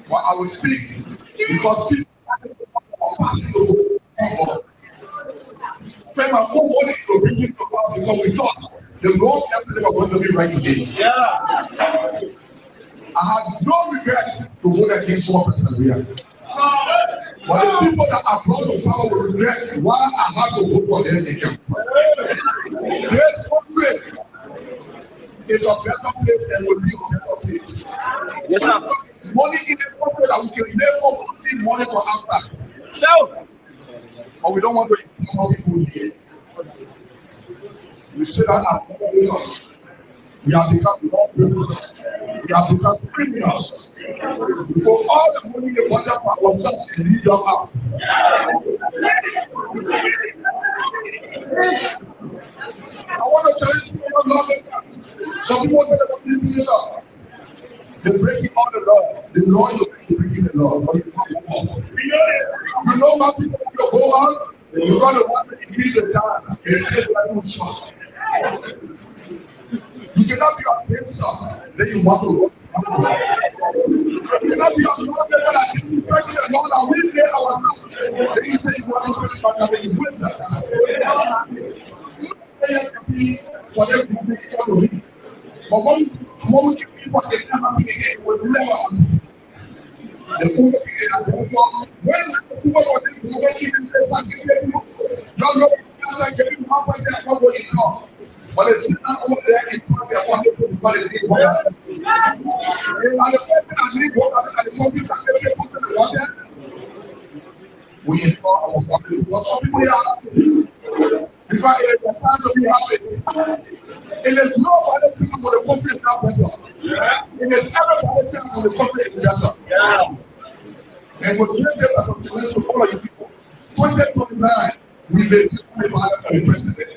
But I will speak because people are passing over. Friend, my whole body to bring it to God because we thought the wrong yesterday were going to be right today. Yeah. I have no regret to vote against one person here. But the people that are brought to power will regret why I have to vote for them again. This country is a better place and will be a better place. Yes, sir. Money in the country that we can never need money for outside. So, but we don't want to ignore people here. We say that our us. We have become lawbreakers. We have become criminals. For all the money they want for ourselves and lead them out. I want to tell you some lawbreakers. Some people say they want to do it up. They're breaking all the law. The law is breaking the law. But you know how people go out? You got to want to increase the time. It says like no shot. You cannot be a princer, then you want to work. You cannot be a lawyer that is pregnant and all that we pay ourselves. Then you say you want to work and then you win that. You can be for them to make it on me. But when we give people a never be again, we will never happen. The people when the people are making them don't know if getting half a day, nobody come. But it's not over there, it's not there. One people to buy the big one. And the person has been working and the companies are getting a person to water. We ignore our company. But some people are because it is the time to be happy. It is no other thing for the company is not better. It is everybody thing for the company is better. And with this data from the list of all of you people, 2029, we may be the president.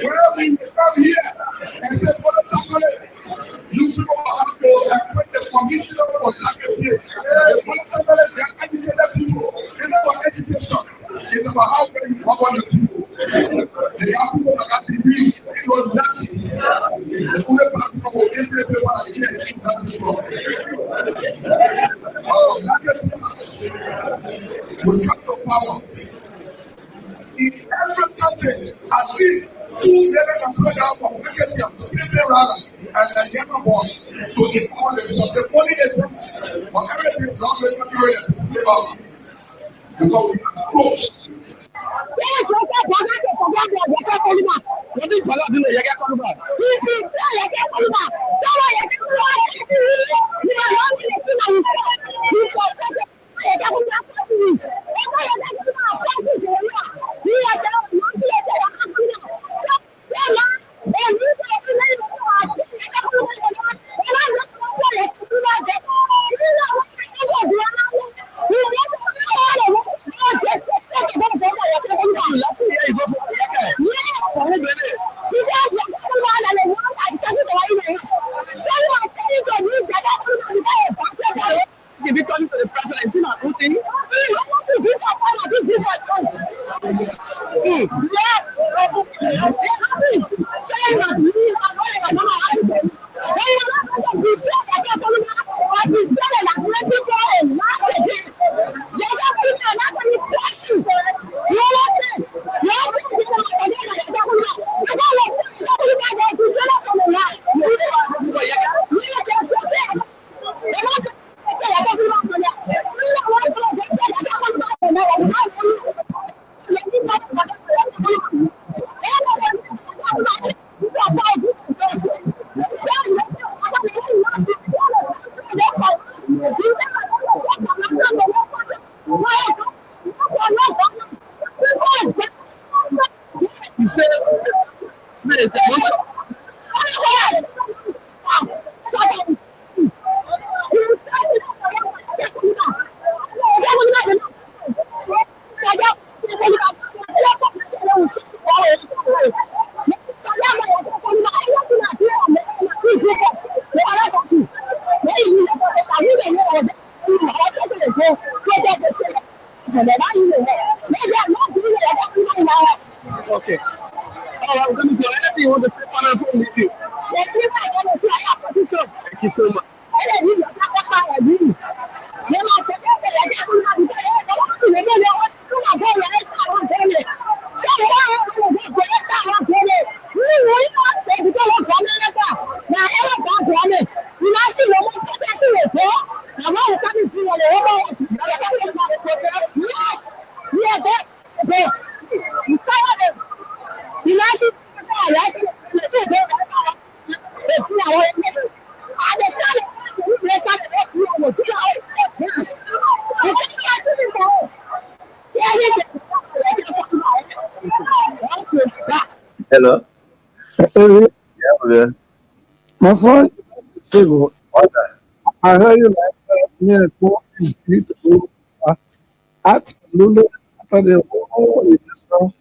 Well, we come here and say, Brother Samuels, you people have to appoint the commissioner for sacrifice. Brother Samuels, they are educated people. It's about education. It's about how can you cover the people. They are people that have to be, it was nothing. The only person who is the people that can't keep that before. Oh, that's it. We come to power. In every country, at least 2 million employed out from legacy of and the younger boys to inform them. So the money is for everything wrong with the period. Because we are close. Thank you so much. Hello. Yeah, My son, I heard you like me to absolutely after the whole election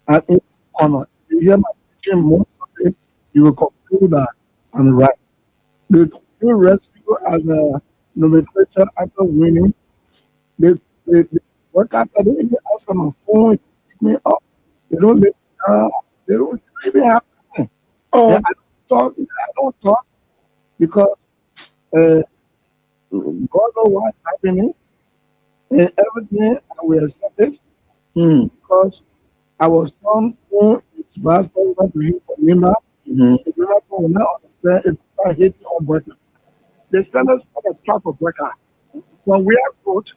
and in honor. You hear my teaching most of it, you will conclude that I'm right. They do rescue as a nomenclature after winning. They, they work after they even answer my phone, pick me up. They don't let me down. They don't even have time. Oh, I don't talk because uh, God knows what's happening. And everything I will accept it because I was told who is bad for you to hit for Lima. If you will not understand if I hit on working. The standards for the trap of worker. When we are good,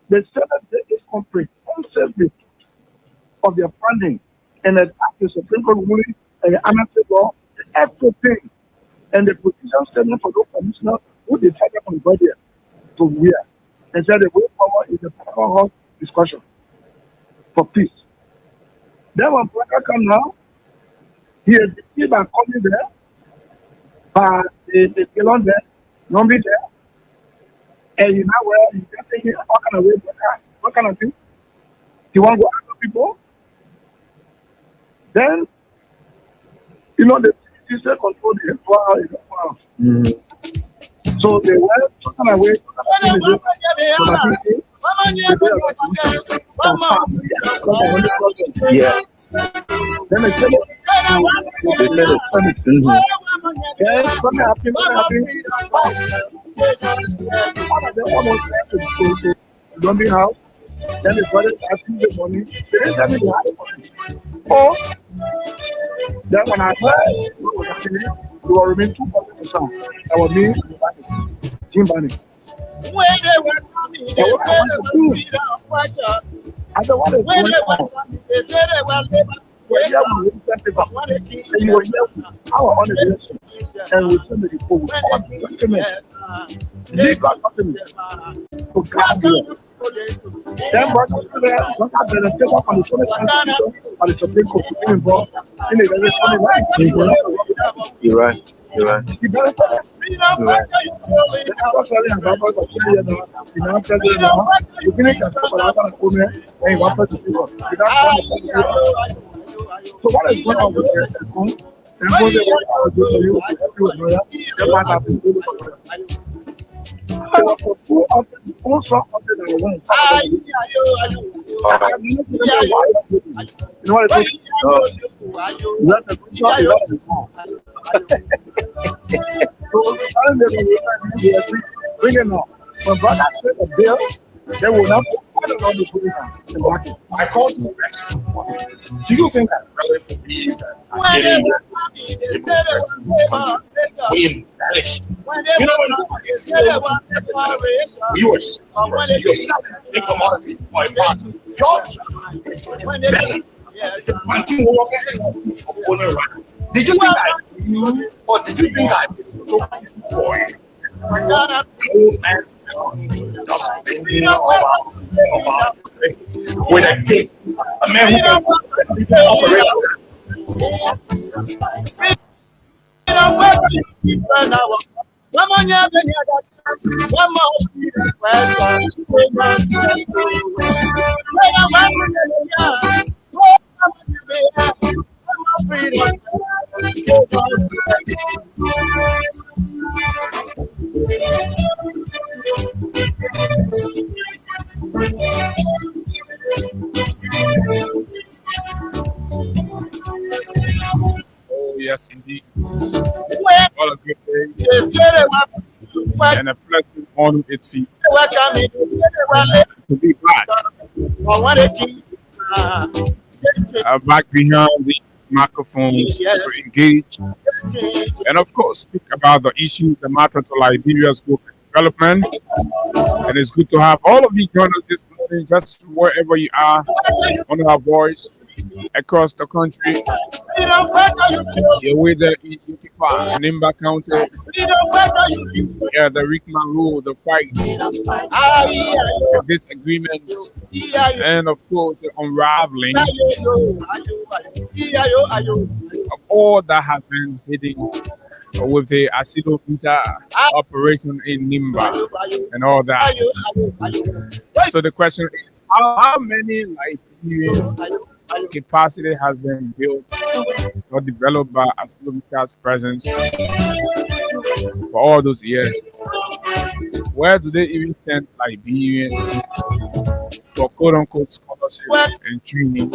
the standard is comprehensively of their funding and the the Supreme Court ruling and the amnesty law, everything and the position statement for those commissioners who decided on the budget to wear and said the way forward is a powerhouse discussion for peace. Then when Blacker come now, he is deceived by coming there, by the Kelon there, not be there, and you know where you just thinking all kind of way, what kind of thing? You want to go after people? Then, you know, the system control the entire in the house. So they were talking away, yeah. then they said, yes, something happened. They almost went to Zombie house. Then the brothers asking the money. They didn't tell me they had the money. Oh, then when I heard what was happening, there were remaining 2 persons in town. That was me and Jim Barney. And what I want to do, I said, what is going on? We're here with paper, and you were here with our own election, and we send the report with all the documents, legal documents, to grab you. Then, but what are the paper on the Supreme Court to be involved in a very funny way? You're right. You're right. The benefit of so what is going on with the and what they want to do for you, they might have been good for you. I was for full of the full song of the one. You know what it is? Let the good song be up. So bring it on. When brother said a bill, they will not put it on the police. I called you. Do you think that really believe that we embellish? You know what? You were a commodity or a part. Did you think I knew, or did you think I was boy? Old man, just thinking about with a kid, a man who can operate. Oh, yes, indeed. What a good day. and a pleasant honor it feels to be back, back behind these microphones to engage and, of course, speak about the issues that matter to Liberia's growth and development. And it's good to have all of you join us this morning, just wherever you are, on our voice across the country. You're with the Yukipa, Nimba County, yeah, the Rickman rule, the fight, the disagreements, and of course the unraveling of all that has been hidden with the Asido Vita operation in Nimba and all that. So the question is, how many Liberian capacity has been built or developed by Asido Vita's presence for all those years? Where do they even send Liberians for quote unquote scholarship and training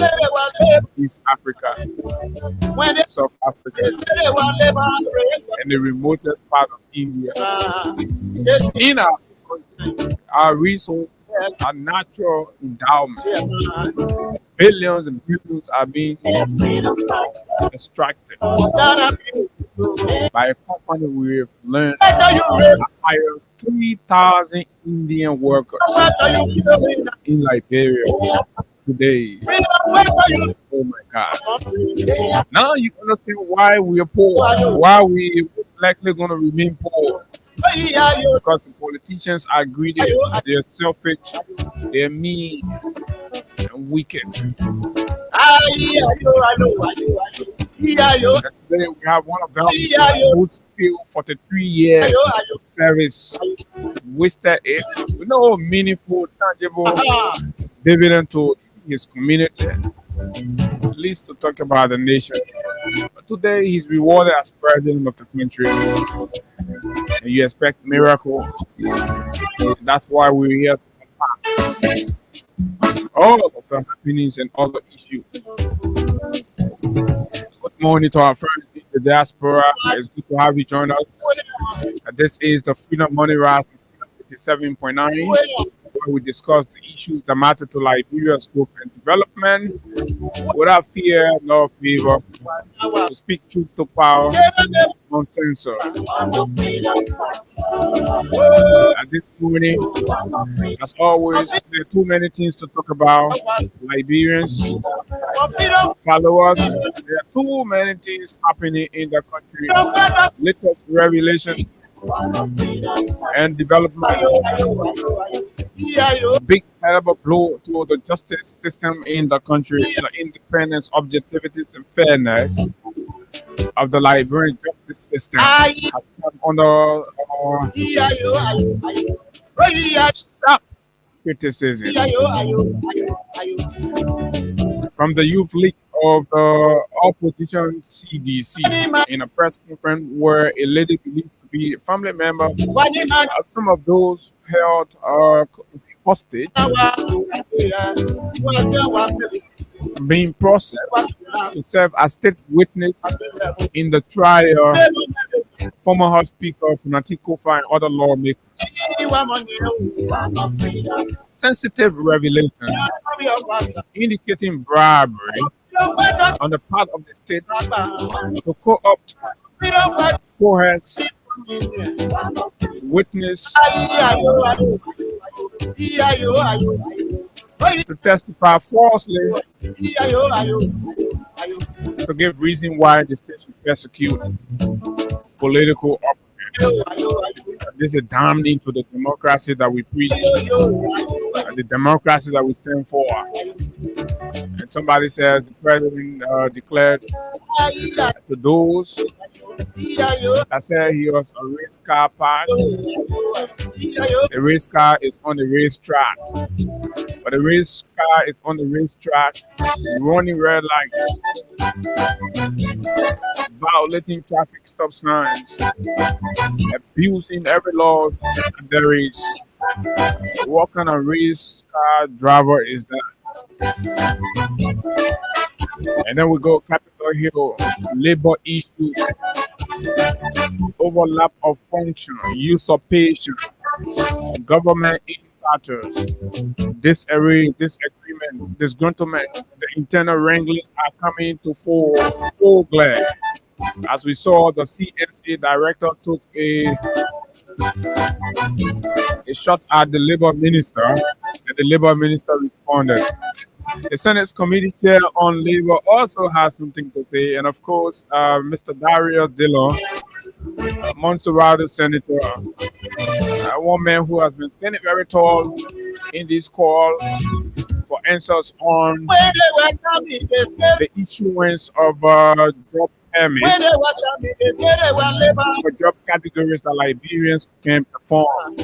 in East Africa, South Africa, and the remotest part of India? In our country, our resources, our natural endowment, billions and billions are being extracted by a company we've learned to hire 3,000 Indian workers in Liberia today. Oh my God. Now you understand why we are poor, why we likely going to remain poor. Because the politicians are greedy, they're selfish, they're mean and wicked. And today we have one of them who's spent 43 years of service, wasted it with no meaningful, tangible dividend to his community, at least to talk about the nation. But today he's rewarded as president of the country, and you expect miracle. And that's why we're here to unpack all of the happenings and other issues. Good morning to our friends in the diaspora. It's good to have you join us. This is the Freedom Money Rise 57.9, where we discuss the issues that matter to Liberia's growth and development without fear nor favor. To speak truth to power, uncensored. And this morning, as always, there are too many things to talk about. Liberians, followers, there are too many things happening in the country. Latest revelation and development. Big terrible blow to the justice system in the country, the independence, objectivity, and fairness of the Liberian justice system has come under sharp criticism from the youth league of the opposition CDC in a press conference where a lady believed to be a family member of some of those held hostage being processed to serve as state witness in the trial. Former House Speaker Funati Kofa and other lawmakers. Sensitive revelation indicating bribery on the part of the state to co-opt, coerce, witness to testify falsely to give reason why the state should persecute political opponents. This is damning to the democracy that we preach, the democracy that we stand for. And somebody says the president declared to those that said he was a race car part. The race car is on the racetrack. But the race car is on the racetrack, running red lights, violating traffic stop signs, abusing every law there is. What kind of race car driver is that? And then we go Capitol Hill, labor issues, overlap of function, usurpation, government status, disagreement, disgruntlement, the internal wranglings are coming to full glare. As we saw, the CSA director took a shot at the labor minister, and the labor minister responded. The Senate's committee chair on labor also has something to say, and of course, Mr. Darius Dillon, Montserrat senator, one man who has been standing very tall in this call for answers on the issuance of job permits for job categories that Liberians can perform.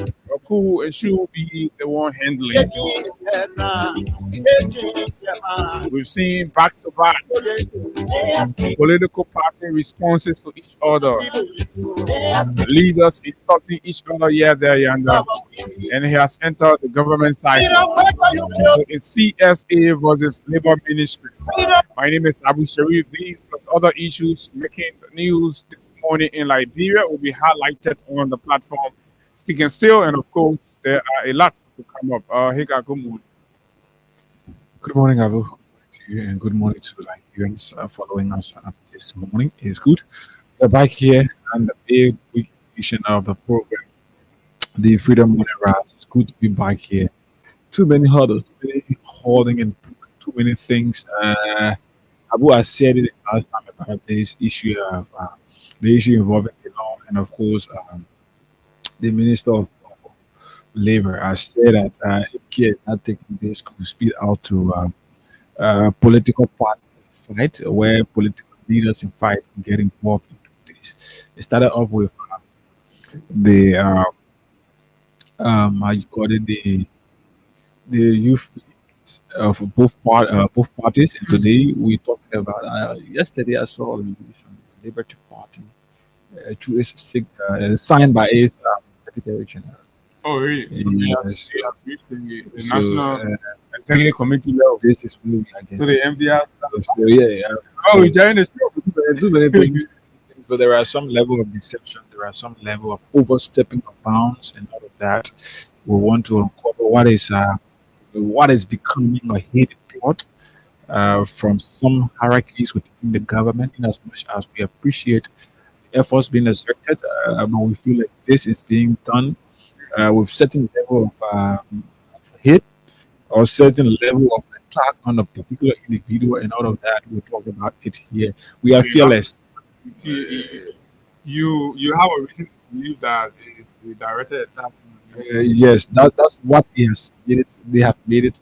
Who should be the one handling? We've seen back to back political party responses to each other. Leaders insulting each other, yeah, there, yonder, and he has entered the government side. So it's CSA versus Labor Ministry. My name is Abu Sharif. These plus other issues making the news this morning in Liberia will be highlighted on the platform Speaking Still, and of course, there are a lot to come up. Higa, good morning. Good morning, Abu. Good morning to you, and good morning to Nigerians following us this morning. It's good. We're back here and the big week edition of the program, the Freedom Morning Rise. It's good to be back here. Too many hurdles, too many holding and too many things. Abu has said it last time about this issue of the issue involving the law, and of course, the Minister of Labor has said that if care is not taking this, could speed out to political party fight where political leaders in fight get involved into this. It started off with the how you call it the youth of both parties. And today we talking about yesterday I saw a resolution, the Liberty Party through its signed by its Secretary General. Oh, really? So Yes. they have reached the So National Executive Committee level. this is where we are So getting. the MDR. So yeah, Oh, we joined the show. there are too many things, but there are some level of deception. There are some level of overstepping of bounds, and all of that. We want to uncover what is becoming a hidden plot from some hierarchies within the government. In as much as we appreciate efforts being exerted, but we feel like this is being done with certain level of hate or certain level of attack on a particular individual, and all of that. We'll talk about it here. We are So you have, fearless. you see, you have a reason to believe that it is the directed attack. Yes, that's what is made it. They have made it.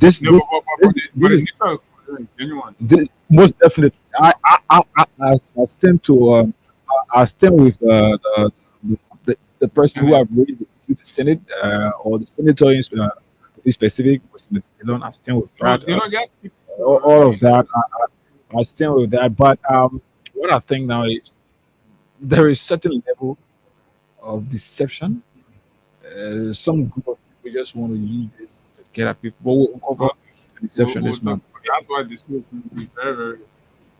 This No, this this but this the is nature is genuine. most definitely. I stand to I stand with the The person who Senate. have raised the issue, the Senate or the senator in to be specific. Senator Dillon, I stand with No, that. they don't just people. All of that. I stand with that. But what I think now is there is certain level of deception. Some group of people just want to use this to get at people. But we'll cover the deception We'll this talk. month. That's why this will be very, very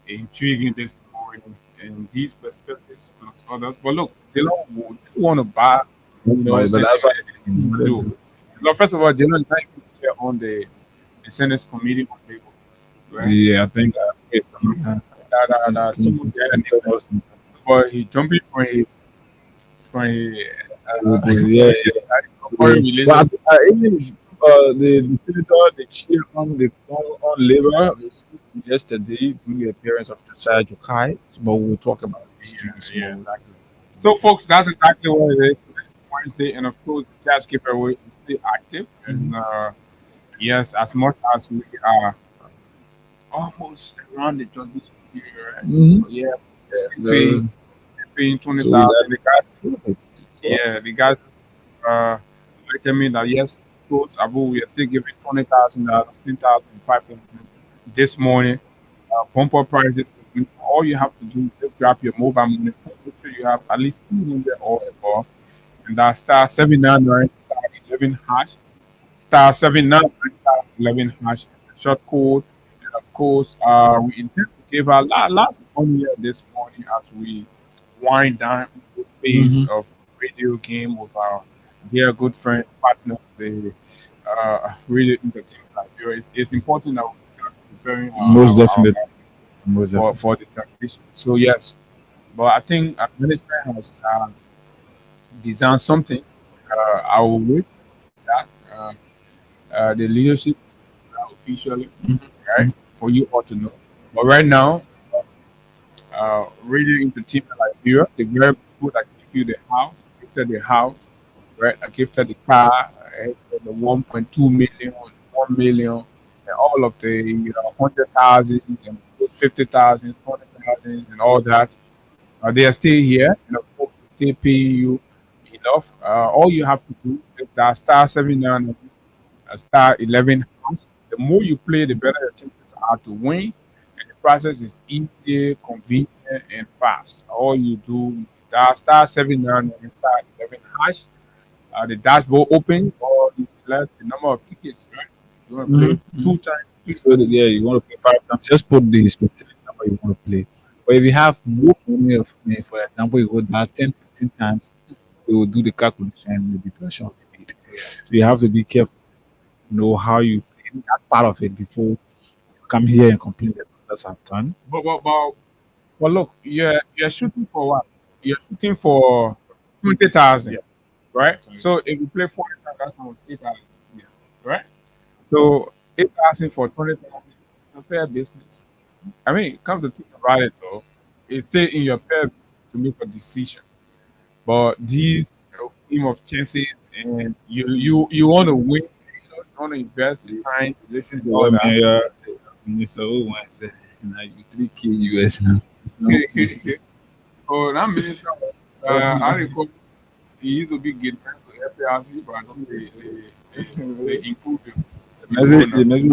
intriguing this morning and these perspectives plus others. But look, they don't want to buy, But say that's why anything to do. Look, first of all, they don't like chair on the Senate committee on labor, right? yeah, I think it's But he jumping from a yeah, foreign but relation. even the senator, the chair on labor yesterday during the appearance of Josiah Jokai, but we'll talk about this Yeah, this yeah, morning. exactly. So, folks, that's exactly what it is. It's Wednesday, and of course, the cash giveaway is still active. And yes, as much as we are almost around the transition period, right? Mm-hmm. So, yeah, Uh, paying paying twenty so with thousand. that, The guy, yeah, the guy uh let me that yes, of course, Abu, we are still giving $20,000, 10,500 this morning. Bumper prices. All you have to do is just grab your mobile money phone. Make sure you have at least 200 or above, and that star 799 star 11 hash, star 799 star 11 hash, short code, and of course, we intend to give our last one year this morning as we wind down the phase Mm-hmm. of radio game with our dear good friend partner, the radio entertainment Nigeria. It's important that we start preparing Most our definitely. Most definitely. for the transition. So yes, but I think management has designed something. I will wait that the leadership officially, right, for you all to know. But right now, radio entertainment like Europe, the very people that give you the house, gifted the house, right? I gifted the car, right? The 1.2 million, 1 million, and all of the 100,000 and 50,000, 20,000, and all that. They are still here, and of course, they still paying you enough. All you have to do is that star 79 star 11 house. The more you play, the better your chances are to win. And the process is easy, convenient, and fast. All you do is star 79 and star 11 hash. The dashboard open, or you select the number of tickets. Right? You want to play Mm-hmm. 2 times, 3 times. So yeah, you want to play 5 times, just put the specific number you want to play. But if you have more money of for example, you go down 10, 15 times, they will do the calculation with the person limit. So you have to be careful, know how you play that part of it before you come here and complain that others have done. But look, you're shooting for what? You're shooting for 20,000, right? So if you play 40,000, that's almost 8,000, right? So 8,000 for 20,000, a fair business. I mean, come to think about it, though, it's still in your fair to make a decision. But these game of chances, and you want to win, you want to invest the time to listen to all So, I that. mean, Mr. O wants now you 3K US now. No. Oh, that means I recall he used to be getting to FPRC, but I think they improved the goal now. The message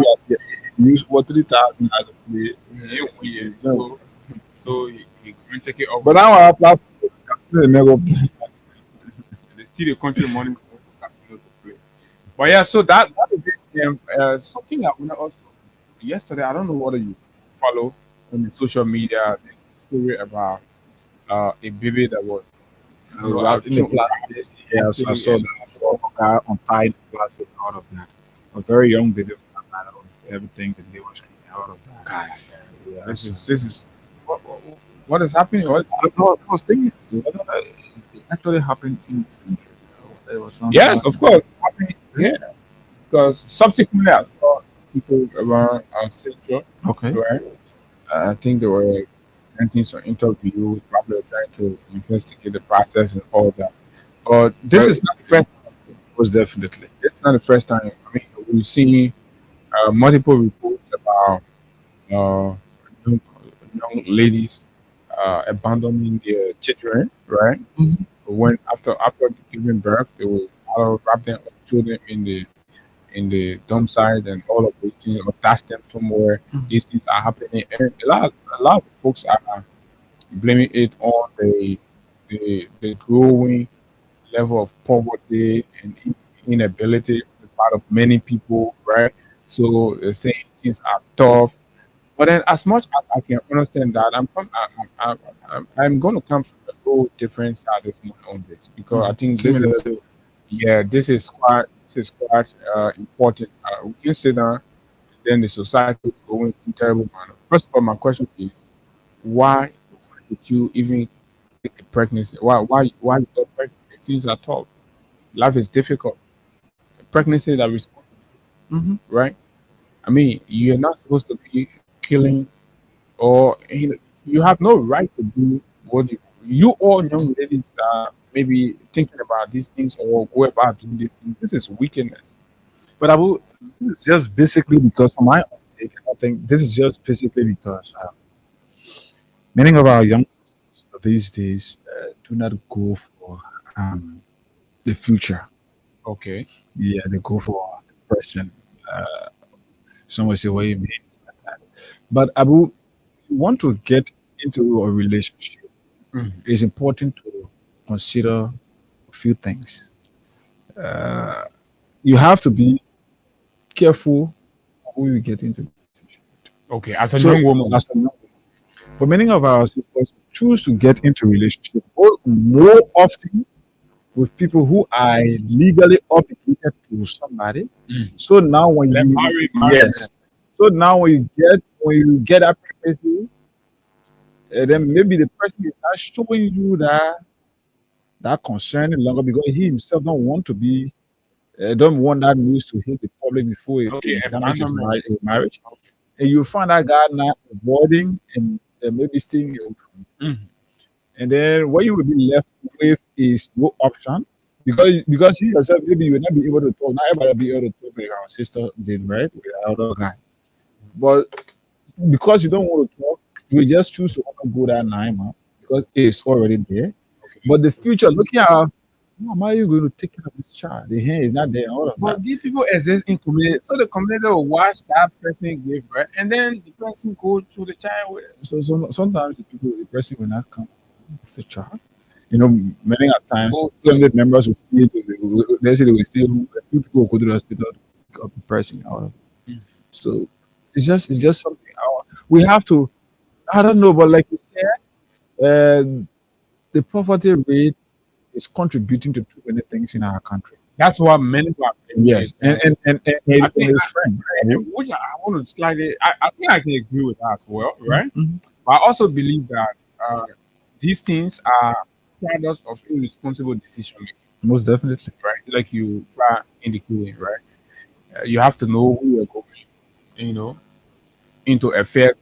use what 3,000 as a play. Yeah, yeah. No. He can take it off. But now our platform casino never play. They still the country money for casino to play. But yeah, so that is it. Something I want to also yesterday. I don't know whether you follow on the social media this story about a baby that was Wrapped in the plastic. Yes, I actually saw that. I saw a guy untied the plastic out of that. A very young baby from out of everything that they were screaming out of that guy. Yeah, this is what is happening. I was thinking, so whether it actually happened in this country. There was something Yes, like of course, happening here because subsequently I saw people around Central, okay. right? I think they were granting some interviews, probably trying to investigate the process and all that. But this Very is not the first. was definitely. It's not the first time. I mean, we've seen multiple reports about uh, young, young ladies abandoning their children, right? Mhm. When after giving birth, they will wrap their children in the dump site and all of those things, or dash them somewhere. These things are happening, and a lot of folks are blaming it on the growing level of poverty and inability on the part of many people, right? So they're saying things are tough. But then, as much as I can understand that, I'm going to come from a whole different side this morning on this because I think this Similar is to yeah, this is quite important. We can sit down, then the society is going in terrible manner. First of all, my question is why did you even take the pregnancy? Why you got pregnant? Things are tough. Life is difficult. Pregnancy is a responsibility, hmm right? I mean, you're not supposed to be killing or you have no right to do what you all young ladies that maybe thinking about these things or go about doing these things. This is wickedness. But I will. This is just basically because, for my own take, I think this is just basically because many of our young these days do not go for the future. Okay. Yeah, they go for the person. Some will say, "What you mean?" But I will want to get into a relationship. Mhm. It's important to consider a few things. You have to be careful who you get into. Okay. As a So, young woman. as a young woman, But many of our sisters choose to get into relationship more often with people who are legally obligated to somebody. So now when Let you marry yes, so now when you get that pregnancy, then maybe the person is not showing you that concern any longer because he himself don't want that news to hit the public before okay, it damages his abandonment. marriage. And you find that guy now avoiding and maybe staying away from you. Mhm. And then what you will be left with is no option because you yourself maybe you will not be able to talk. Not everybody will be able to talk like our sister did, right? With the other guy. But because you don't want to talk, you just choose to not go that 9 months because it's already there. Okay. But the future, looking at how am I you going to take care of this child? The hand is not there, all of that. But these people exist in community, so the community will watch that person give birth, and then the person go to the child with it. So sometimes the person will not come with the child. You know, many a times Oh, so family members will still they say they will still a few people will go to the hospital to pick up the person out of it. mm, So it's just something we have to I don't know, but like you said, the poverty rate is contributing to too many things in our country. that's what many people are blaming it Yes, and on. and I think, his friend. which I want to slightly, I think I can agree with that as well, right? Mhm. But I also believe that these things are products of irresponsible decision making, Most definitely. right? Like you are indicating, right? You have to know who you're going, you know, into affairs.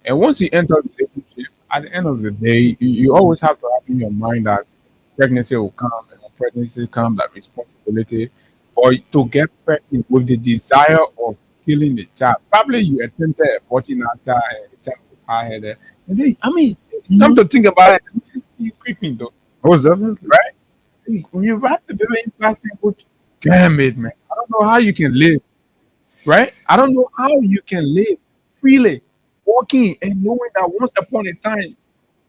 And once you enter a relationship, at the end of the day, you always have to have in your mind that pregnancy will come, and when pregnancy comes, that responsibility, or to get pregnant with the desire of killing the child. Probably you attempted aborting that child, and the child was hard-headed. And then, I mean, come Mhm. to think about it, it's creeping though, Most definitely. right? When you wrap the baby in plastic, damn it, man. I don't know how you can live, right? I don't know how you can live freely, walking and knowing that once upon a time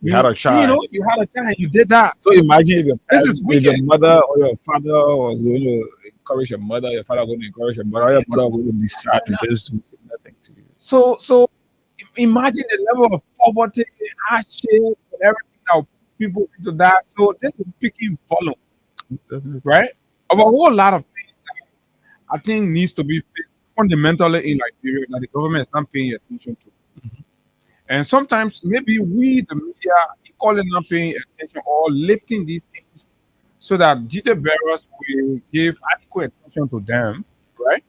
We had a child. you had a child, you did that. So imagine if This is if your wicked. mother or your father was going to encourage your mother, your father going to encourage your mother, or your mother was going to decide to just do nothing to you. So imagine the level of poverty, hardship, and everything that will put people into that. So this is speaking volume, Definitely. right? Of a whole lot of things I think needs to be fixed fundamentally in Liberia that the government is not paying attention to. And sometimes maybe we, the media, equally not paying attention or lifting these things so that duty bearers will give adequate attention to them, right?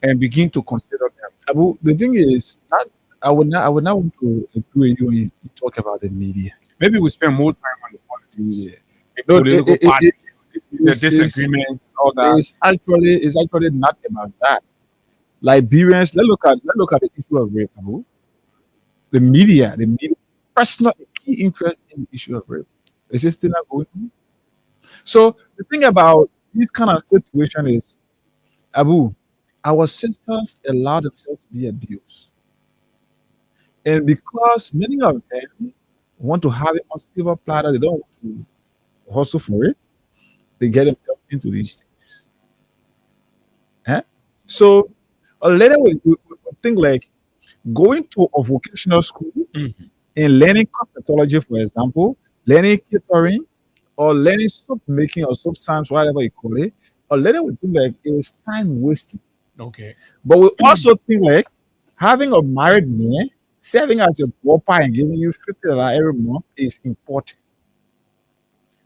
And begin to consider them. Abu, the thing is that I would not want to agree with you when you talk about the media. Maybe we spend more time on the politics, Media. the No, political parties, the it's disagreements, and all that. it's actually not about that. Liberians, let's look at the issue of rape, Abu. The media personal key interest in the issue of rape. Is it still not going on? So the thing about this kind of situation is, Abu, our sisters allow themselves to be abused. And because many of them want to have it on silver platter, they don't want to hustle for it, they get themselves into these things. Eh? So later we think like going to a vocational school Mhm. and learning cosmetology, for example, learning catering, or learning soap making or soap science, whatever you call it, or later we think like it's time wasting. Okay. But we also think like having a married man serving as your pauper and giving you $50 every month is important.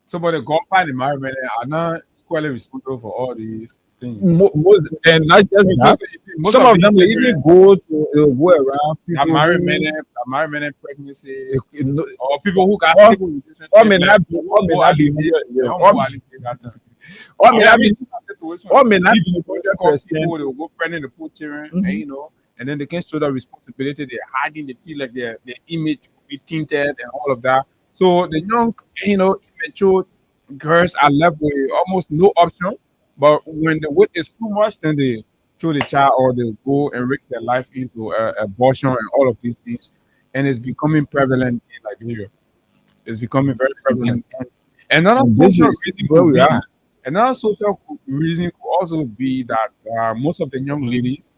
So, but the government environment are not squarely responsible for all these things. Most, and not just So that, most some of of them these will children even go around that people marry men, who that marry men in pregnancy, you know, or people who got or, stable relationship, or may like not be or may who not be allocate, 100, they yeah, don't go allocate that time. or may Yeah, I not mean, be that situation. or may not People be don't 100 call percent. people, they will go pregnant the poor children, and Mhm. and then they can't show that responsibility. They're hiding. They feel like their image will be tainted and all of that. So the young, immature girls are left with almost no option. But when the weight is too much, then they throw the child or they go and risk their life into abortion and all of these things. And it's becoming prevalent in Liberia. It's becoming very prevalent. And, and, Another and social this is reason where could we be are. another social reason could also be that most of the young ladies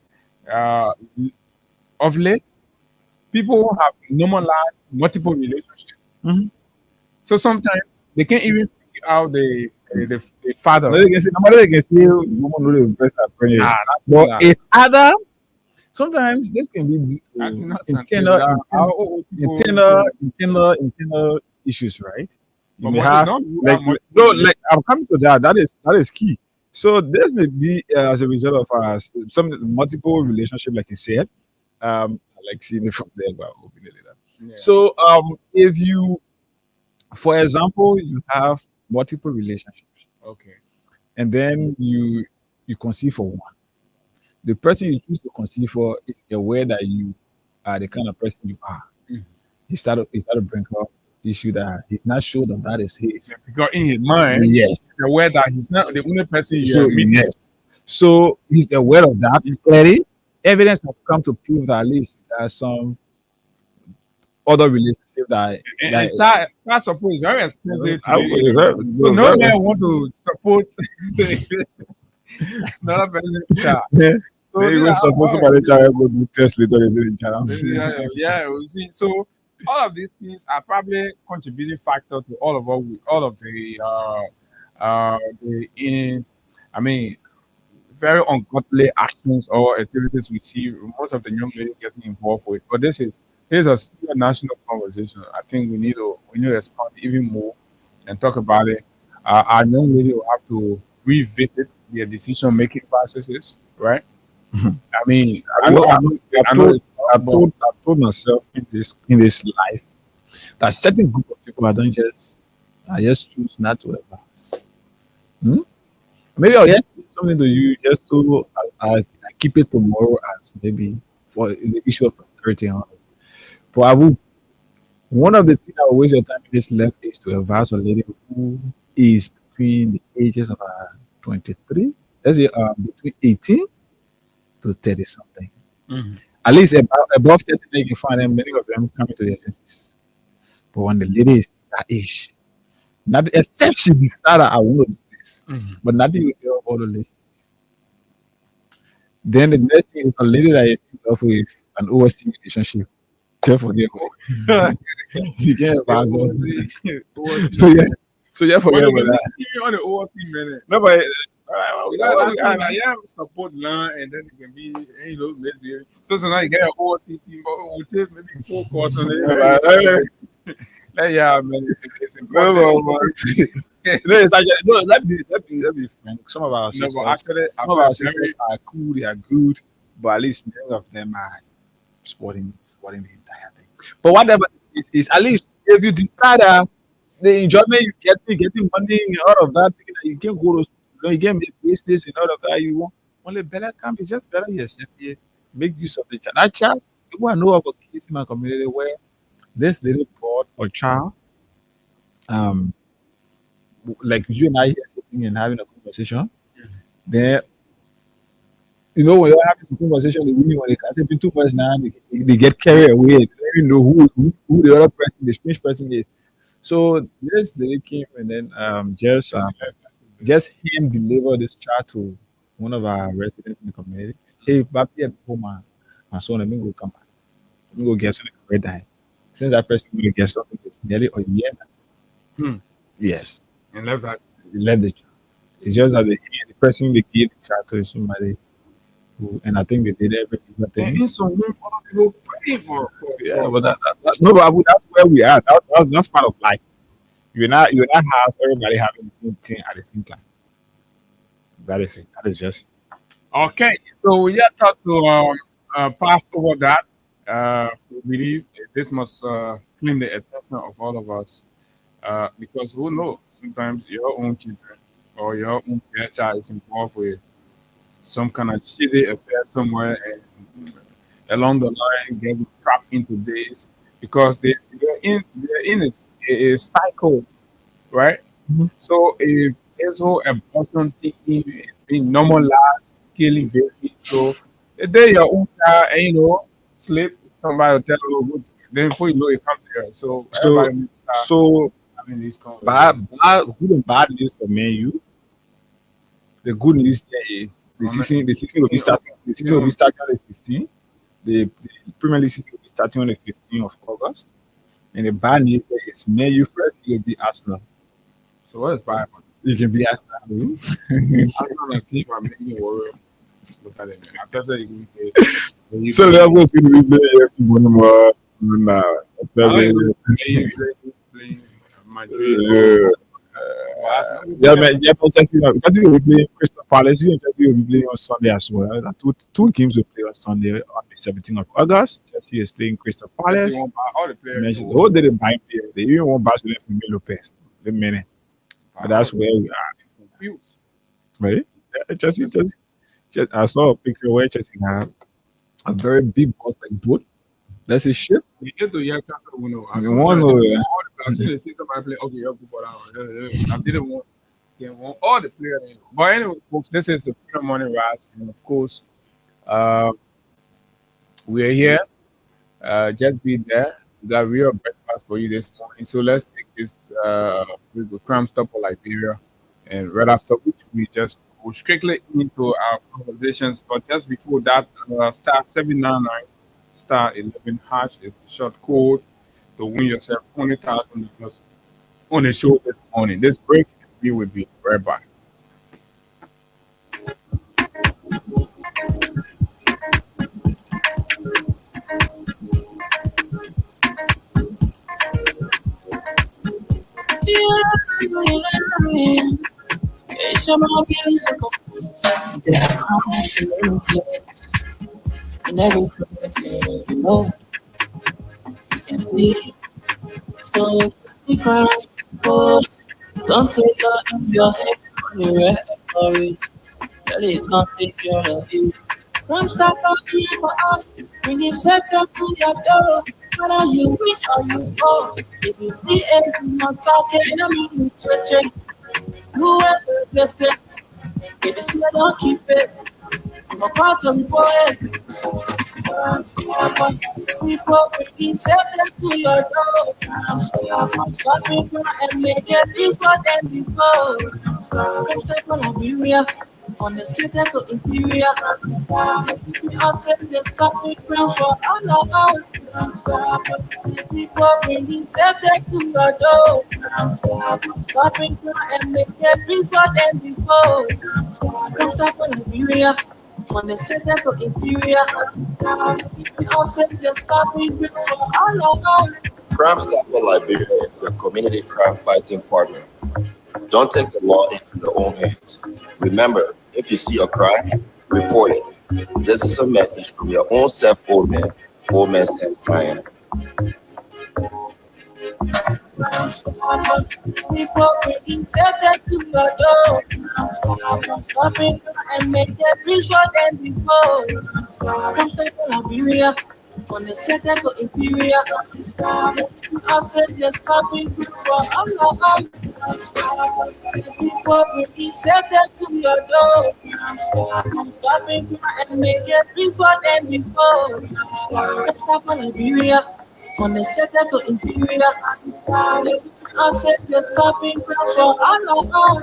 uh, of late, people have normalized multiple relationships. Mhm. So sometimes they can't even figure out the father. Nobody can say woman know the best at Ah, prayer. that's not But that. it's other sometimes this can be due That's to not something that our old people so internal issues, right? You but may multi have don't rule like out multiple no, like relationships. I'm coming to that. That is key. So this may be as a result of some multiple relationship, like you said. I like seeing it from there, but I'll open it later. Yeah. So if you, for example, you have multiple relationships, Okay. and then you conceive for one. The person you choose to conceive for is aware that you are the kind of person you are. Mhm. He started bring up issue that he's not sure that is his. Yeah, because in his mind, Yes. he's aware that he's not the only person you are So meeting. yes. So he's aware of that. Clearly, evidence have come to prove that at least there's some other relationship that And child support is very expensive I today. would very, So no very, man want to support another person's child. then So these you are suppose how somebody child go do test later in yeah, the yeah, you see. So all of these things are probably contributing factor to all of what all of the in I mean very ungodly actions or activities we see most of the young ladies getting involved with. But this is a serious national conversation. I think we need to expand even more and talk about it. Our young lady will have to revisit their decision making processes, right? I mean, I know, I know, I've I know told it's tough, but I've told myself in this life that certain group of people I just choose not to advance. Hmm? Maybe I'll just say something to you just so I keep it tomorrow as maybe for the issue of prosperity and all. But one of the things I will waste your time in this life is to advise a lady who is between the ages of 23, let's say between 18 to 30 something. Mhm. At least above 30, you can find them, many of them coming to their senses. But when the lady is that age, not except she decided I want to do this, Mhm. but nothing will tell all the list. Then the next thing is a lady that is in love with an overseas relationship. Just forget about it. You can't The advance her. OOC So yeah, man. so yeah, But forget they about can be that. serious on the OOC man. No, but Because what I we think are. that yeah, support line and then it can be misbehaving. So now you get an OOC team, but we'll take maybe focus on it. Yeah, man, it's No, important. no, man. No, it's actually, no, let me frank. Some of our No, but sisters, actually, I some of feel our sisters very are cool, they are good, but at least many of them are sporting the entire thing. But whatever it is at least if you decide the enjoyment you getting money and all of that, thing that you can go to, you can make business and all of that. You want only better come. It's just better yourself here. Make use of the child. That child, people I know of a case in my community where this little boy or child, um, like you and I here sitting and having a conversation, then when you're having a conversation, the women when they can say too much now, they get carried away. They don't even know who the other person, the strange person is. So this lady came and then just him deliver this child to one of our residents in the community. Hey, papi, my son, let me go come back. Let me go get something for die. Since that person will get something, it's nearly a year now. hmm. Yes, And left that. he left the child. It's just that the person they gave the child to is somebody who, and I think they did every other And thing. in some room, other people pray Yeah, for but no, but that's where we are. That's part of life. You not have everybody having the same thing at the same time. That is it. That is just Okay, so we just thought to pass over that. We believe this must claim the attention of all of us because who knows? Sometimes your own children or your own child is involved with some kind of shitty affair somewhere, and along the line get trapped into this because they're in a cycle, right? Mhm. So if this whole abortion thing is being normalized, killing babies, so if they're your own child and sleep, somebody will tell you, good. Then before you know it comes here. So so everybody will start so having this conversation. good and bad news for Man U. The good news there is the I mean, season the season will be fixing on starting the season fixing will be on starting on the 15th. The Premier League season will be starting on the 15th of August. And the bad news is it's Man U first, you'll be Arsenal. So what is Bible? You can be Arsenal. I'm gonna think I'm making worry. Look at it, man. After that, you can say, when you So can, that was going to be the FC Bonnemore. Now, I don't Thursday. even play playing Madrid or Yeah. Arsenal. Yeah, man. Yeah, man. Chelsea will be playing Crystal Palace. You and Chelsea will be playing on Sunday as well. Two games will play on Sunday on the 17th of August. Chelsea is playing Crystal Chelsea Palace. won't buy all the players in the Mentioned, world. oh, they didn't buy players. They even want Barcelona for me Lopez. The minute. Buy But all that's the where we are. confused. Right? Yeah, Chelsea. I saw a picture where Chelsea have a very big boss like boat. That's his ship. You get to your capital window. As You soon as want they to, want all the players, I see the system I play. Okay, you have to put out. I didn't want. They want all the players. But anyway, folks, this is the Freedom Morning Rise, and of course, uh, we're here. Just be there. We got real breakfast for you this morning. So let's take this with the crime stop for Liberia. And right after which we just go strictly into our conversations. But just before that, star 799 star 11 hash is the short code to win yourself $20,000 on the show this morning. This break, we will be right back. It's about musical. There comes a new place in every community, you can see. So if you cry, oh, don't take out in your head, you rhetoric. Really can't take care of you. Don't stop out here for us. Bring it scepter to your door. Whether you wish or you go. If you see anything not talking, I mean, you check. Whoever left it, if you see it, don't keep it. I'm a part of the people bringing safety to your door. I'm stopping and making this for them before. I'm stepping Liberia on the center to interior. I said they stop me ground for all our the people bringing safety to your door. I'm stopping and making this for them before. I'm stopping Liberia on the center to interior. I said they stop me ground for all our Crime Stopper Liberia is your community crime fighting partner. Don't take the law into your own hands. Remember, if you see a crime, report it. This is a message from your own self, old man Sam Cyan. people bringing safety to your door. I'm stopping and make a bridge for them before. I'm stepping Liberia on the center to interior. I said they're stopping for all. People bringing safety to your door. I'm stopping and make a bridge for them before. I'm stopping Liberia on the center to interior. I said you're stopping for all.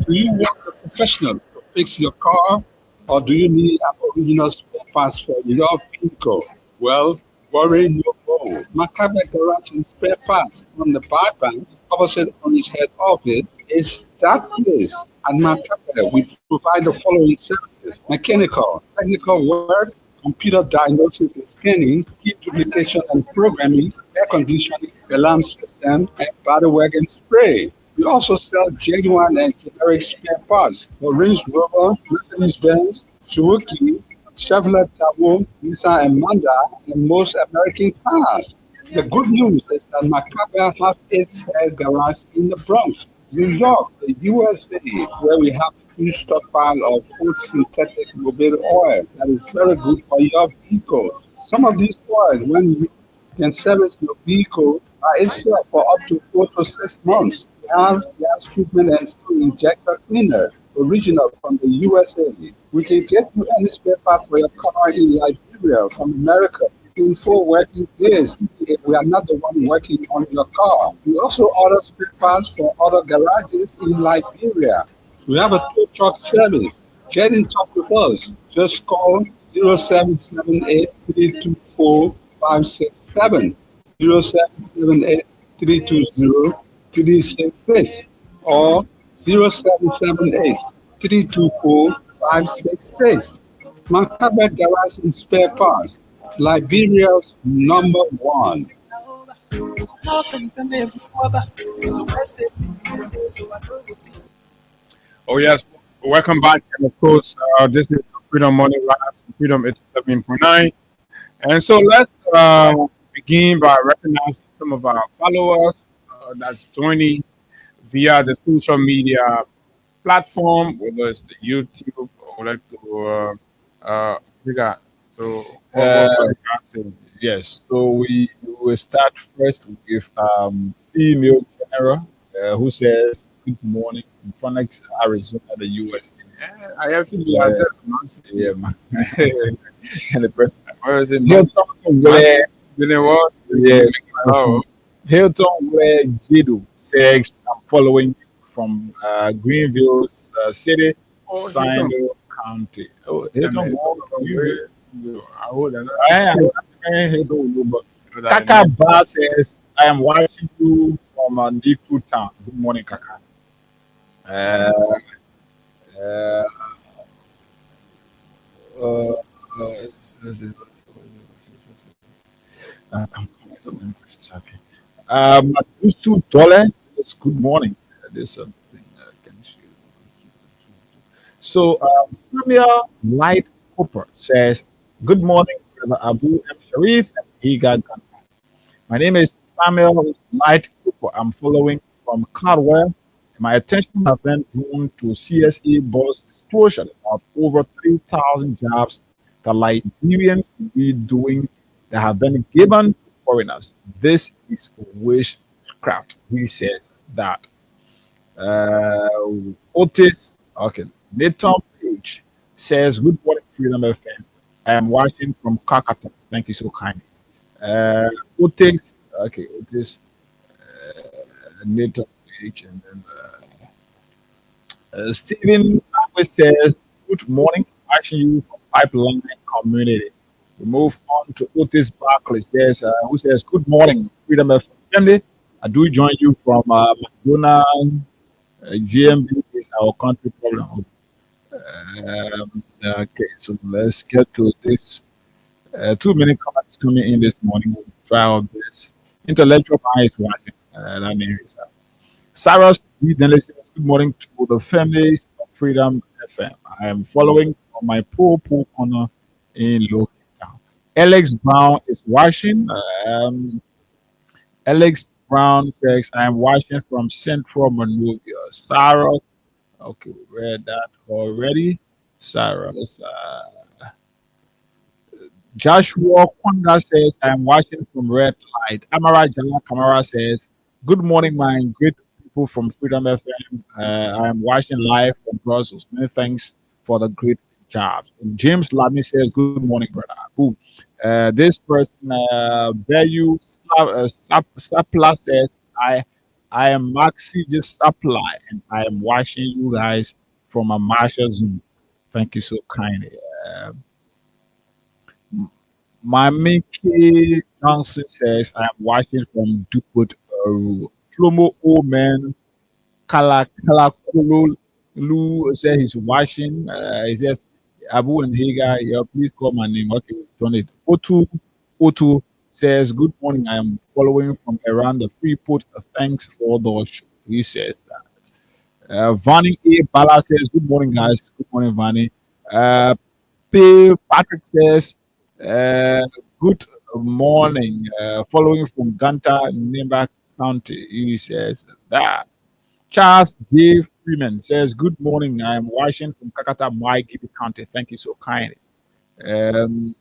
Do you want a professional to fix your car, or do you need an original spare parts for your vehicle? Well, worry no more. Macabre Garage and Spare Parts on the bypass, opposite on his head office, is that place. At Macabre, we provide the following services: mechanical, technical work, computer diagnosis and scanning, key duplication and programming, air conditioning, alarm system, and body work and spray. We also sell genuine and generic spare parts for Range Rover, Mercedes-Benz, Suzuki, Chevrolet Tahoe, Nissan and Mazda, and most American cars. The good news is that Macabre has its head garage in the Bronx, New York, the USA, where we have a huge stockpile of full synthetic mobile oil that is very good for your vehicle. Some of these oils, when you can service your vehicle by itself for up to 4 to 6 months. We have gas treatment and fuel injector cleaner, original from the USA. We can get you any spare part for your car in Liberia from America in 4 working days if we are not the one working on your car. We also order spare parts for other garages in Liberia. We have a tow truck service. Get in touch with us. Just call 0778 0778 or 0778 Macabre Garage and Spare Parts, Liberia's number one. Oh yes, welcome back, and of course, this is Freedom Morning Live, Freedom 87.9. And so let's begin by recognizing some of our followers that's joining via the social media platform, whether it's the YouTube or like to we got so what Uh, the guy saying. yes, so we will start first with female general who says good morning from Phoenix, Arizona, the USA. I have to do Yeah, that nonsense. yeah, man. And the person Where is it, man? Hilton Man, where didn't what? yes, Oh, Hilton where Jidu says I'm following you from Greenville City, oh, here come. Sino County. Oh, Damn Hilton, it. Greenville. I hold that. Hilton, but Know that Kaka name. Ba says I am watching you from Niku Town. Good morning, Kaka. Uh, uh, uh, uh, I'm coming so many questions. Okay. Matusu Dole says good morning. There's something can you. So Samuel Light Cooper says good morning, Brother Abu M. Sharif and Higa. My name is Samuel Light Cooper. I'm following from Cardwell. My attention has been drawn to CSA boss disclosure of over 3,000 jobs that Liberians will be doing that have been given to foreigners. This is witchcraft. He says that. Otis, okay, Nathan Page says, good morning, Freedom FM. I am watching from Kakata. Thank you so kindly. Uh, Otis, okay, Otis, Nathan Page, and then Stephen always says, good morning, watching you from Pipeline Community. We move on to Otis Barkley, says, who says, good morning, Freedom FM family. I do join you from McDonald. GMB is our country problem. Okay, so let's get to this. 2 minute comments coming in this morning. We'll try our best. Intellectual mind is watching. That name is Sarah Denley says, good morning to the families of Freedom FM. I am following on my pool corner in local town. Alex Brown is watching. Alex Brown says, I am watching from Central Monrovia. Sarah, okay, we read that already. Sarah, Joshua Kwanga says, I am watching from Red Light. Amara Jala Kamara says, good morning, my great people from Freedom FM. I am watching live from Brussels. Many thanks for the great job. And James Lamy says, good morning, brother. Who? This person, Bayu Sapla says, I am Maxi just Supply and I am watching you guys from a Marshall Zoom. Thank you so kindly. Mamike Johnson says, I am watching from Duput Flomo Old Man Kalakolo Lu says he's watching. He says, Abu and Hagar, yeah, please call my name. Okay, we've done it. Otu says, good morning. I am following from around the Freeport. Thanks for the show. He says that. Vani A. Bala says, good morning, guys. Good morning, Vani. Uh, Patrick says, uh, good morning. Following from Ganta, Nimba County. He says that. Charles J. Freeman says, good morning. I am watching from Kakata, Gibi County. Thank you so kindly. Um,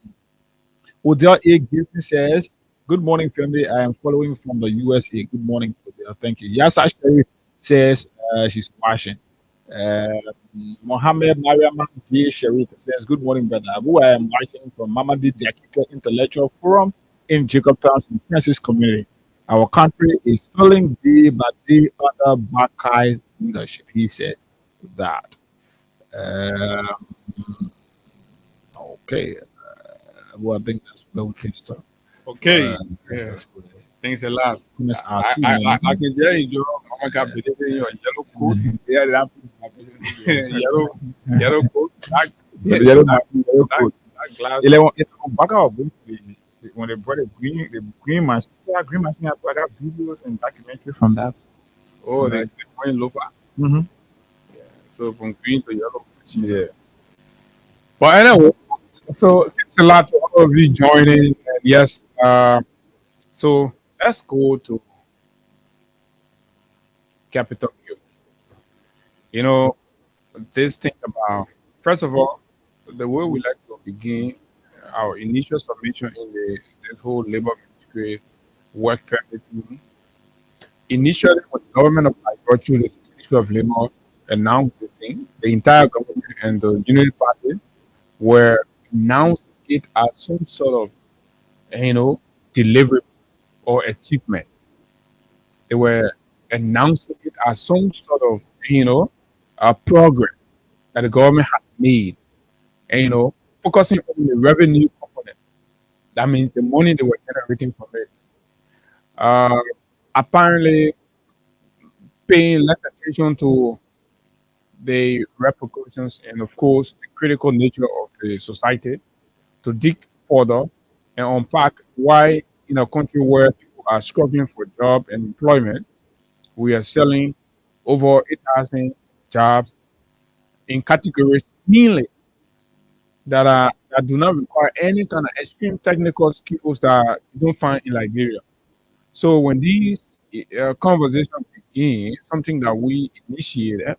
Odell A. Gibson says, good morning, family. I am following from the USA. Good morning, Odell. Thank you. Yasa Sherry says she's watching. Mohammed Mariam J. Sharif says, good morning, brother. Abu, I am watching from Mamadi Diakito Intellectual Forum in Jacobtown, in Kansas community. Our country is falling day by day under Bakai's leadership. He says that. Um, okay. Well, I think that's where we can start. Okay. Yeah. That's good. Thanks a lot. Miss I, Aku, I, I, man. I can tell you, Joe, Mama got believe in your yellow coat. Yeah, that yellow, yellow coat, black, But yeah, the yellow black, machine, yellow black, coat. black glass. Ele back out when they brought the green machine. Yeah, green machine. I got videos and documentary from that. Oh, From that. the green loafer. Mm-hmm. So from green to yellow. Yeah. But anyway, so thanks a lot to all of you joining. And yes, so let's go to Capitol Hill. You know, this thing about, first of all, the way we like to begin our initial submission in this whole labor ministry work permit thing. Initially, when the government of agriculture, the Ministry of Labor announced this thing, the entire government and the Unity Party were announcing it as some sort of, delivery or achievement. They were announcing it as some sort of, progress that the government had made, and focusing on the revenue component. That means the money they were generating from it. Uh, Apparently, paying less attention to the repercussions and, of course, the critical nature of the society to dig further and unpack why, in a country where people are struggling for job and employment, we are selling over 8,000 jobs in categories mainly that do not require any kind of extreme technical skills that you don't find in Liberia. So when these conversations begin, something that we initiated,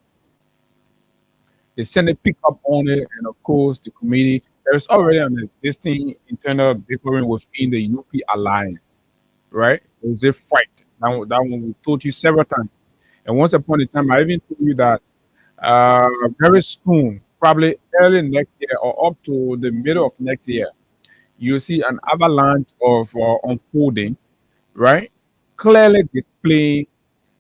the Senate picked up on it, and of course the committee. There's already an existing internal bickering within the UP alliance, right? It was a fight. That one we told you several times. And once upon a time, I even told you that uh, very soon, probably early next year or up to the middle of next year, you see an avalanche of unfolding, right? Clearly display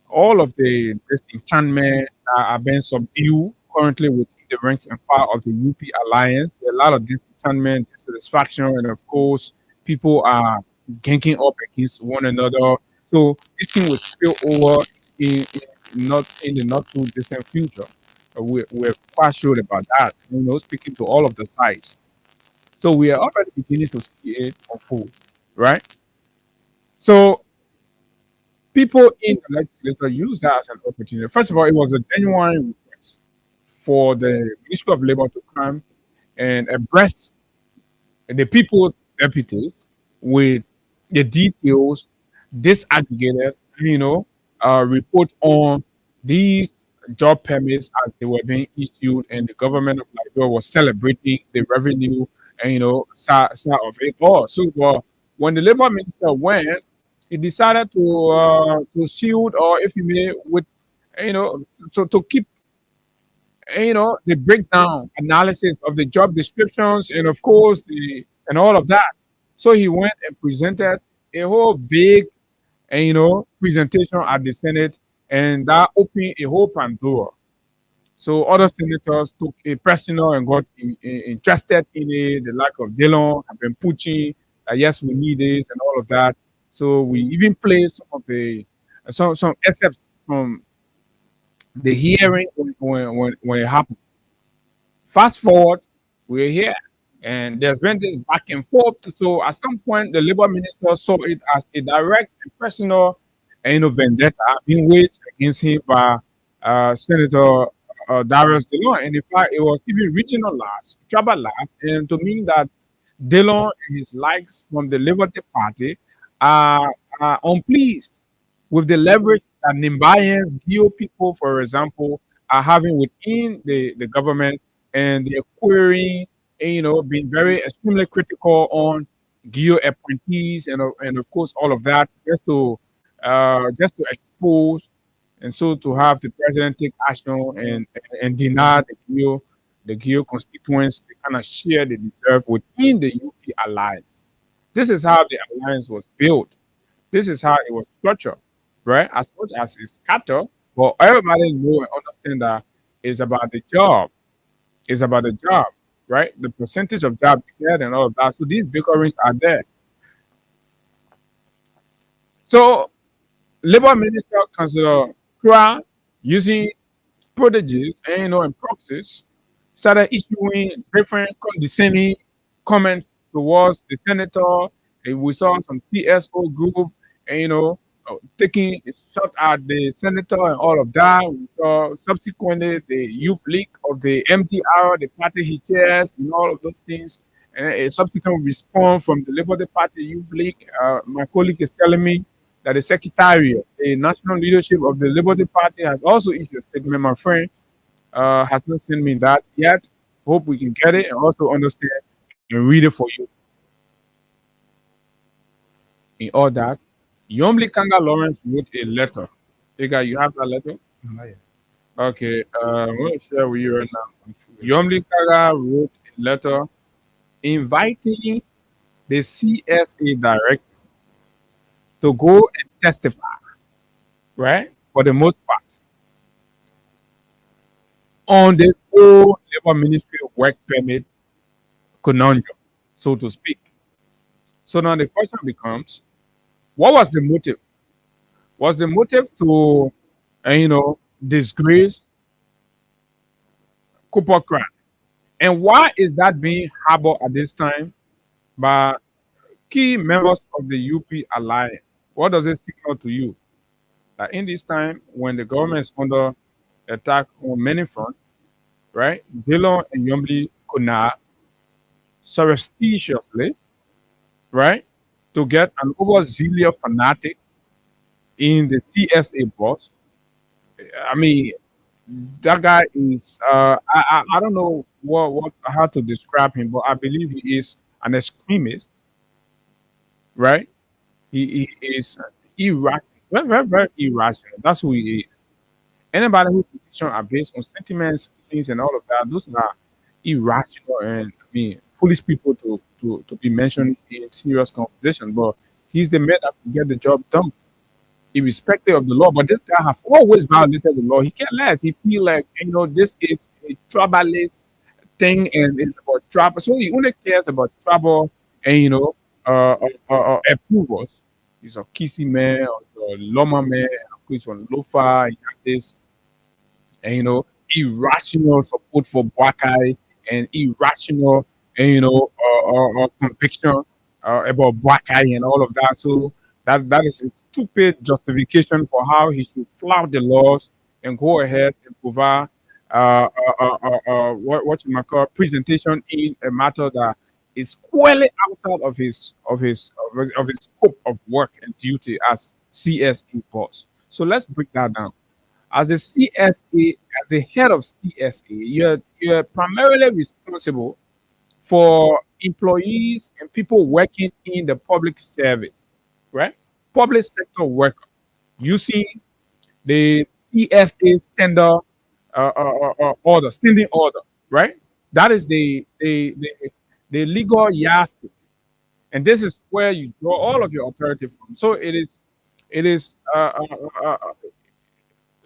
all of the disenchantment are being subdued currently within the ranks and file of the UP alliance. There are a lot of disenchantment, dissatisfaction, and of course, people are ganking up against one another. So this thing will spill over not in the not too distant future. We're quite sure about that. Speaking to all of the sides. So we are already beginning to see it unfold, right? So people in the legislature use that as an opportunity. First of all, it was a genuine request for the Ministry of Labor to come and address the people's deputies with the details disaggregated, report on these job permits as they were being issued, and the government of Liberia was celebrating the revenue and side of it all. So when the labor minister went, he decided to shield, or if you may, with to keep the breakdown analysis of the job descriptions and of course the and all of that. So he went and presented a whole big presentation at the Senate, and that opened a whole Pandora. So other senators took a personal and got interested in it. The lack of Dillon have been pushing that yes, we need this and all of that. So we even played some excerpts from the hearing when it happened. Fast forward, we're here, and there's been this back and forth. So at some point, the labor minister saw it as a direct and personal, vendetta being waged against him by Senator Darius Delon. And in fact, it was even regional lads, tribal lads, and to mean that Delon and his likes from the Liberty Party are unpleased with the leverage that Nimbayans, Geo people, for example, are having within the government, and they're querying, being very extremely critical on Geo appointees and of course all of that, just to expose and so to have the president take action and deny the Geo constituents the kind of share they deserve within the UP alliance. This is how the alliance was built. This is how it was structured, right? As much as it's scattered, but everybody know and understand that it's about the job. It's about the job, right? The percentage of job you get and all of that. So these bickerings are there. So Labor Minister Councillor Kura, using prodigies and and proxies, started issuing different condescending comments towards the senator. And we saw some CSO group and taking a shot at the senator and all of that. We saw subsequently the youth league of the MTR, the party he chairs, and all of those things. And a subsequent response from the Labour Party Youth League. My colleague is telling me that the secretariat, the national leadership of the Labour Party, has also issued a statement. My friend has not sent me that yet. Hope we can get it and also understand and read it for you. In all that, Yomli Kanga Lawrence wrote a letter. Ega, you have that letter? Okay, I'm going to share with you right now. Yomli Kanga wrote a letter inviting the CSA director to go and testify, right? For the most part, on this whole Labor Ministry of Work Permit conundrum, so to speak. So now the question becomes, what was the motive? Was the motive to, disgrace Cooper Cran? And why is that being harbored at this time by key members of the UP alliance? What does it signal to you? That in this time, when the government is under attack on many fronts, right? Dillon and Yombly could not surreptitiously, right, to get an overzealous fanatic in the CSA boss. I mean, that guy is I don't know what how to describe him, but I believe he is an extremist, right? He is irrational, very, very, very irrational. That's who he is. Anybody whose decisions are based on sentiments, feelings, and all of that, those are irrational and I mean foolish people to be mentioned in serious conversation. But he's the man that can get the job done, irrespective of the law. But this guy have always violated the law. He can't less. He feel like this is a tribalist thing and it's about trouble. So he only cares about trouble and approvals. He's a kissy man or a loma man, of course on lofa, he got this and irrational support for Buakai and irrational conviction about Buakai and all of that. So that is a stupid justification for how he should flout the laws and go ahead and provide what you might call presentation in a matter that is squarely outside of his scope of work and duty as CSE boss. So let's break that down. As the CSA, as the head of CSA, you're primarily responsible for employees and people working in the public service, right? Public sector worker using the CSA standing order, right? That is the legal yardstick, and this is where you draw all of your authority from. So it is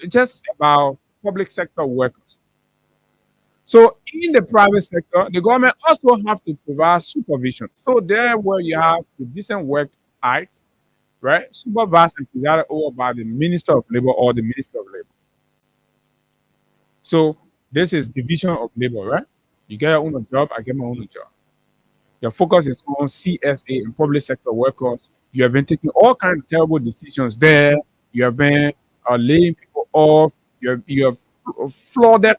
just about public sector workers. So in the private sector, the government also have to provide supervision. So there where you have the decent work act, right? Supervised and presided over by the Minister of Labor or the Minister of Labor. So this is division of labor, right? You get your own job, I get my own job. Your focus is on CSA and public sector workers. You have been taking all kinds of terrible decisions there. You have been laying people off. You have flooded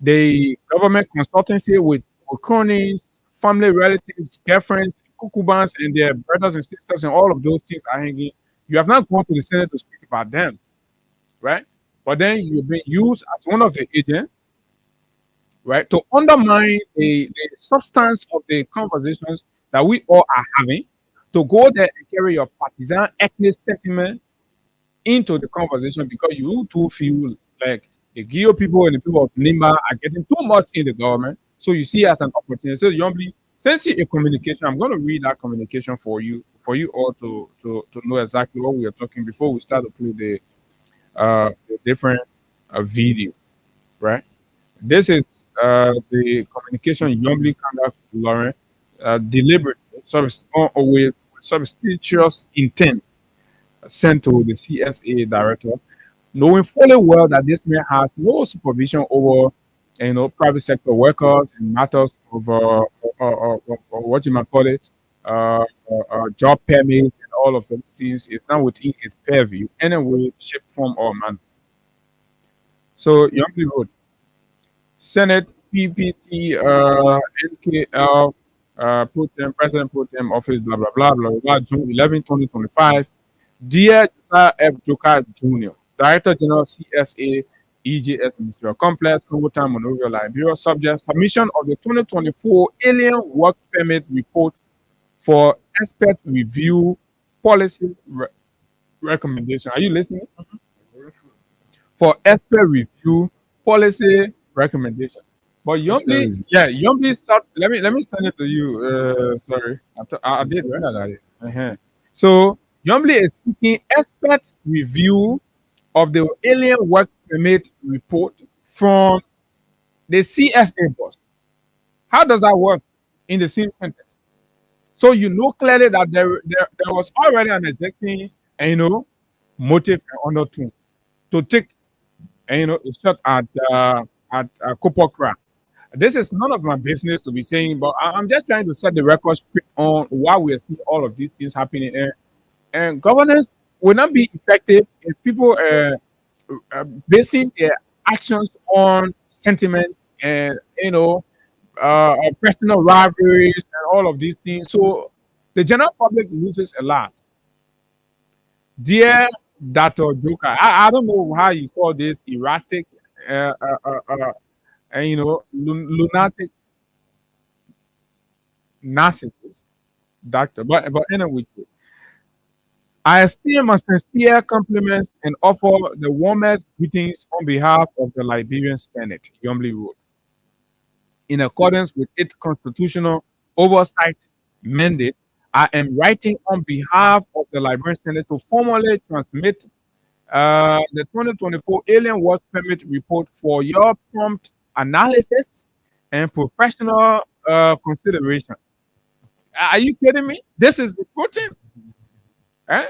the government consultancy with cronies, family relatives, girlfriends, kukubans, and their brothers and sisters, and all of those things are hanging. You have not gone to the Senate to speak about them, right? But then you've been used as one of the agents, right, to undermine the substance of the conversations that we all are having, to go there and carry your partisan ethnic sentiment into the conversation because you too feel like the Geo people and the people of Nimba are getting too much in the government. So you see it as an opportunity. So Yombly sends you a communication. I'm going to read that communication for you all to know exactly what we are talking before we start to play the different video, right? This is the communication Yombly conduct Lauren deliberately with substitutious intent sent to the CSA director, knowing fully well that this man has no supervision over, private sector workers in matters of what you might call it, job permits and all of those things is not within his purview anyway, shape, form, or manner. So Youngly wrote, Senate PPT NKL Pro Tem, President Pro Tem Office, blah, blah, blah, blah, blah, June 11, 2025. Dear Josiah F. Joka Jr., Director General CSA EJS Ministerial Complex, Congo Time, Monrovia, Liberia, subject submission of the 2024 Alien Work Permit Report for expert review policy recommendation. Are you listening? For expert review policy recommendation. But Yombly, yeah, Yombly start. Let me send it to you. Sorry, I did right. I got it. So Yombly is seeking expert review of the alien work permit report from the CSA boss. How does that work in the same sentence? So you know clearly that there was already an existing, motive and undertone to take, a shot at Cooper Craft. This is none of my business to be saying, but I'm just trying to set the record straight on why we are seeing all of these things happening. And governance will not be effective if people basing their actions on sentiments and personal rivalries and all of these things. So the general public loses a lot. Dear Dr. Joker, I don't know how you call this erratic, uh, uh, uh, uh, lunatic narcissist, doctor. But anyway, I extend my sincere compliments and offer the warmest greetings on behalf of the Liberian Senate, Yombly wrote. In accordance with its constitutional oversight mandate, I am writing on behalf of the Liberian Senate to formally transmit the 2024 Alien Work Permit Report for your prompt analysis and professional consideration. Are you kidding me? This is the protein. Eh?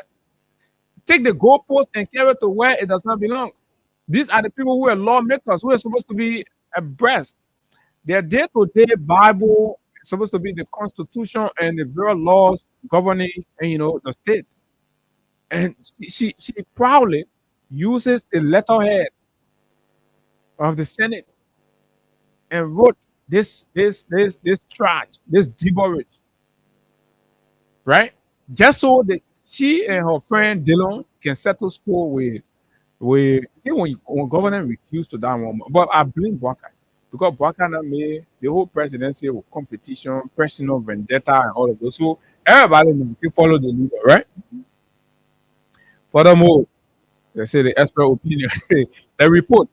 Take the goalpost and carry it to where it does not belong. These are the people who are lawmakers, who are supposed to be abreast. Their day-to-day Bible is supposed to be the Constitution and the very laws governing, the state. And she proudly uses the letterhead of the Senate and wrote this trash, this gibberish, right? Just so that she and her friend Dylan can settle score with see when government refused to that one. But I blame Bwaka because Bwaka now made the whole presidency with competition, personal vendetta, and all of those. So everybody knows you follow the leader, right? Furthermore, they say the expert opinion. The report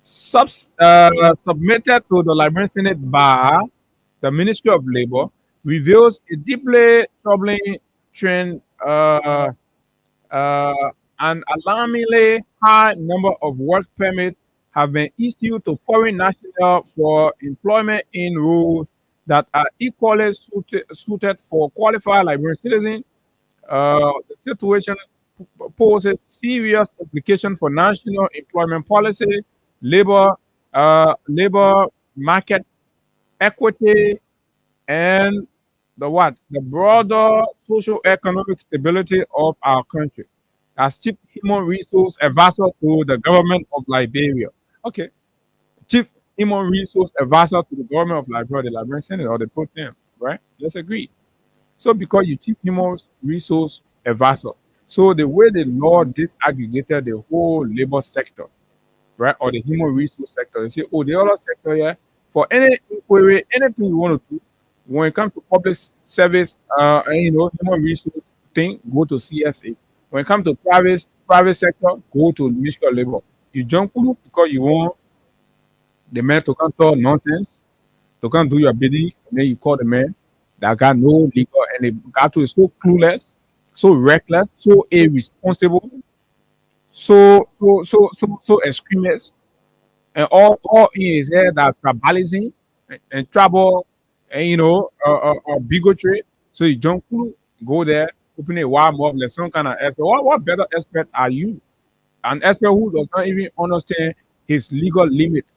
submitted to the Liberian Senate by the Ministry of Labor reveals a deeply troubling trend. An alarmingly high number of work permits have been issued to foreign nationals for employment in roles that are equally suited for qualified Liberian citizens. The situation poses serious implications for national employment policy, labor, labor market equity, and the broader social economic stability of our country. As chief human resource advisor to the government of Liberia. Okay, chief human resource advisor to the government of Liberia, the Liberian Senate, or the pro tem, right? Let's agree. So because you chief human resource advisor, so the way the law disaggregated the whole labor sector, right, or the human resource sector, they say, oh, the other sector here, for any inquiry, anything you want to do, when it comes to public service, human resource thing, go to CSA. When it comes to private sector, go to Ministry of Labor. You jump through because you want the man to come talk nonsense, to come do your bidding, and then you call the man that got no legal, and the guy too is so clueless, so reckless, so irresponsible, so extremist, and all in his head that tribalism and trouble and bigotry. So you jump through, go there, open a wild mob like some kind of expert. What better expert are you? An expert who does not even understand his legal limits,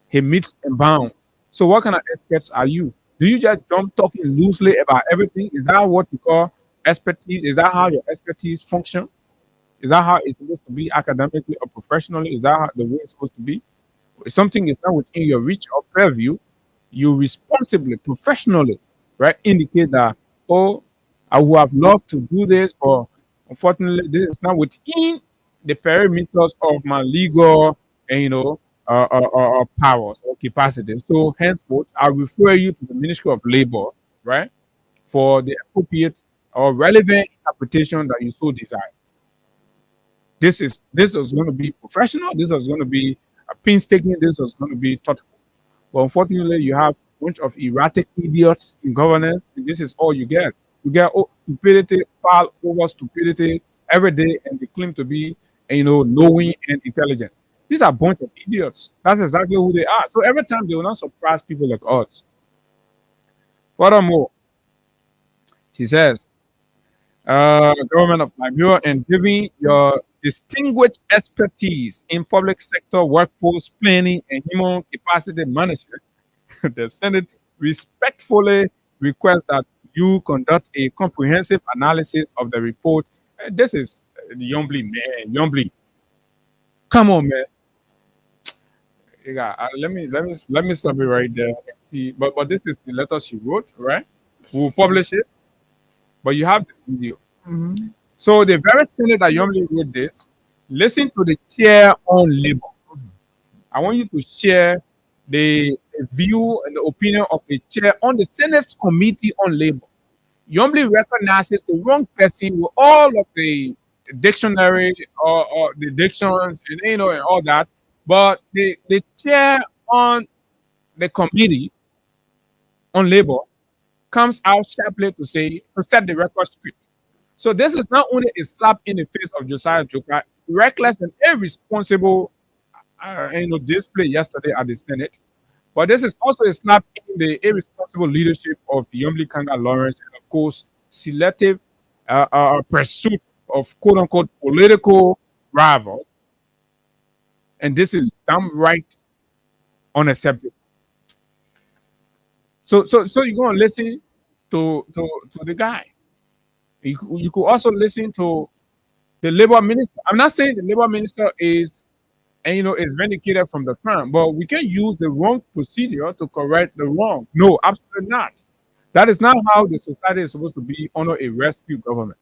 he meets and bounds. So what kind of experts are you? Do you just jump talking loosely about everything? Is that what you call expertise? Is that how your expertise function? Is that how it's supposed to be academically or professionally? Is that how the way it's supposed to be? If something is not within your reach or purview, you responsibly, professionally, right, indicate that, oh, I would have loved to do this, but unfortunately, this is not within the perimeters of my legal and powers or capacities. So henceforth, I refer you to the Ministry of Labor, right, for the appropriate or relevant interpretation that you so desire. This is going to be professional. This is going to be painstaking. This is going to be thoughtful. But unfortunately, you have a bunch of erratic idiots in governance, and this is all you get. You get stupidity, pile over stupidity every day, and they claim to be, knowing and intelligent. These are a bunch of idiots. That's exactly who they are. So every time they will not surprise people like us. Furthermore, she says, government of Liberia and giving your distinguished expertise in public sector workforce planning and human capacity management, the Senate respectfully requests that you conduct a comprehensive analysis of the report. This is the Yombly, man. Yombly, come on, man. Yeah, let me stop it right there. See, but this is the letter she wrote, right? We'll publish it, but you have the video. So the very Senate that Yombly wrote this, listen to the chair on labor. I want you to share the view and the opinion of the chair on the Senate's Committee on Labor. You only recognizes the wrong person with all of the dictionary or the dictions and and all that, but the chair on the committee on labor comes out sharply to set the record straight. So this is not only a slap in the face of Josiah Joker, reckless and irresponsible display yesterday at the Senate. But this is also a slap in the irresponsible leadership of Yomli Kanga Lawrence and, of course, selective pursuit of quote unquote political rival. And this is downright unacceptable. So you're going to listen to the guy. You could also listen to the labor minister. I'm not saying the labor minister is vindicated from the crime, but we can use the wrong procedure to correct the wrong. No, absolutely not. That is not how the society is supposed to be under a rescue government.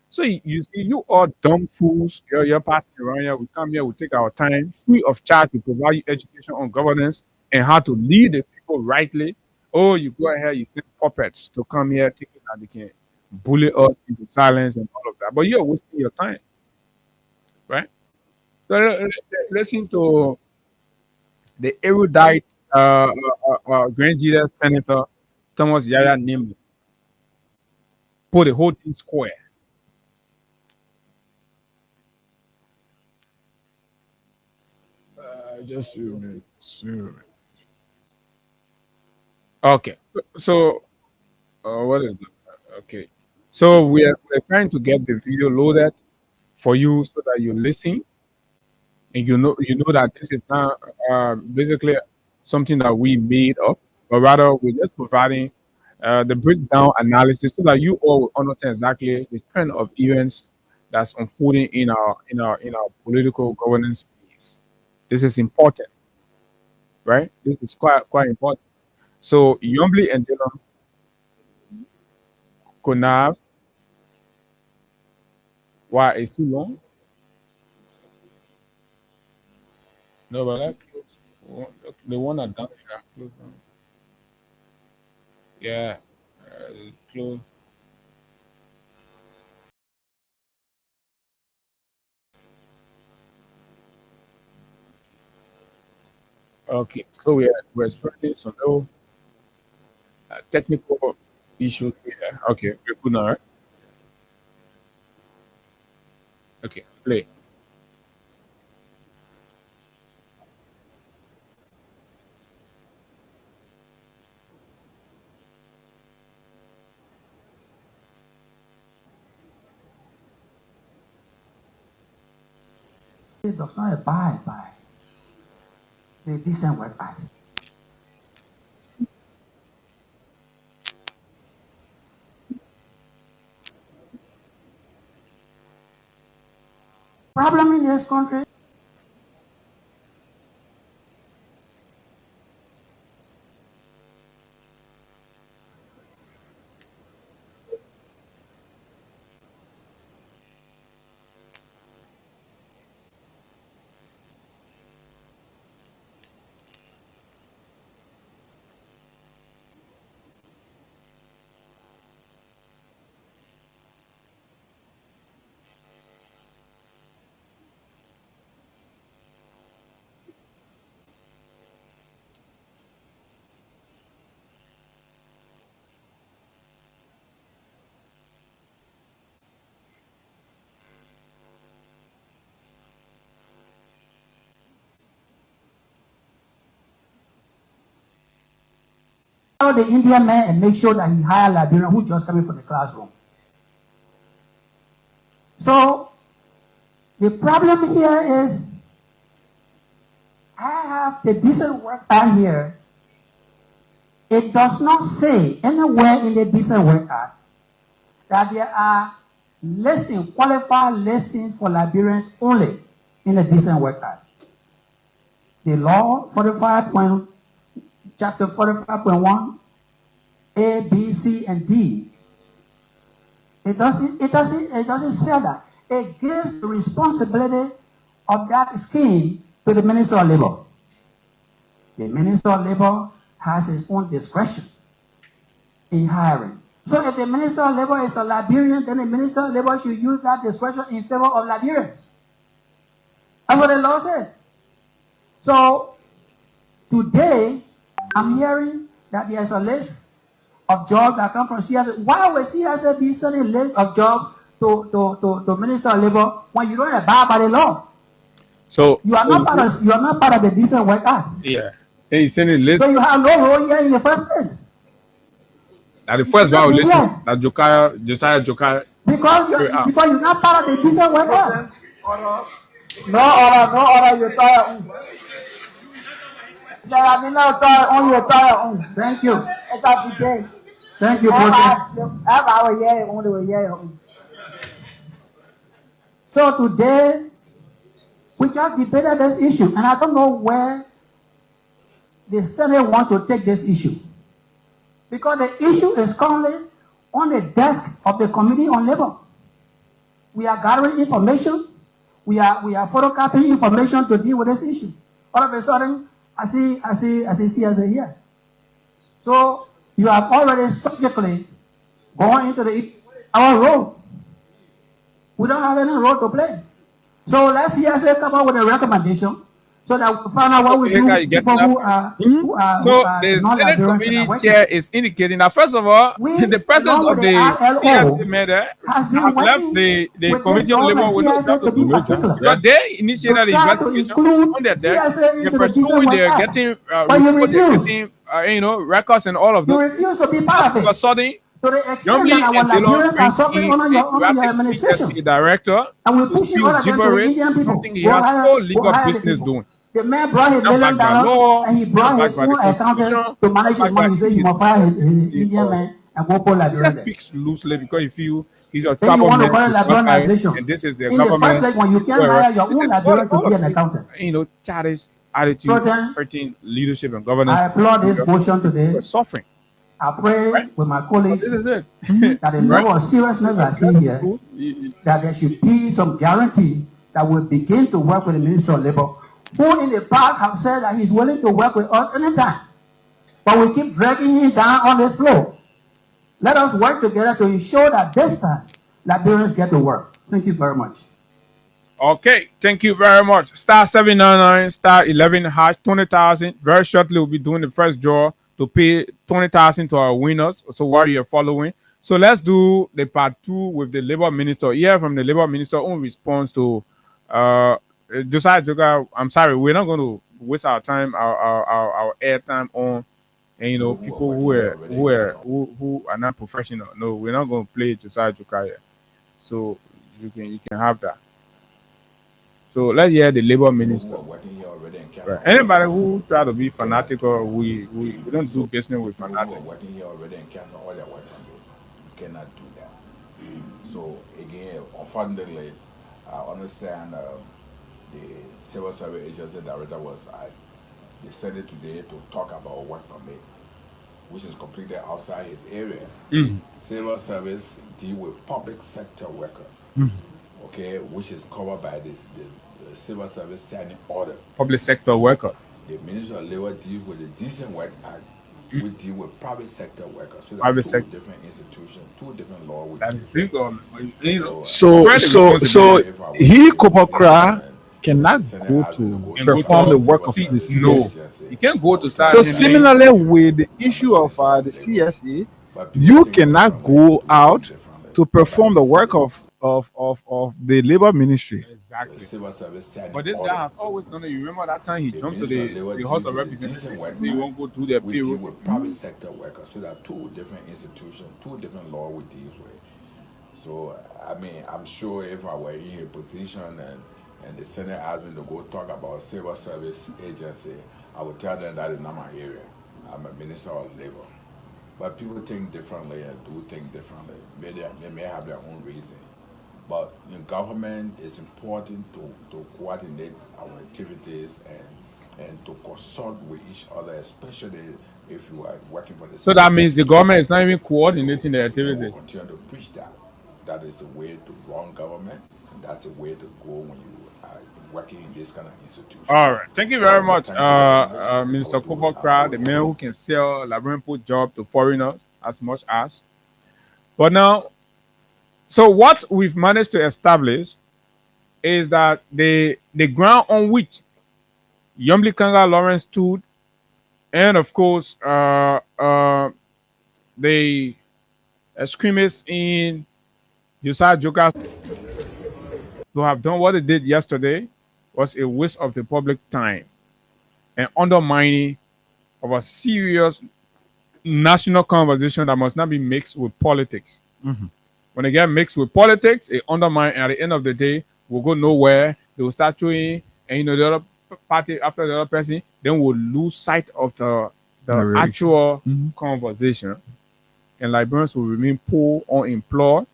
So you see, you all dumb fools, you're passing around here. We come here, we take our time, free of charge, to provide you education on governance and how to lead the people rightly. Oh, you go ahead, you send puppets to come here, thinking that they can bully us into silence and all of that. But you're wasting your time, right? So listen to the erudite Grand Judas Senator Thomas Yaya Nimble put the whole thing square. Just a minute. Okay. So, what is it? Okay. So we're trying to get the video loaded for you so that you listen and you know that this is not basically something that we made up, but rather we're just providing the breakdown analysis so that you all will understand exactly the trend of events that's unfolding in our political governance space. This is important, right? This is quite important. So Yombly and Dylan Konav, why it's too long? No, but that the one that done it, close down. Yeah, close. Okay, so we're expecting some no technical issues here. Okay, we're good now, right? Okay, play. does not abide by the Decent Work Act. Problem in this country. The Indian man and make sure that he hire Liberian who just coming from the classroom. So the problem here is I have the Decent Work Act here. It does not say anywhere in the Decent Work Act that there are listings, qualified listings for Liberians only in the Decent Work Act. The law chapter 45.1, A, B, C, and D. It doesn't say that. It gives the responsibility of that scheme to the Minister of Labor. The Minister of Labor has his own discretion in hiring. So if the Minister of Labor is a Liberian, then the Minister of Labor should use that discretion in favor of Liberians. That's what the law says. So today, I'm hearing that there's a list of jobs that come from CSA. Why would CSA be sending a list of jobs to Minister of Labor when you don't abide by the law? So you are not part of the Decent Work Act. Yeah. Then you send a list. So you have no role here in the first place. Now the first violation that Josiah Jokai. Because you're not part of the Decent Work Act. No order, you tire. Thank you. It's a debate. Thank you, So today, we just debated this issue, and I don't know where the Senate wants to take this issue. Because the issue is currently on the desk of the Committee on Labor. We are gathering information. We are photocopying information to deal with this issue. All of a sudden, I see CSA here. So you have already subjectively gone into our role. We don't have any role to play. So let's CSA come up with a recommendation so that we find out what we do with people who are the Senate committee chair is indicating that first of all, the president of the CSA matter has left the committee on labor with no job to do. But they initiated the investigation on their desk. They're pursuing, they're getting records and all of those. You refuse to be part of it. Suddenly, to the extent that our Liberians are suffering under your administration. Director, and we're pushing all of them to the Indian people. Something he has no legal business doing. The man brought his $1 million and he brought his own accountant to manage his money. He said he must fire his Indian man and go for Liberia. He just speaks loosely because if you he's a then you want to troublemaker, call Liberianization. and this is the in government. the first place, when you can't hire your own Liberian to be an accountant. Childish attitude, hurting leadership and governance. I applaud this motion today. We're suffering. I pray with my colleagues This is it. that the level of seriousness I see here, that there should be some guarantee that we'll begin to work with the Minister of Labor, who in the past have said that he's willing to work with us anytime. But we keep dragging him down on this floor. Let us work together to ensure that this time, Liberians get to work. Thank you very much. Okay, thank you very much. Star 799, star 11 hash 20,000. Very shortly, we'll be doing the first draw to pay 20,000 to our winners. So while you're following, so let's do the part 2 with the Labor Minister. Here from the Labor Minister on response to Josiah Joga. I'm sorry, we're not going to waste our time, our airtime on, and people who are not professional. No, we're not going to play Josiah Joga here. So you can have that. So let's hear the labor minister. Who are working here already and Right. cannot order Anybody what who try to be cannot do fanatical, that. we don't do So business with people who are fanatics. working here already and cannot order work permit, you cannot do that. So again, unfortunately, I understand the civil service agency director was they said it today to talk about work permit, which is completely outside his area. Civil service deal with public sector worker, okay, which is covered by the Civil Service Standing Order. Public sector worker. The Ministry of Labor deals with the Decent Work Act. We deal with private sector workers. So there are Private two sector. different institutions, two different laws we That deal is with. big government. You know, So So, spread the so, I'm sure so responsibility if I were to he, be in a position Kopokra, and cannot the Senate go asked me to to go and go talk perform about the to work civil of see. the service No, CSA. agency, you can't go I to would tell start So them that I'm handling. not similarly working. with the I'm a issue of minister of the labor. CSA, But people you think cannot differently, go do think out differently to by perform the work mistake. of the labor ministry. The Exactly. Civil Service Standing But this guy Order. has always done it. You remember that time he The jumped to Ministry of Labor the House deals of with the Decent Representatives Work and say he Act. won't go do their We deal payroll. with private sector workers. So there are two different institutions, two different laws we deal with. So I mean, I'm sure if I were in a position and the Senate asked me to go talk about civil service agency, I would tell them that is not my area. I'm a minister of labor. But people think differently and do think differently. They may have their own reason. But in government, it's important to coordinate our activities and to consult with each other, especially if you are working for the So same that means the government institution. is not even So coordinating the again, we'll activities. continue to preach that. That is the way to run government, and that's the way to go when you are working in this kind of institution. All right. Thank you very So much, thank you very much. I will Mr. do it. I Kubokra, will the do man it. who can sell Labrampo job to foreigners as much as. But now, so what we've managed to establish is that the ground on which Yumli Kanga Lawrence stood, and of course, the extremists in Josiah Joker to have done what they did yesterday was a waste of the public time and undermining of a serious national conversation that must not be mixed with politics. When they get mixed with politics, it undermines, and at the end of the day, we'll go nowhere. They will start chewing, and the other party after the other person, then we'll lose sight of the Narration. actual conversation, and Liberians will remain poor, unemployed,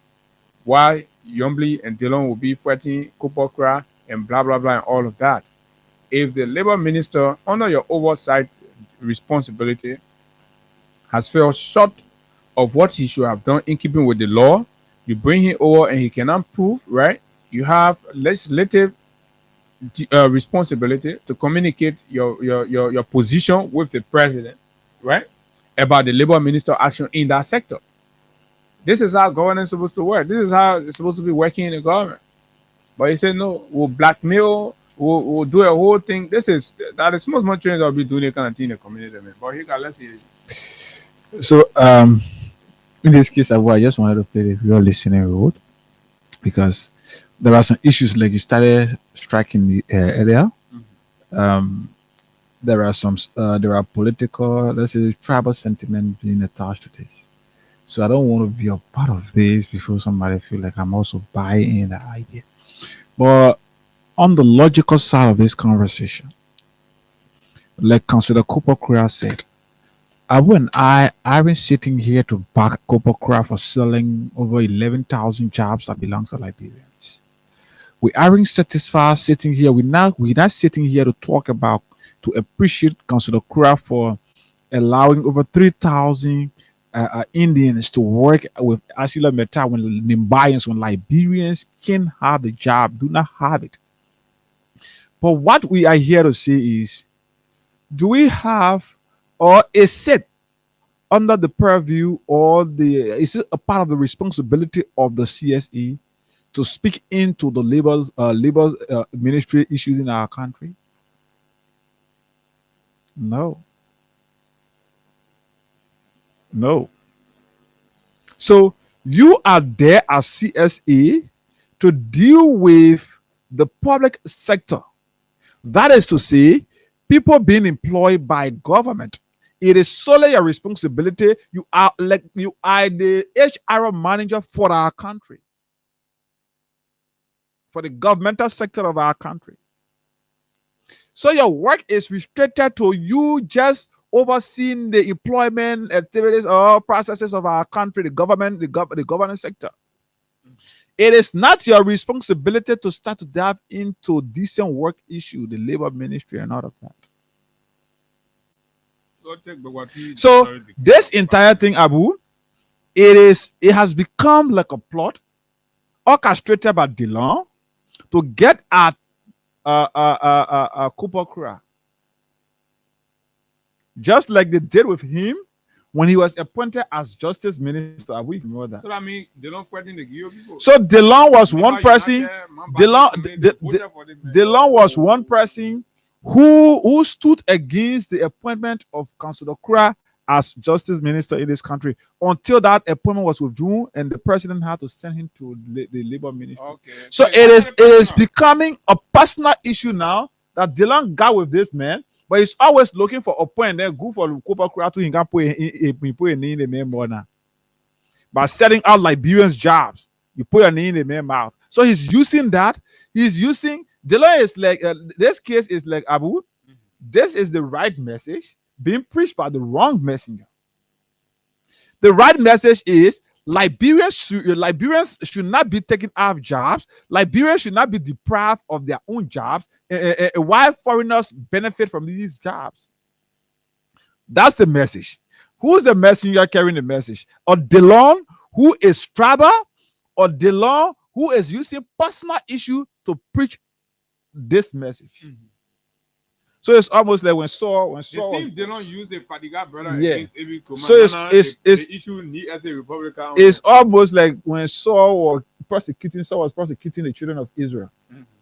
while Yombly and Dillon will be fighting Kupokra and blah blah blah and all of that. If the labor minister, under your oversight responsibility, has fell short of what he should have done in keeping with the law, you bring him over and he cannot prove, right? You have legislative responsibility to communicate your position with the president, right? About the labor minister action in that sector. This is how governance is supposed to work. This is how it's supposed to be working in the government. But he said, no, we'll blackmail, we'll do a whole thing. This is that is most much trainers will be doing a kind of thing in the community. Man. But he got let's see. So, in this case, I just wanted to play the real listening role because there are some issues like you started striking the earlier. Um, there are political, let's say, tribal sentiment being attached to this. So I don't want to be a part of this before somebody feel like I'm also buying in the idea. But on the logical side of this conversation, like Councillor Cooper said, Abu and I aren't sitting here to back Copper for selling over 11,000 jobs that belong to Liberians. We aren't satisfied sitting here. We're not sitting here to talk about, to appreciate Councillor Kura for allowing over 3,000 Indians to work with Asila Meta when Nimbayans, when Liberians can have the job, do not have it. But what we are here to say is, do we have, or is it under the purview, or is it a part of the responsibility of the CSE to speak into the labor ministry issues in our country? No, no. So you are there as CSA to deal with the public sector. That is to say, people being employed by government. It is solely your responsibility. You are the HR manager for our country. for the governmental sector of our country. So your work is restricted to you just overseeing the employment activities or processes of our country, the government, the governance sector. It is not your responsibility to start to dive into decent work issue, the labor ministry, and all of that. So this entire thing, Abu, it has become like a plot orchestrated by Delon to get at Cooper Kura. Just like they did with him when he was appointed as justice minister. We know that. So that means they don't fighting the Guyo people. So Delon was one person. Delon was one person who stood against the appointment of Councillor Kura as justice minister in this country until that appointment was withdrawn and the president had to send him to the labor ministry. Okay. So it is becoming a personal issue now that Delon got with this man, but he's always looking for a point then go for Cooper Kura to put a name in the name more now. By setting out Liberians jobs, you put your name in the man mouth. So he's using that. He's using Delon is like this case is like Abu. This is the right message being preached by the wrong messenger. The right message is Liberians should not be taken out of jobs. Liberians should not be deprived of their own jobs, while foreigners benefit from these jobs. That's the message. Who's the messenger carrying the message? Or Delon, who is tribal, or Delon, who is using personal issue to preach this message? So it's almost like when Saul they don't use the Fadiga brother against every command. So it's the issue need as a Republican. It's almost like when Saul was prosecuting the children of Israel,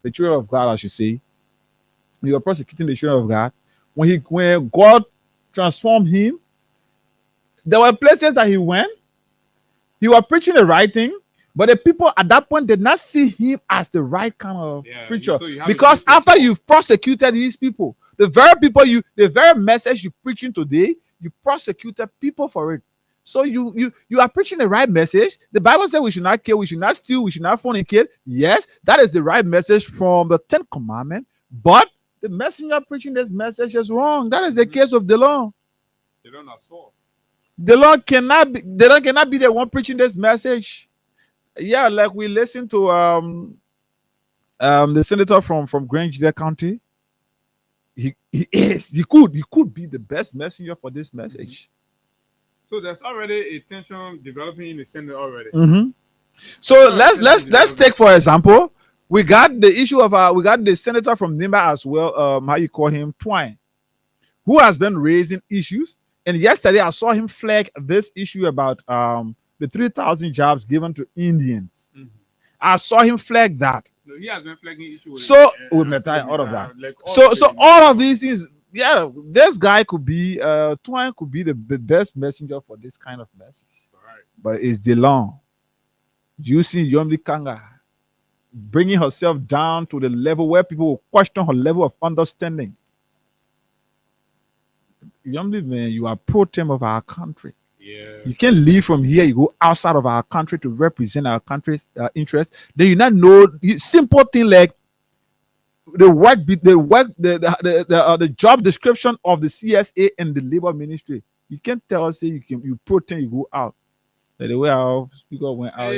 the children of God, I should say. He was prosecuting the children of God. When God transformed him, there were places that he went. He was preaching the right thing, but the people at that point did not see him as the right kind of preacher. So because after you've prosecuted these people, the very message you're preaching today, you prosecuted people for it. So you are preaching the right message. The Bible says we should not kill, we should not steal, we should not fornicate. Yes, that is the right message from the 10th commandment. But the messenger preaching this message is wrong. That is the case of Delon. Delon cannot be the one preaching this message. Yeah, like we listened to the senator from Granger County. He could be the best messenger for this message. So there's already a tension developing in the Senate already. So let's take for example, we got the issue of we got the senator from Nimba as well. How you call him, Twine, who has been raising issues. And yesterday I saw him flag this issue about the 3,000 jobs given to Indians. I saw him flag that. No, he has been flagging issues with Meta and all of that. So all of these things, yeah, this guy could be Twine could be the best messenger for this kind of message. Right. But it's Delon using Yomli Kanga, bringing herself down to the level where people will question her level of understanding. Yomli, man, you are pro-tem of our country. Yeah. You can't leave from here. You go outside of our country to represent our country's interests. Then you not know simple thing like the job description of the CSA and the labor ministry. You can't tell us say you pro-tem, you go out. Like the way our speaker went out.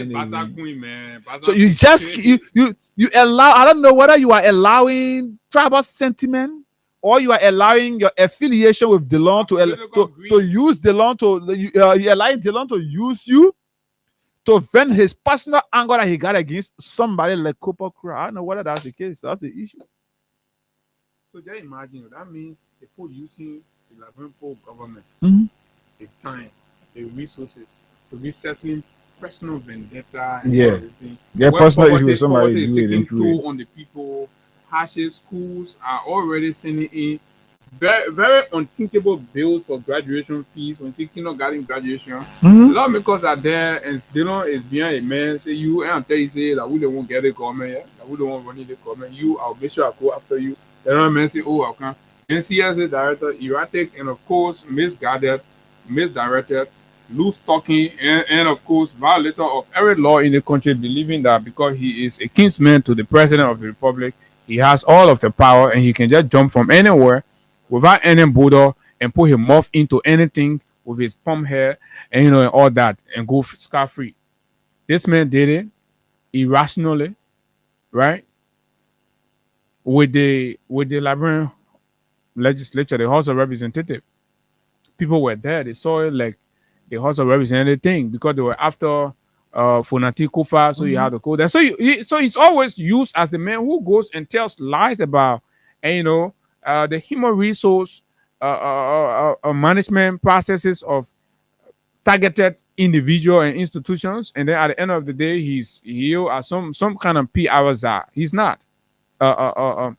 So you just you allow. I don't know whether you are allowing tribal sentiment, or you are allowing your affiliation with Delon to use Delon you're allowing Delon to use you to vent his personal anger that he got against somebody like Cooper Kura. I don't know whether that's the case. That's the issue. So just imagine that means they put using the Governmental government, the time, the resources to be settling personal vendetta and everything. Yeah, personal issue with somebody is taking toll on the people. Hashes schools are already sending in very, very unthinkable bills for graduation fees when you kindergarten graduation. A lot of makers are there and still is behind a man. Say you and tell you say that we don't want to get the government, that we don't want running the government. I'll make sure I go after you. The other man say, oh, I can. NCSA director, erratic and of course misguided, misdirected, loose talking, and of course, violator of every law in the country, believing that because he is a kinsman to the president of the republic, he has all of the power and he can just jump from anywhere without any border and put his mouth into anything with his palm hair and and all that and go scot free. This man did it irrationally, right? With the Liberian legislature, the House of Representatives. People were there. They saw it like the House of Representatives thing because they were after Fonati Kufa, so you have to go there. So so he's always used as the man who goes and tells lies about, and the human resource management processes of targeted individual and institutions, and then at the end of the day, he's you are some kind of PR czar. He's not. HR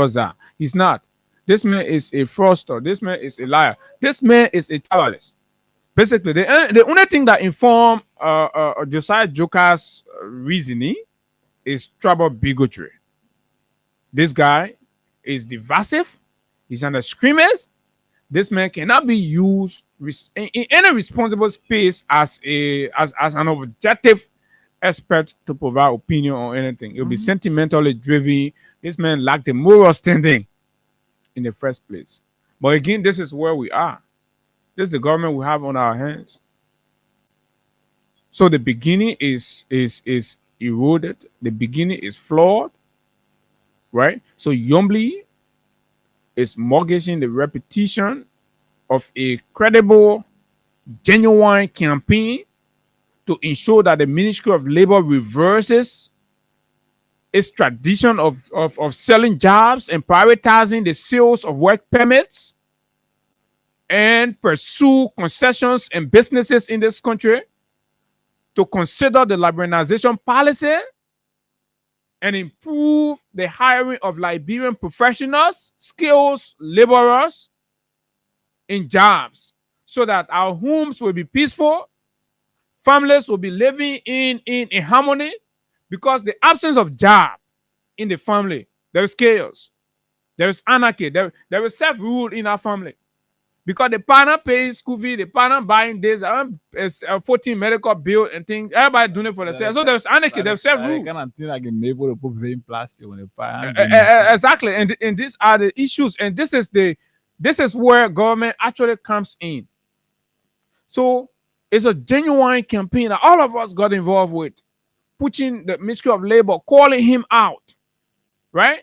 czar. He's not. This man is a fraudster. This man is a liar. This man is a tribalist. Basically, the only thing that inform Josiah Joker's reasoning is tribal bigotry. This guy is divisive. He's under screamers. This man cannot be used in any responsible space as an objective expert to provide opinion on anything. It'll be sentimentally driven. This man lacked the moral standing in the first place. But again, this is where we are. This is the government we have on our hands. So the beginning is eroded. The beginning is flawed, right? So Yombly is mortgaging the repetition of a credible, genuine campaign to ensure that the Ministry of Labor reverses its tradition of selling jobs and prioritizing the sales of work permits and pursue concessions and businesses in this country to consider the liberalization policy and improve the hiring of Liberian professionals, skilled laborers in jobs so that our homes will be peaceful, families will be living in harmony, because the absence of job in the family, there is chaos, there is anarchy, there is self-rule in our family. Because the partner pays school fee, the partner buying this, 14 medical bill and things, everybody doing it for themselves. So there's anarchy, there's self-rule. Kind of thing like a neighbor to put paying plastic on the fire. Exactly, and these are the issues, and this is where government actually comes in. So it's a genuine campaign that all of us got involved with, pushing the Ministry of Labor, calling him out, right?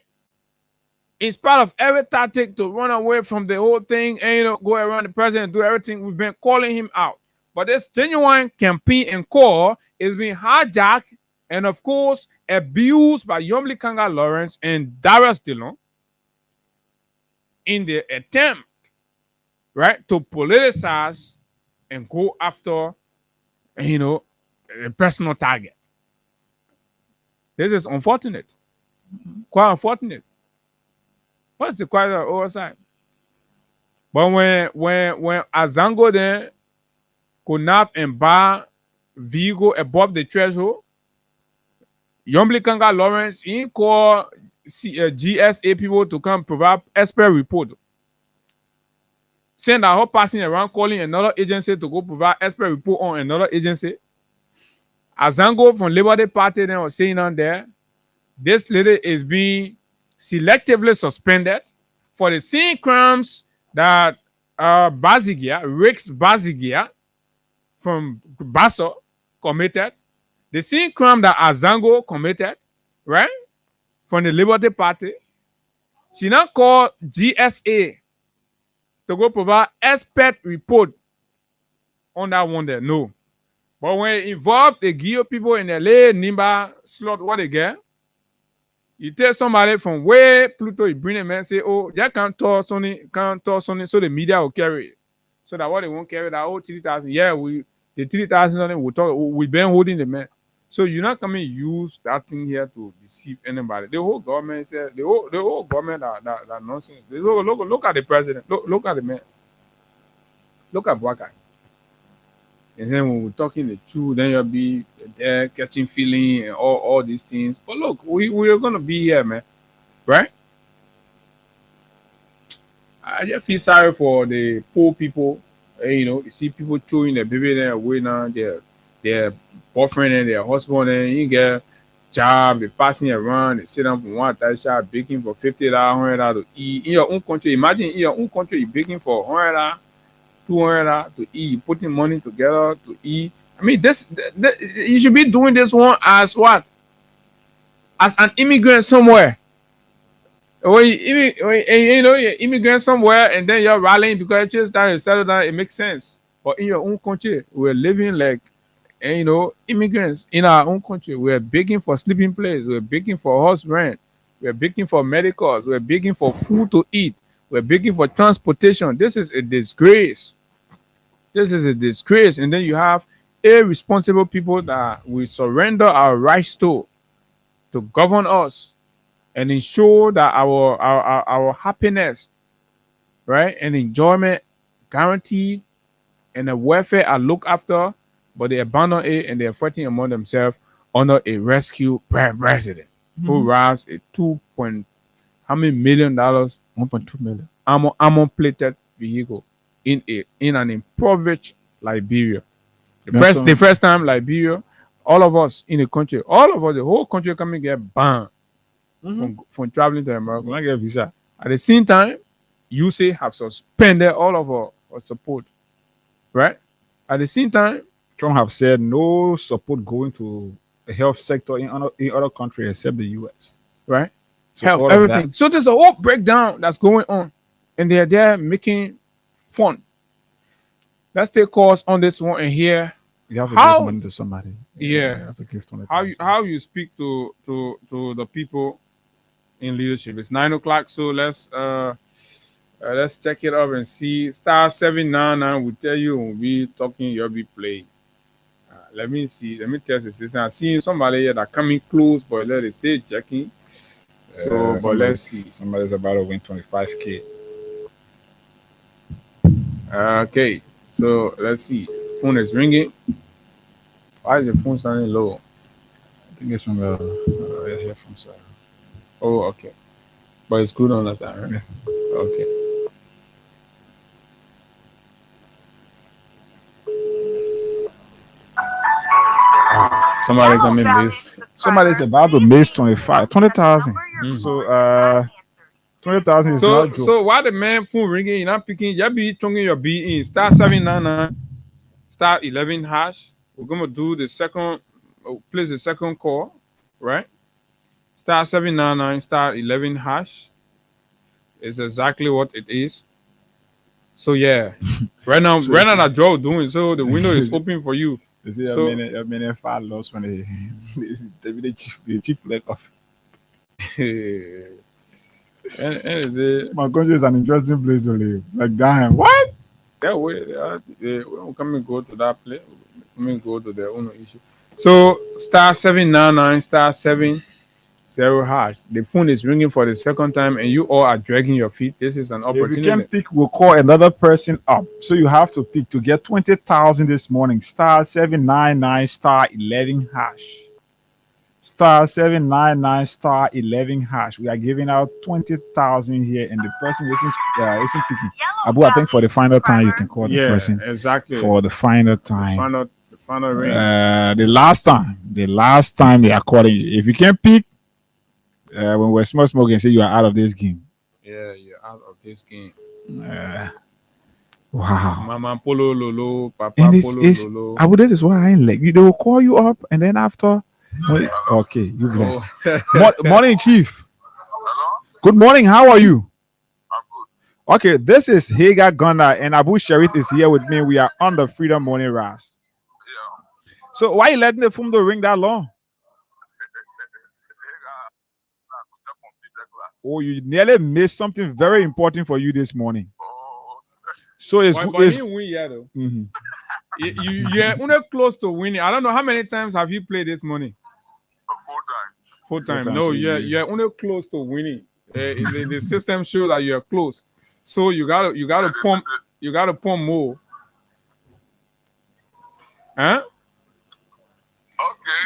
In spite of every tactic to run away from the whole thing and go around the president and do everything, we've been calling him out. But this genuine campaign and call is being hijacked and, of course, abused by Yomli Kanga Lawrence and Darius Dillon in the attempt, right, to politicize and go after, a personal target. This is unfortunate. Quite unfortunate. What's the quite oversight? But when Azango then could nab and buy vehicle above the threshold, Yombli Kanga Lawrence he called GSA people to come provide expert report. Saying that whole passing around calling another agency to go provide expert report on another agency. Azango from Labour Day Party then was saying on there, this lady is being selectively suspended for the same crimes that Rex Bazigia from Basso committed, the same crime that Azango committed, right, from the Liberty Party. She now called GSA to go provide expert report on that one there. No. But when it involved the Gio people in the LA, Nimba, slot, what they get, you tell somebody from where Pluto you bring them and say, oh, they can't talk Sony, so the media will carry it. So that what they won't carry that 3,000. Yeah, the 3,000 on it, we'll talk, we've been holding the man. So you're not coming to use that thing here to deceive anybody. The whole government said the whole government that nonsense. Look at the president. Look at the man. Look at Bwaka. And then when we're talking the truth, then you'll be there catching feeling and all these things. But look, we're gonna be here, man. Right? I just feel sorry for the poor people You see people throwing their baby there away now, their boyfriend and their husband, and you get job, they passing around, they sit down for one that shop baking for $50, $100 to eat. In your own country, imagine in your own country, you're baking for $100, $200 to eat, putting money together to eat. I mean, you should be doing this one as what? As an immigrant somewhere. You're immigrant somewhere and then you're rallying because you just started to settle down, it makes sense. But in your own country, we're living like, immigrants in our own country. We're begging for sleeping place. We're begging for house rent. We're begging for medicals. We're begging for food to eat. We're begging for transportation. This is a disgrace. This is a disgrace. And then you have irresponsible people that we surrender our rights to govern us and ensure that our happiness, right, and enjoyment guaranteed and the welfare are looked after, but they abandon it and they're fighting among themselves under a rescue president who rides a how many $1 million 1.2 million. armor plated vehicle in an impoverished Liberia. The Nelson, first time Liberia, all of us in the country, all of us, the whole country coming get banned from traveling to America. when I get visa, At the same time, USA have suspended all of our support, right? At the same time, Trump have said no support going to the health sector in other countries except the US. right? So Health, all of everything. that, So there's a whole breakdown that's going on, and they're there making fun. Let's take course on this one and hear you have to how give money to somebody. Yeah. You have to give 20. how you speak to the people in leadership. It's 9 o'clock, so let's check it up and see. Star 799 will tell you when we talking. You'll be playing. Let me see. Let me test the system. I see somebody here that coming close, but let it stay checking. So, but let's see. Somebody's about to win 25K. Okay, so let's see. Phone is ringing. Why is the phone sounding low? I think it's from here from Sarah. Oh, okay. But it's good on us, right? Yeah. Okay. Somebody come in, please. Somebody's about to miss 20,000. So 20,000 is So not joke. so while the man phone ringing, you're not picking, you be tonguing your B in star 799 star 11 hash. We're gonna do the second, place the second call, right? Star 799 star 11 hash is exactly what it is. So yeah, right now that draw doing, so the window is open for you. You see, So- a minute far lost when the chief leg off. and My country is an interesting place to live. Like, damn, what? that way, we don't come and go to that place. Come and go to their own issue. So star 799 star 70 hash. The phone is ringing for the second time, and you all are dragging your feet. This is an If you opportunity. can pick, we'll call another person up. So you have to pick to get 20,000 this morning. Star 799 star 11 hash. Star 799 star 11 hash. We are giving out 20,000 here, and the person isn't picking. Abu, I think for the final time you can call the Yeah, person exactly. for the final time. The final ring. The last time they are calling you. If you can pick, when we're smoking, say you are out of this game. Yeah, you're out of this game. Wow. Mama Polo Lolo, Papa And Polo Lolo. Abu, this is why I ain't like you. They will call you up, and then after, okay, you bless. Morning, Chief. Good morning. How are you? Okay, this is Hagar Gunnar, and Abu Sharif is here with me. We are on the Freedom Morning Rast. So why you letting the phone ring that long? Oh, you nearly missed something very important for you this morning. So it's But good. he didn't win yet, though. You're only close to winning. I don't know how many times have you played this morning. 4 times. times, No, so you're only close to winning. The system shows that you're close. So you gotta pump more. Huh?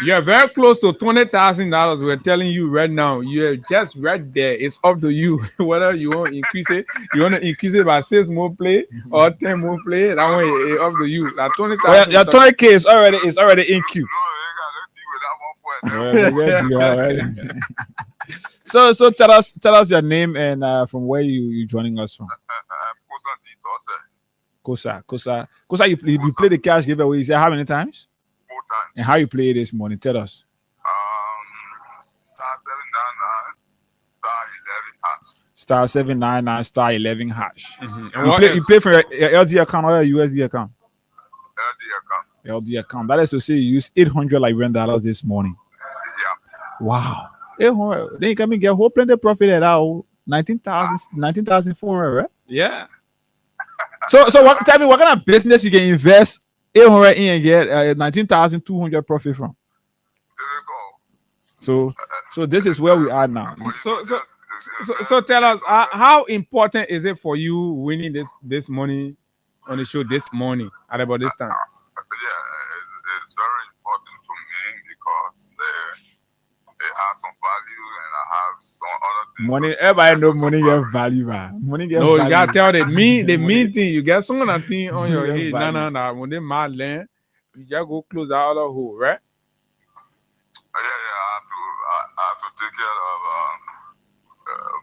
You're very close to $20,000. We're telling you right now. You're just right there. It's up to you whether you want to increase it. You want to increase it by 6 more play or 10 more play. That one is up to you. Like 20,000. Well, your 20K is already in queue. So tell us your name and from where you joining us from. Kosa. You play the cash giveaway. You say how many times? 4 times. And how you play it this morning? Tell us. Star 799 Star 799 *11 hash. Mm-hmm. You play from your LD account or your USD account? LD account. LD account. That is to say you use $800 Liberian dollars this morning. Yeah. Wow. 800. Then you can get whole plenty of profit at that 19,400, right? Yeah. So tell me what kind of business you can invest 800 in and get 19,200 profit from? So this is where we are now. So tell us, how important is it for you winning this money on the show this morning at about this time? Yeah, it's very important to me because it has some value and I have some other things. Money, everybody know money get value, man. Money get No, value. you gotta tell the mean thing. You get some of that thing on your Money head. get value. No. When they mad land, you just go close out the hole, right? Yeah, I have to take care of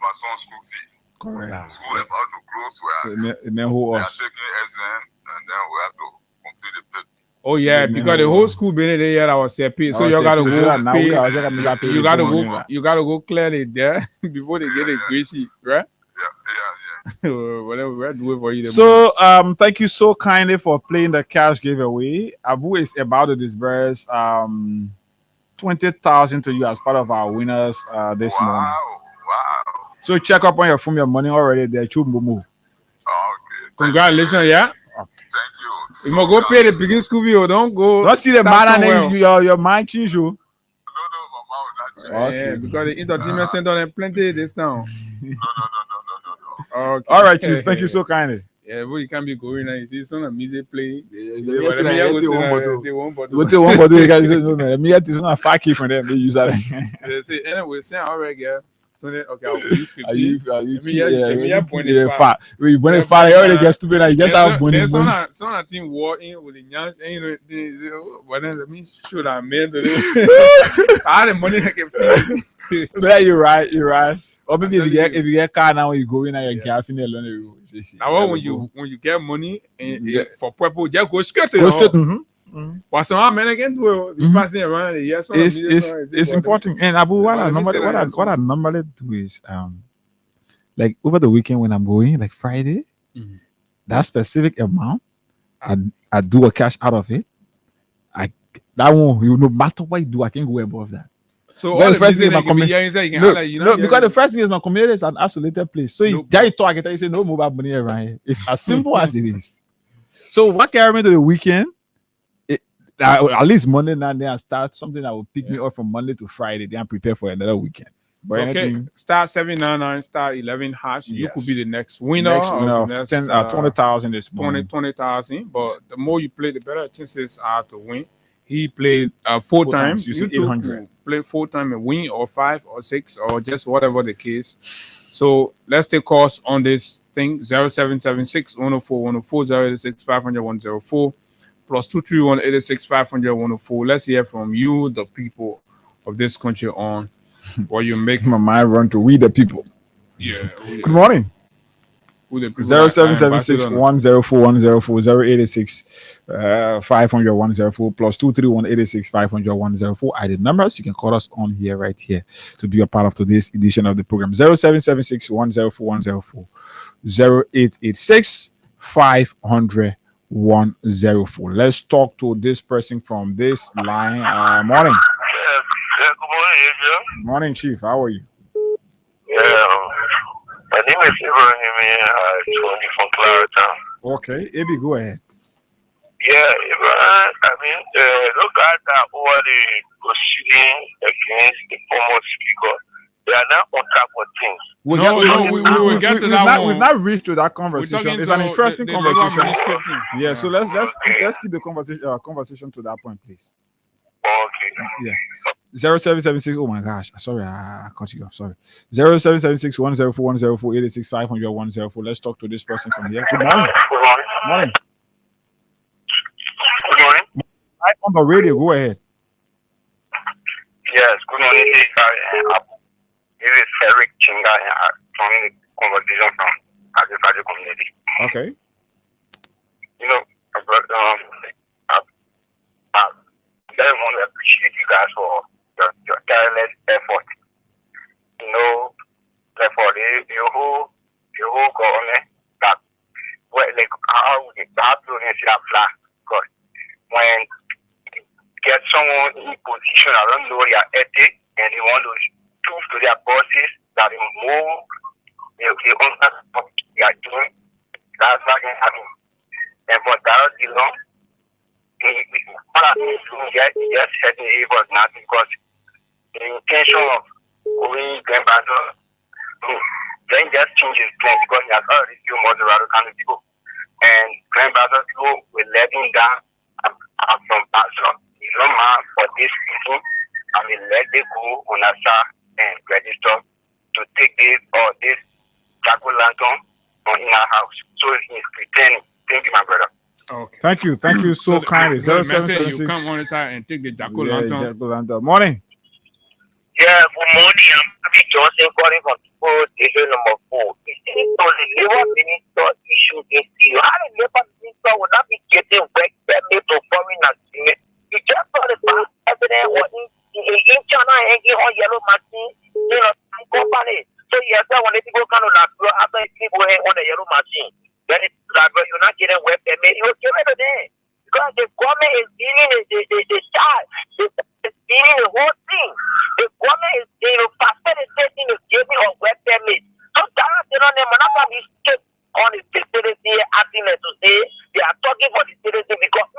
my son's school fee. Correct. School about to close where And then who we are else? taking exam and then we have to complete the paper. Oh yeah, because the whole school been there, I was pay. So you gotta go pay. You gotta go clear it there before they get a grade sheet, right? Yeah. Whatever we're doing for you. So thank you so kindly for playing the cash giveaway. Abu is about to disburse 20,000 to you as part of our winners this morning. Wow. So check up on your phone, your money already there. Chumumu. Okay. Congratulations, yeah. Thank you. You must go pay the big school fee. Don't go. Don't see the man and your mind change you. No, my mouth not Yeah, because the entertainment center and plenty this now. No. Okay. All right, Chief. Thank you so kindly. Yeah, but you can't be going now. You see, it's not a music play. They won't bother. What they want to do, you guys know. Me, it's not a 5K from them. They use that. They say, anyway, say, all right, girl. Okay, I'll use 50. Are you fat. When you fat, you already get stupid and you just have money. There's some of thing war in with the young, and you know, but then let me show that man to do. I had the money I can feel. Yeah, you're right. Or maybe if you get car now, you go in and you're gaffing alone. Now when you get money and for purple, just go straight to But some men again do passing around the years. It's important. And Abu, what I normally do is like over the weekend when I'm going, like Friday, that specific amount, I do a cash out of it. That one, no matter what you do, I can't go above that. So all the first thing my community, because the first thing is my community is an isolated place. So you talk, I can say no mobile money around here. It's as simple as it is. So what carry me to the weekend? At least Monday night, then I start something that will pick me up from Monday to Friday. Then I'm prepared for another weekend. So, okay, star 799, star 11 hash. Yes. You could be the next winner of 20,000 this morning. 20,000. But the more you play, the better chances are to win. He played 4 times. You see 800. Play 4 times and win, or 5 or 6 or just whatever the case. So let's take calls on this thing. 0776 104 104 086 500 104 plus 231 86 500 104. Let's hear from you, the people of this country, on what you make my mind run to we the people. Yeah. Good morning. 0776 104 104 086 500 104 plus 231 86 500 104 are the numbers you can call us on here, right here, to be a part of today's edition of the program. 0776 104 104 0886 500 104. Let's talk to this person from this line. Morning. Good morning, Adrian. Morning, Chief. How are you? Yeah. My name is Ibrahim. I'm from Clarita. Okay, Ibi, go ahead. Yeah, Ibrahim, I mean, those guys that over the proceeding against the former speaker, they are now on top of things. We will get to that one. We've not reached to that conversation. It's an interesting conversation. Yeah, so let's keep the conversation to that point, please. Okay. Yeah. 0776. Oh my gosh. Sorry, I cut you off. Sorry. 0776 104 104 886 500 104. Let's talk to this person from here. Good morning. Good morning. Morning. Good morning. Right on the radio. Go ahead. Yes, good morning. This is Eric Chinga from the conversation from agriculture community. Okay. You know, I very want to appreciate you guys for your tireless effort. You know, therefore, the whole government that, well, like, how we have to see that flag. Because when you get someone in a position around know their ethic and they want to prove to their bosses that they move, they understand what they are doing, that's not going to happen. And for that, you know, all I need to just set the evil now because the intention of going Governmental then just change his plan because he has already few more Colorado people. And Governmental people will let him down from pastor. He's not man for this people and we let them go on a side and register to take this jackal lantern in our house. So he's pretending. Thank you, my brother. Okay. Thank you. Thank you so kindly. The message, 0776. you come on the side and take the jackal Yeah, lantern. jackal lantern. Morning. Yeah, good morning. I'm Johnson calling from station number 4. You see, so the labor minister issue this deal. How the labor minister will not be getting work permit to foreigners? You just saw the past evidence or in China hanging on yellow machine in a company. So yes, when the people come on that after people hang on the yellow machine. Then it's like you're not getting work permit. You give it to them. Because the government is dealing the child. It's dealing the whole thing. The government is facilitating the giving of work permit. So that's the on them. Not that we skip on the citizenry acting to say they are talking for the citizenry because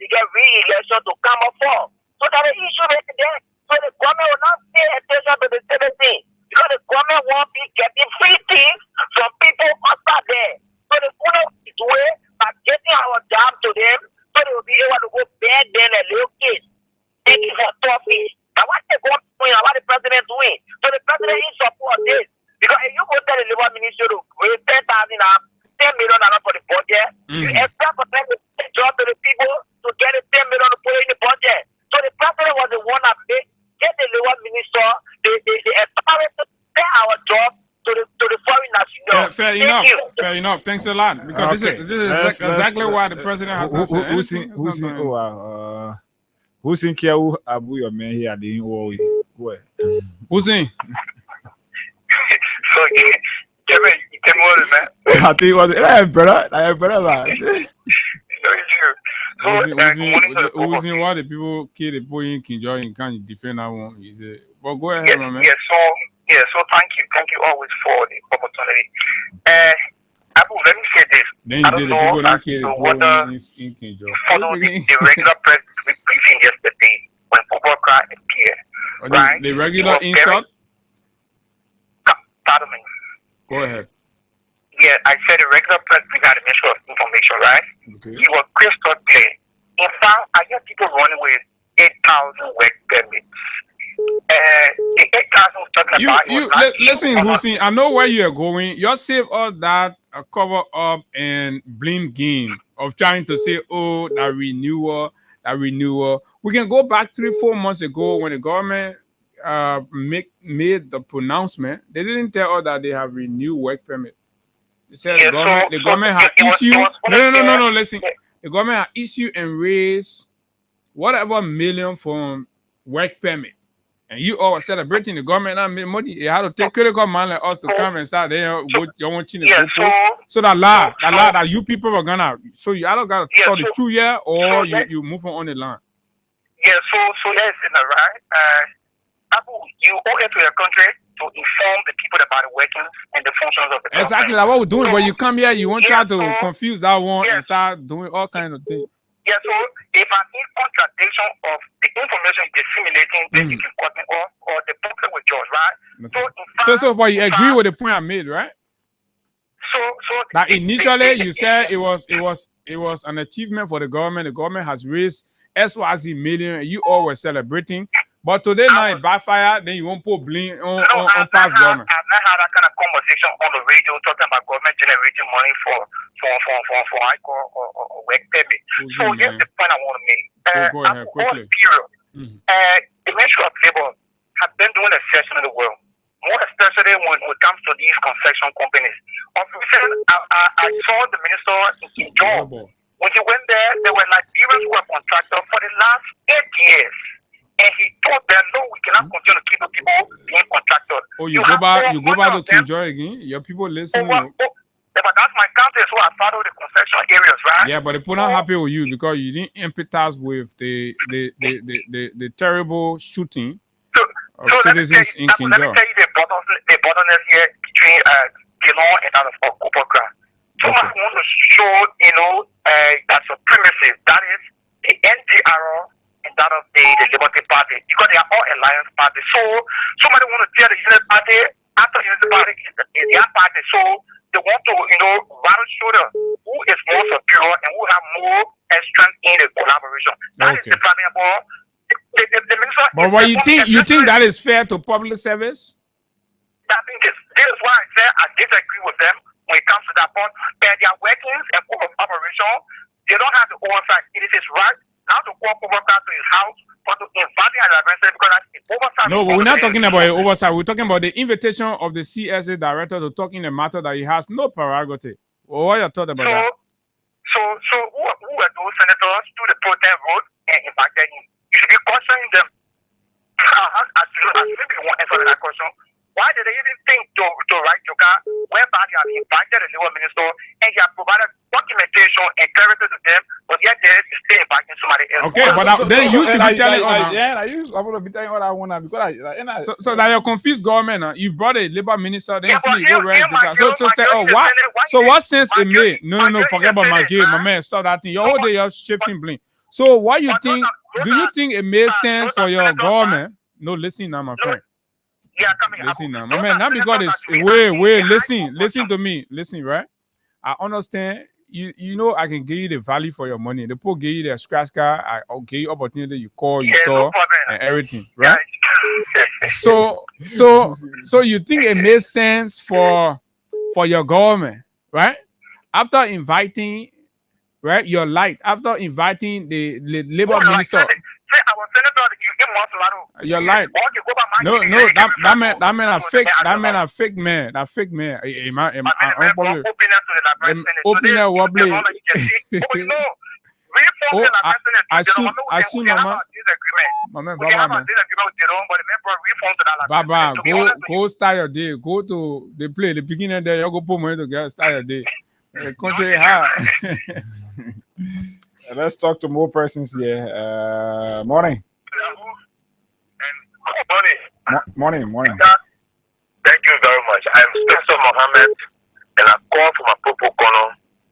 they get re-election to come up for. So that the issue right there. So the government will not pay attention to the citizenry because the government won't be getting free things from people outside there. So the government is doing by getting our job to them so they will be able to go beg them and little kids. Thank you for toffee. Now what the government doing and what the president doing? So the president is support this. Because if you go tell the labor ministry to raise 10,000 $10 million for the budget, you expect for them to get job to the people to get the 10 million to put in the budget. So the president was the one that made get the labor minister the empowerment to pay our job to the foreign national. Fair enough. Fair enough. Thanks a lot. Because this is exactly why the president has not said anything. Who's in here? Who abu your man here? The where? Who's in? So Kevin, you came on, man. I think it was brother, man. Who's in what the people kill the boy in Kinjo and can't defend that one? He said, but go ahead, man. So thank you always for the opportunity. Abu, let me say this. Then I don't know whether you follow the regular press briefing yesterday when football cry appeared. Right? The regular insult? Pardon me. Go ahead. Yeah, I said the regular press briefing had a measure of information, right? Okay. He was crystal clear. In fact, I hear people running with 8,000 work permits. The 8,000 talking about listen, Hussein, I know where you are going. You save all that cover up and blame game of trying to say, oh, that renewal. We can go back 3-4 months ago when the government made the pronouncement. They didn't tell us that they have renewed work permit. They said the government had issued. No. Listen, the government had issued and raised whatever million from work permit. And you all are celebrating the government not made money. You had to take critical man like us to come and start there. You want to so that lie that you people were gonna. So you either gotta tell the truth here or you move on the line. Yeah. So yes, right. Abu, you owe it to your country to inform the people about the workings and the functions of the government. Exactly, like what we're doing. When you come here, you won't try to confuse that one and start doing all kinds of things. Yeah, so if an contradiction of the information disseminating, then you can cut it off, or the public will judge, right? Okay. So, but you agree with the point I made, right? So that initially you said it was an achievement for the government. The government has raised SYZ million, and you all were celebrating. But today night backfire, then you won't put blame on past government. I've not had that kind of conversation on the radio talking about government generating money for I call or work permit. So here's the point I want to make. Go ahead quickly. Period. The Ministry of Labor has been doing a session in the world, more especially when it comes to these construction companies. Of recent, I saw the minister in job. When he went there, there were Liberians who were contractors for the last 8 years. And he told them, no, we cannot continue to keep the people being contractors. Oh, you go back to King Joy again? Your people listening. Yeah, but that's my country, so I follow the construction areas, right? Yeah, but they're not happy with you because you didn't empathize with the terrible shooting of citizens in King Joy. Let me tell you the bottleneck here between Geelong and that of Kupokra. So much want to show, that supremacy. That is the NDR and that of the Liberty Party, because they are all alliance parties. So somebody want to tell the Unity Party after Unity Party is their party. So they want to, rattle shoulder who is more superior and who have more strength in the collaboration. That is the problem about the minister. But what you think that is fair to public service? I think this is why I say I disagree with them when it comes to that point. Their workings and operation, they don't have the oversight. It is his right now to call Kubaka to his house for to invite him as a because that's the oversight. No, but we're not talking about oversight. We're talking about the invitation of the CSA director to talk in a matter that he has no prerogative. Well, what are your thoughts about that? So who are those senators to the protest vote and invited him? You should be questioning them. I simply want to answer that question. Why did they even think to write Joka whereby they have invited the labor minister and he has provided documentation and clarity to them, but yet they still inviting somebody else? Okay, but then you should be telling us. Yeah, I'm going to be telling what I want to because so that you're confused government. You brought a labor minister, then you go right. So what sense it made? No, forget about my game, my man. Stop that thing. Your whole day you're shifting blame. So what you think? Do you think it made sense for your government? No, listen now, my friend. Yeah, come here. Listen now, my man. Not because it's wait. Listen to me. Listen, right? I understand. You I can give you the value for your money. The people give you the scratch card. I'll give you opportunity. You call, you talk, and everything, right? So you think it makes sense for your government, right? After inviting, right, your light. After inviting the labor minister. You're lying. No, that man a fake. That man a fake man. That fake man. Open that wobbly. Oh, I see, Mama, Baba, go start your day. Go to the play. The beginning there, you go put money together. Start your day. Country hard. Let's talk to more persons here. Morning. Morning. Thank you very much. I'm Spencer Mohammed, and I call from a Popo Kono,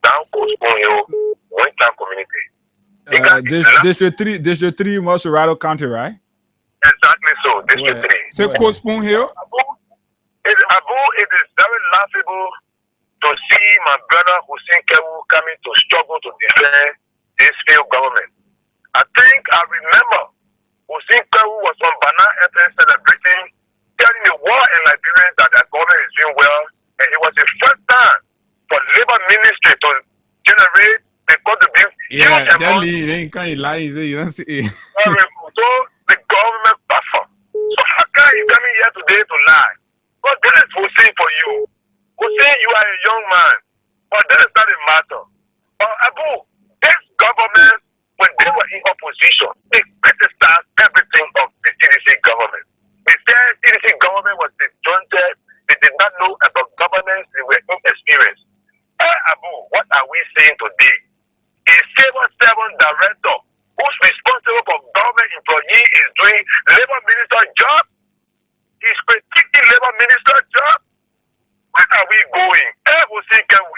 down Coast Hill, Winter Community. District 3, Mosurado County, right? Exactly so, District 3. Say Coast Hill. It is very laughable to see my brother Hussein Kewu coming to struggle to defend this failed government. I think I remember Hussein Kewu was on Bana FM celebrating, telling the war in Liberia that the government is doing well, and it was the first time for the labor ministry to generate the contribution. Yeah, they can't lie. You don't see. So the government buffer. So how can you come in here today to lie? But this is Hussein for you. Hussein, you are a young man, but this is not a matter. Abu, this government, when they were in opposition, they criticized everything of the CDC government. They said CDC government was disjointed. They did not know about governance. They were inexperienced. Abu, what are we saying today? A civil servant director who's responsible for government employee is doing labor minister job. He's critiquing labor minister job. Where are we going?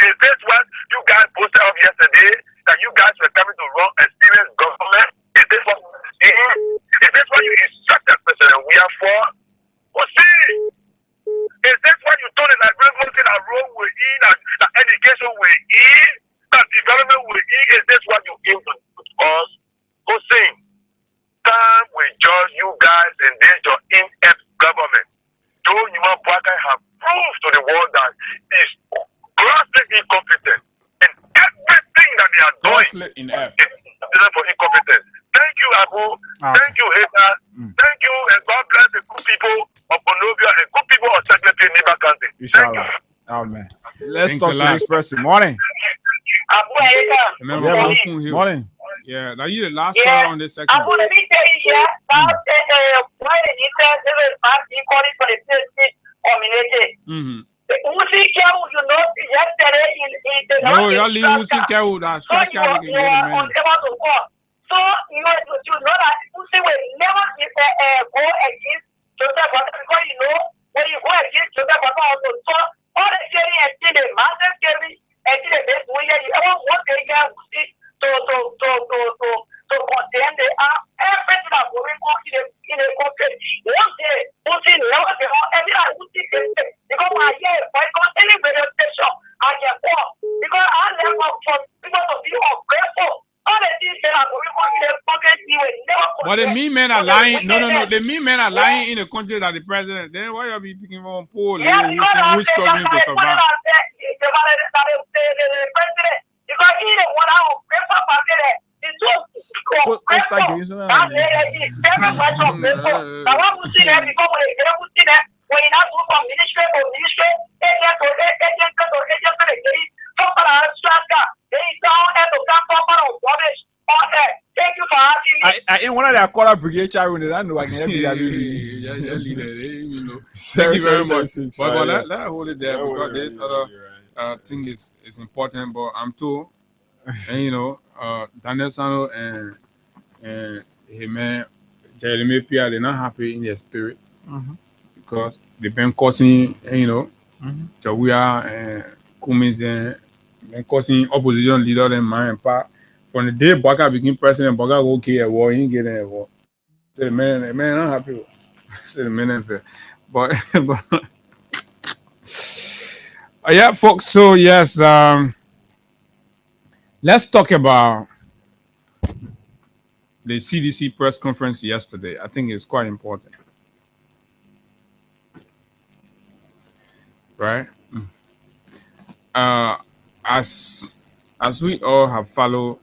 Is this what you guys posted up yesterday? That you guys were coming to run experienced government? Is this what we're seeing? Is this what you instructed President we are for? Well, see, is this what you told the Liberian that road will eat, that education will eat, that development will eat? Is this what you aim to us? Hussein, that is grossly incompetent. And everything that they are doing Grossly inept. is considered for incompetence. Thank you, Abu. Thank you, Hater. Thank you, and God bless the good people of Monrovia and good people of Secretary Neighbor County. Thank you. Inshallah. Amen. Let's Thanks a talk to lot. this person. Morning. Abu Hater. Remember, Yeah, yeah, man. Spoon Hill. Morning. Yeah, now you the last Yeah. caller on this section. Abu, let me tell you, yeah, that why you said there is mass calling for the state community. Mm-hmm. Uzi Kewu, you know, yesterday in the No, y'all leave Uzi Kewu that so scratch you card are, can you get a are minute. unable to call. So you know that Uzi will never go against Joseph Butler because you know when you go against Joseph Butler also, so all the sharing and see the massive carry and see the best way you ever want to hear Uzi to condemn the everything that going on in the country. One day, Uzi never say every time Uzi can say because I hear because any radio station I can call because I never for people to be ungrateful. All the things that are going on in the country, you will never. But the mean men are lying. No. The mean men are lying in the country that the president. Then why you be picking from poor lady who's struggling to survive? Because he the one out paper market. Let's start getting some. Now what we see there because when we see that when you not move from ministry to ministry, agent to agent, somebody else they down at the camp of rubbish. Thank you for asking me. I ain't one of their caller brigade chat room. I know I can help you. Thank you very much. But let hold it there because this other thing is important. But I'm told, and Daniel Sano and man, Jeremy Pierre, they're not happy in their spirit because they've been causing, Jawia and Cummins, then been causing opposition leader and my part. From the day Baka became president, Baka go okay a war, he ain't getting a war. So the man not happy. So the man unfair. But yeah, folks. So yes, let's talk about the CDC press conference yesterday. I think it's quite important, right? As we all have followed,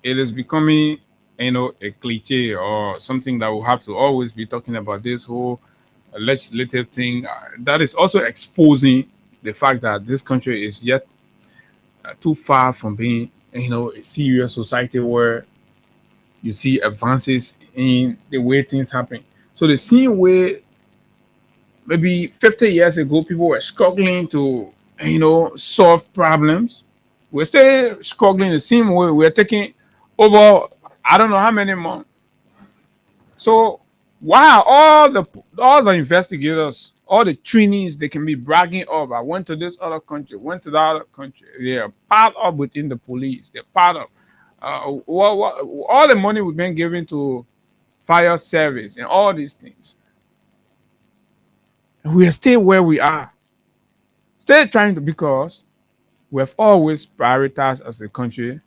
it is becoming a cliche or something that we'll have to always be talking about this whole legislative thing that is also exposing the fact that this country is yet too far from being a serious society where you see advances in the way things happen. So the same way maybe 50 years ago people were struggling to solve problems, we're still struggling the same way. We're taking over I don't know how many months. So wow, all the investigators, all the trainees, they can be bragging up. I went to this other country, went to the other country. They are part of within the police. They're part of all the money we've been giving to fire service and all these things. And we are still where we are. Still trying to because we have always prioritized as a country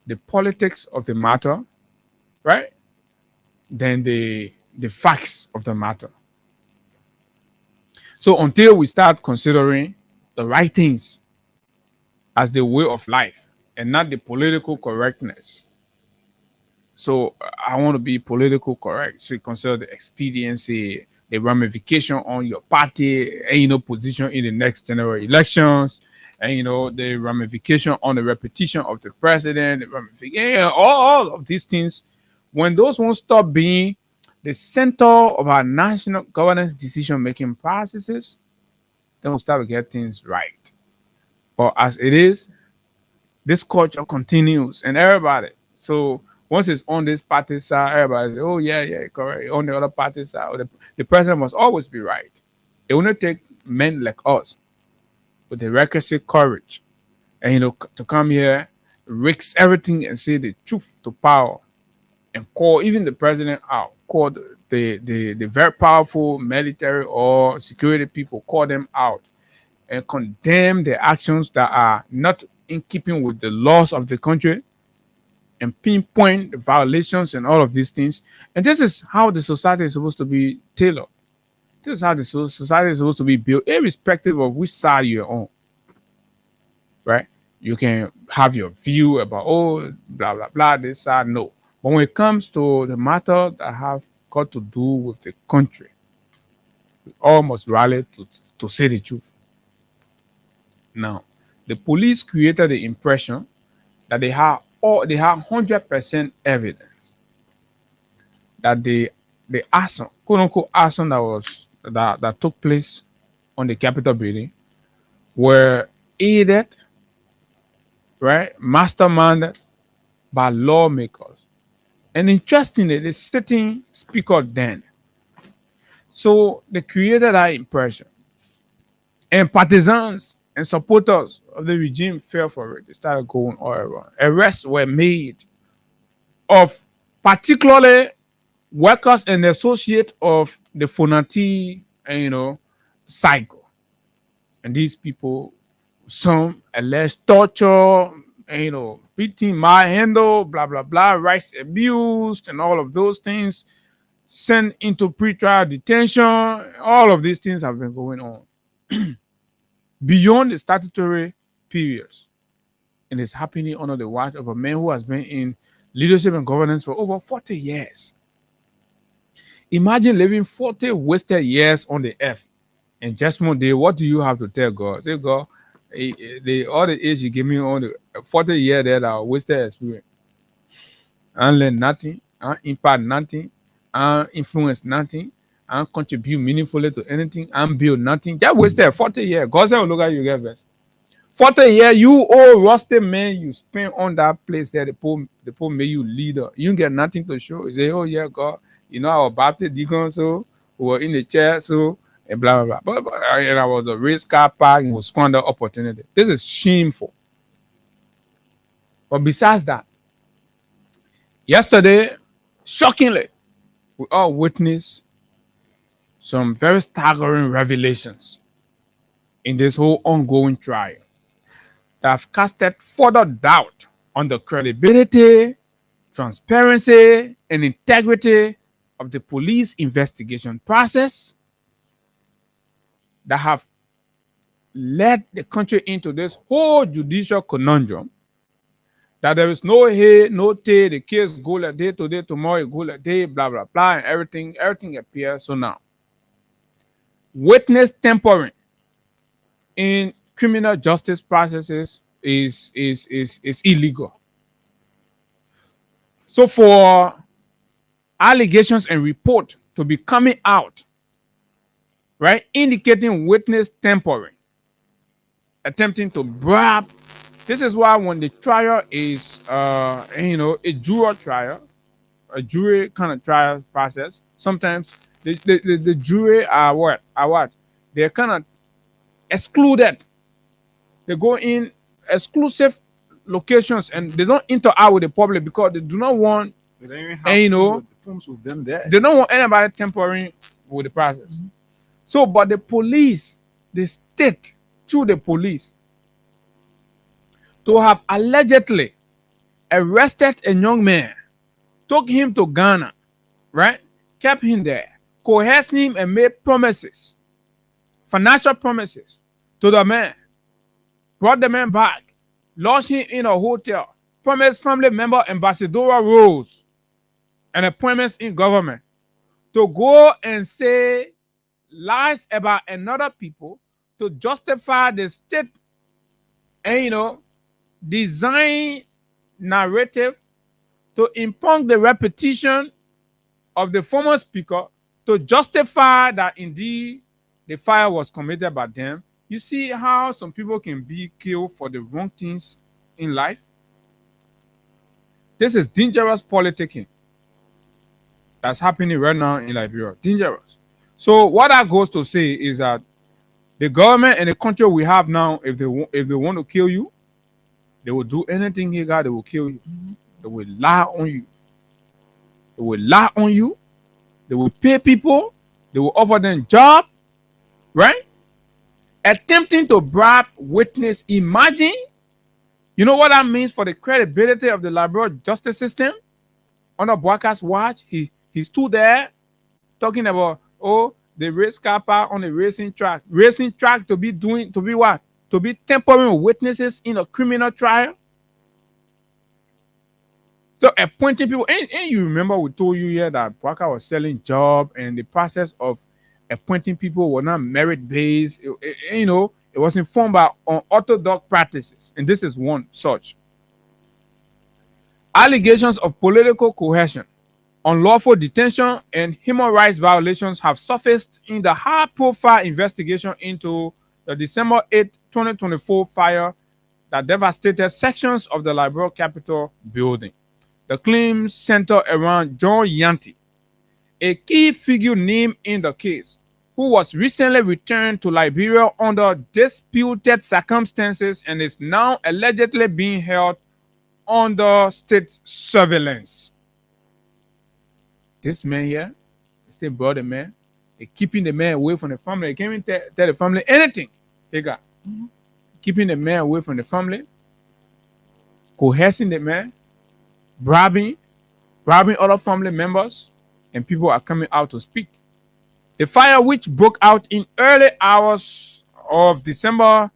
the politics of the matter, right? Than the facts of the matter. So until we start considering the right things as the way of life and not the political correctness. So I want to be political correct. So you consider the expediency, the ramification on your party, and position in the next general elections, and the ramification on the repetition of the president, the ramification, all of these things. When those won't stop being the center of our national governance decision making processes, then we'll start to get things right. But as it is, this culture continues and everybody. So once it's on this party side, everybody says, oh, yeah, correct. On the other party side, or the president must always be right. It will not take men like us with the requisite courage and, to come here, risk everything and say the truth to power and call even the president out, call the very powerful military or security people, call them out and condemn the actions that are not in keeping with the laws of the country and pinpoint the violations and all of these things. And this is how the society is supposed to be tailored. This is how the society is supposed to be built, irrespective of which side you're on, right? You can have your view about, oh, blah blah blah, this side, no. But when it comes to the matter that have got to do with the country, we all must rally to say the truth. Now, the police created the impression that they have 100% evidence that the arson, quote unquote arson that took place on the Capitol building were aided, right, masterminded by lawmakers. And interestingly, the sitting speaker then. So they created that impression. And partisans and supporters of the regime fell for it. They started going all around. Arrests were made of particularly workers and associates of the Fonati, cycle. And these people, some alleged torture, beating, manhandle, blah blah blah, rights abused, and all of those things, sent into pretrial detention. All of these things have been going on beyond the statutory periods, and it's happening under the watch of a man who has been in leadership and governance for over 40 years. Imagine living 40 wasted years on the earth. And judgment day, what do you have to tell God? Say, God, all the age you give me on the 40 years that are wasted experience. I learn nothing, I impact nothing, I influence nothing, I contribute meaningfully to anything, I build nothing. Just wasted 40 years. God said, look at you, get verse. 40 years, you old rusty man, you spend on that place there, the poor made you leader. You get nothing to show. You say, oh yeah, God, our Baptist deacon, so we were in the chair, so and blah blah blah. And I was a race car park and was squander opportunity. This is shameful. But besides that, yesterday, shockingly, we all witnessed some very staggering revelations in this whole ongoing trial that have casted further doubt on the credibility, transparency, and integrity of the police investigation process that have led the country into this whole judicial conundrum that there is no hey, no tay, the case go like day today, tomorrow it go like day, blah blah blah, and everything appears. So now, witness tampering in criminal justice processes is illegal. So for allegations and report to be coming out, right, indicating witness tampering, attempting to bribe. This is why when the trial is, a jury trial, a jury kind of trial process, sometimes the jury are what? They're kind of excluded. They go in exclusive locations and they don't interact with the public because they do not want, They don't even and, have phones with them there. they don't want anybody tampering with the process. So, but the police, the state, through the police, to have allegedly arrested a young man, took him to Ghana, right? Kept him there, coerced him and made promises, financial promises to the man, brought the man back, lodged him in a hotel, promised family member ambassadorial roles and appointments in government, to go and say lies about another people to justify the state and design narrative to impugn the repetition of the former speaker to justify that indeed the fire was committed by them. You see how some people can be killed for the wrong things in life? This is dangerous politicking that's happening right now in Liberia. Dangerous. So what that goes to say is that the government and the country we have now, if they want to kill you, they will do anything they got. They will kill you. They will lie on you. They will lie on you. They will pay people. They will offer them job, right? Attempting to bribe witness. Imagine, you know what that means for the credibility of the Liberian justice system? Under broadcast watch, he stood there talking about, oh, the race car park on a racing track. Racing track to be what? To be tampering witnesses in a criminal trial. So appointing people, and you remember we told you here that Parker was selling job, and the process of appointing people were not merit based. It was informed by unorthodox practices, and this is one such. Allegations of political coercion, unlawful detention, and human rights violations have surfaced in the high-profile investigation into the December 8, 2024 fire that devastated sections of the Liberal Capitol building. The claims center around John Yanti, a key figure named in the case, who was recently returned to Liberia under disputed circumstances and is now allegedly being held under state surveillance. This man here, still brother man, they keeping the man away from the family. They can't even tell the family anything they got. Keeping the man away from the family, coercing the man, bribing other family members, and people are coming out to speak. The fire, which broke out in early hours of December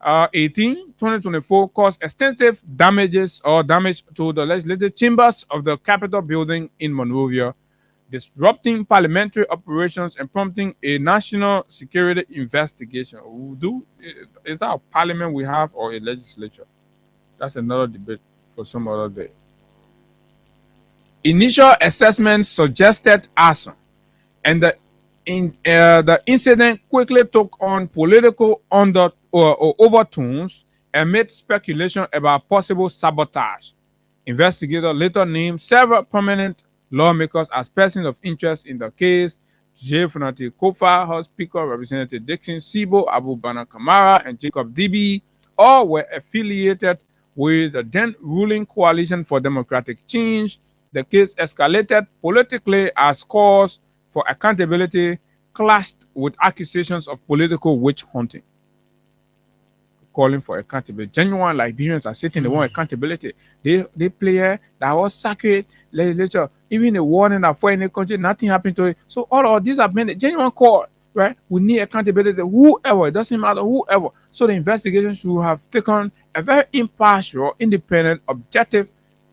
18, 2024, caused extensive damage to the legislative chambers of the Capitol building in Monrovia, disrupting parliamentary operations and prompting a national security investigation. Is that a parliament we have or a legislature? That's another debate for some other day. Initial assessments suggested arson, and the incident quickly took on political overtones amid speculation about possible sabotage. Investigators later named several prominent lawmakers as persons of interest in the case. J. Funati Kofa, House Speaker Representative Dixon Sibo, Abu Bana Kamara, and Jacob Dibi all were affiliated with the then ruling Coalition for Democratic Change. The case escalated politically as calls for accountability clashed with accusations of political witch hunting. Calling for accountability. Genuine Liberians are sitting, they want accountability. They play that was sacred legislature. Even a warning that for any country, nothing happened to it. So all of these have been a genuine call, right? We need accountability. Whoever, it doesn't matter whoever. So the investigation should have taken a very impartial, independent, objective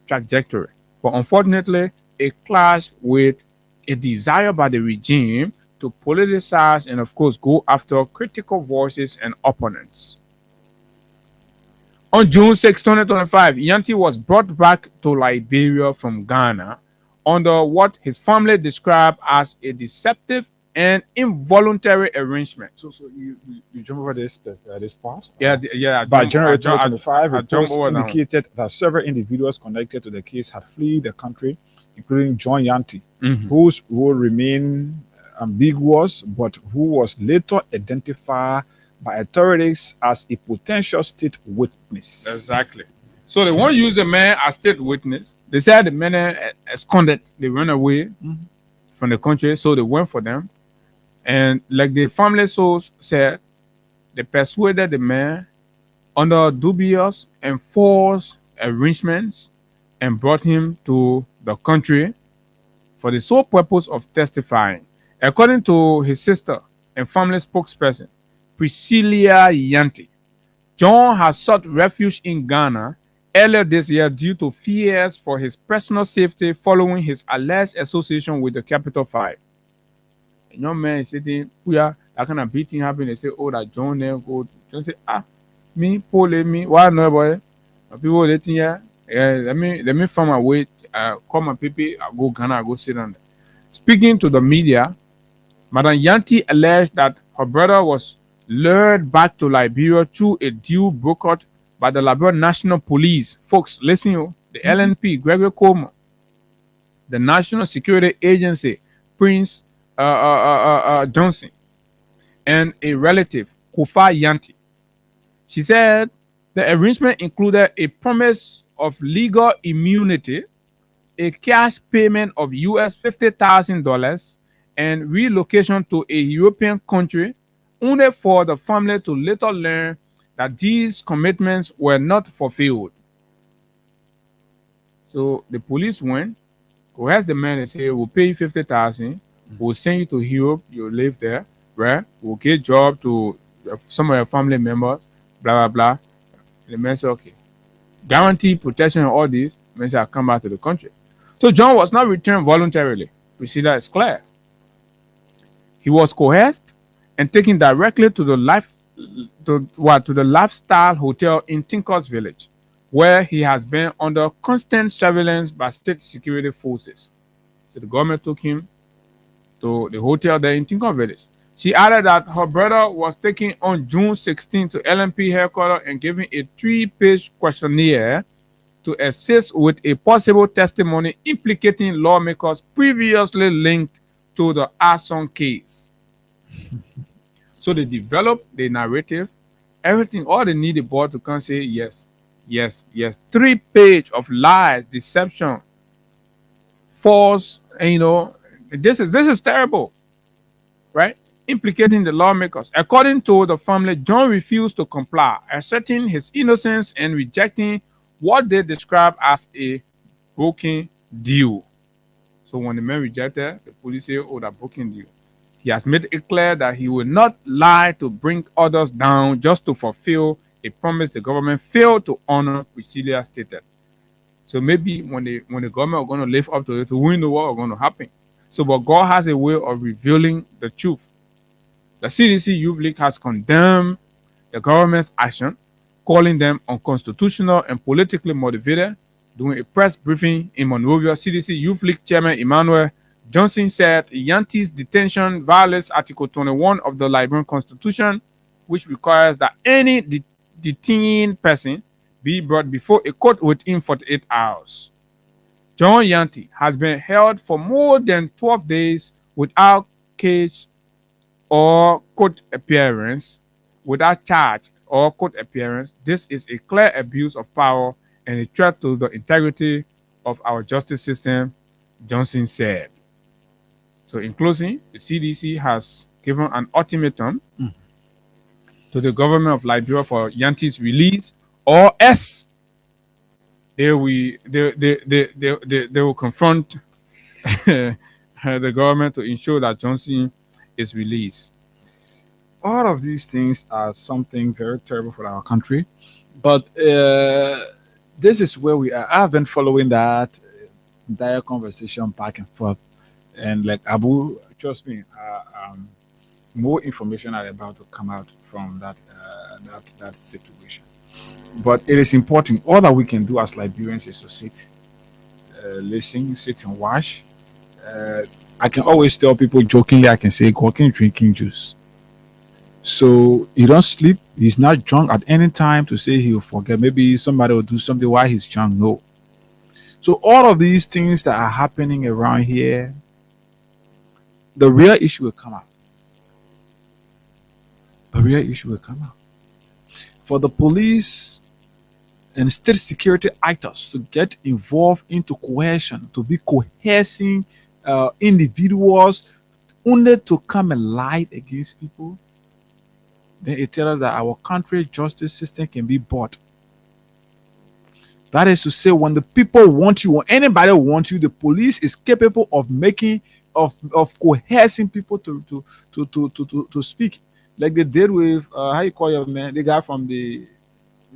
trajectory. But unfortunately, it clashed with a desire by the regime to politicize and, of course, go after critical voices and opponents. On June 6, 2025, Yanti was brought back to Liberia from Ghana under what his family described as a deceptive and involuntary arrangement. So you jump over this part? Yeah. By January 2025, I reports over that one. indicated that several individuals connected to the case had fled the country, including John Yanti, whose role remained ambiguous, but who was later identified by authorities as a potential state witness. Exactly. So they won't use the man as state witness. They said the man absconded. They ran away from the country, so they went for them. And like the family source said, they persuaded the man under dubious and false arrangements and brought him to the country for the sole purpose of testifying. According to his sister and family spokesperson, Priscilla Yanti, John has sought refuge in Ghana earlier this year due to fears for his personal safety following his alleged association with the Capital Five. A young man is sitting here, that kind of beating happened. They say, oh, that John there go. John say, me, Paul, me, why no boy? People waiting here. Yeah, let me find my way. Call my people. I go Ghana. I go sit down there. Speaking to the media, Madam Yanti alleged that her brother was lured back to Liberia through a deal brokered by the Liberia National Police. Folks, listen, the LNP, Gregory Coleman, the National Security Agency, Prince Johnson, and a relative, Kofa Yanti. She said the arrangement included a promise of legal immunity, a cash payment of US $50,000, and relocation to a European country, only for the family to later learn that these commitments were not fulfilled. So the police went, coerced the man and said, we'll pay you $50,000, We'll send you to Europe. You'll live there, right? We'll get job to some of your family members, blah blah blah. The man said, okay, guarantee protection and all this. The man said, I'll come back to the country. So John was not returned voluntarily. Priscilla is clear. He was coerced and taken directly to the lifestyle hotel in Tinker's village, where he has been under constant surveillance by state security forces. So the government took him to the hotel there in Tinker village. She added that her brother was taken on June 16 to LMP headquarters and given a 3-page questionnaire to assist with a possible testimony implicating lawmakers previously linked to the arson case. So they develop the narrative, everything, all they need the board to come say yes, yes, yes. 3 page of lies, deception, false, and this is terrible, right? Implicating the lawmakers. According to the family, John refused to comply, asserting his innocence and rejecting what they describe as a broken deal. So when the man rejected, the police say, oh, that broken deal. He has made it clear that he will not lie to bring others down just to fulfill a promise the government failed to honor, Priscilla stated. So maybe when the government are going to live up to it, to win the war are going to happen. So, but God has a way of revealing the truth. The CDC Youth League has condemned the government's action, calling them unconstitutional and politically motivated. During a press briefing in Monrovia, CDC Youth League Chairman Emmanuel Johnson said Yanti's detention violates Article 21 of the Liberian Constitution, which requires that any detained person be brought before a court within 48 hours. John Yanti has been held for more than 12 days without cage or court appearance, without charge or court appearance. This is a clear abuse of power and a threat to the integrity of our justice system, Johnson said. So, in closing, the CDC has given an ultimatum to the government of Liberia for Yanti's release, or else they will confront the government to ensure that Johnson is released. All of these things are something very terrible for our country. But this is where we are. I've been following that entire conversation back and forth. And like Abu, trust me, more information are about to come out from that situation. But it is important. All that we can do as Liberians is to sit, listen, sit and watch. I can always tell people jokingly, I can say, "Walking, drinking juice." So you don't sleep. He's not drunk at any time to say he'll forget. Maybe somebody will do something while he's drunk. No. So all of these things that are happening around here, the real issue will come out. The real issue will come out. For the police and state security actors to get involved into coercion, to be coercing individuals only to come and lie against people, then it tells us that our country justice system can be bought. That is to say, when the people want you, or anybody wants you, the police is capable of making of coercing people to speak, like they did with how you call your man, the guy from the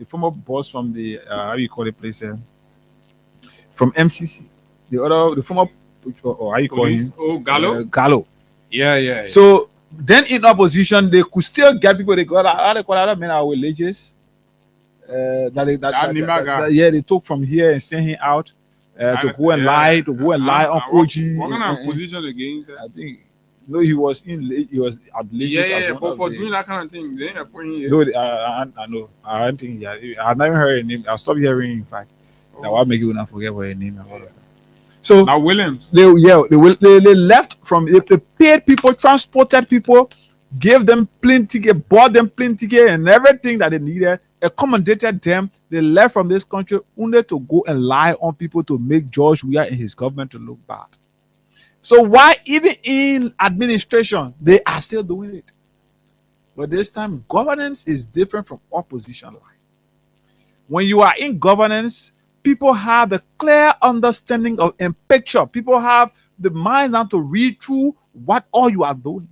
former boss from the how you call the place from MCC, the former or how you call him, Gallo. Gallo. Yeah. So then in opposition, they could still get people. They got how they call other men are religious. Yeah, they took from here and sent him out to go and lie on Koji. What kind of position against? I think no, he was at religious. Yeah. But for doing that kind of thing, they ain't putting him. No, I know. I don't think. Yeah, I've never heard a name. I stopped hearing. In fact, now I'll make you not forget what your name is. So now Williams. They left from they paid people, transported people, gave them plane ticket, bought them plane ticket and everything that they needed, accommodated them. They left from this country only to go and lie on people to make George Weah and his government to look bad. So why even in administration they are still doing it? But this time governance is different from opposition life. When you are in governance, people have the clear understanding of and picture. People have the mind now to read through what all you are doing.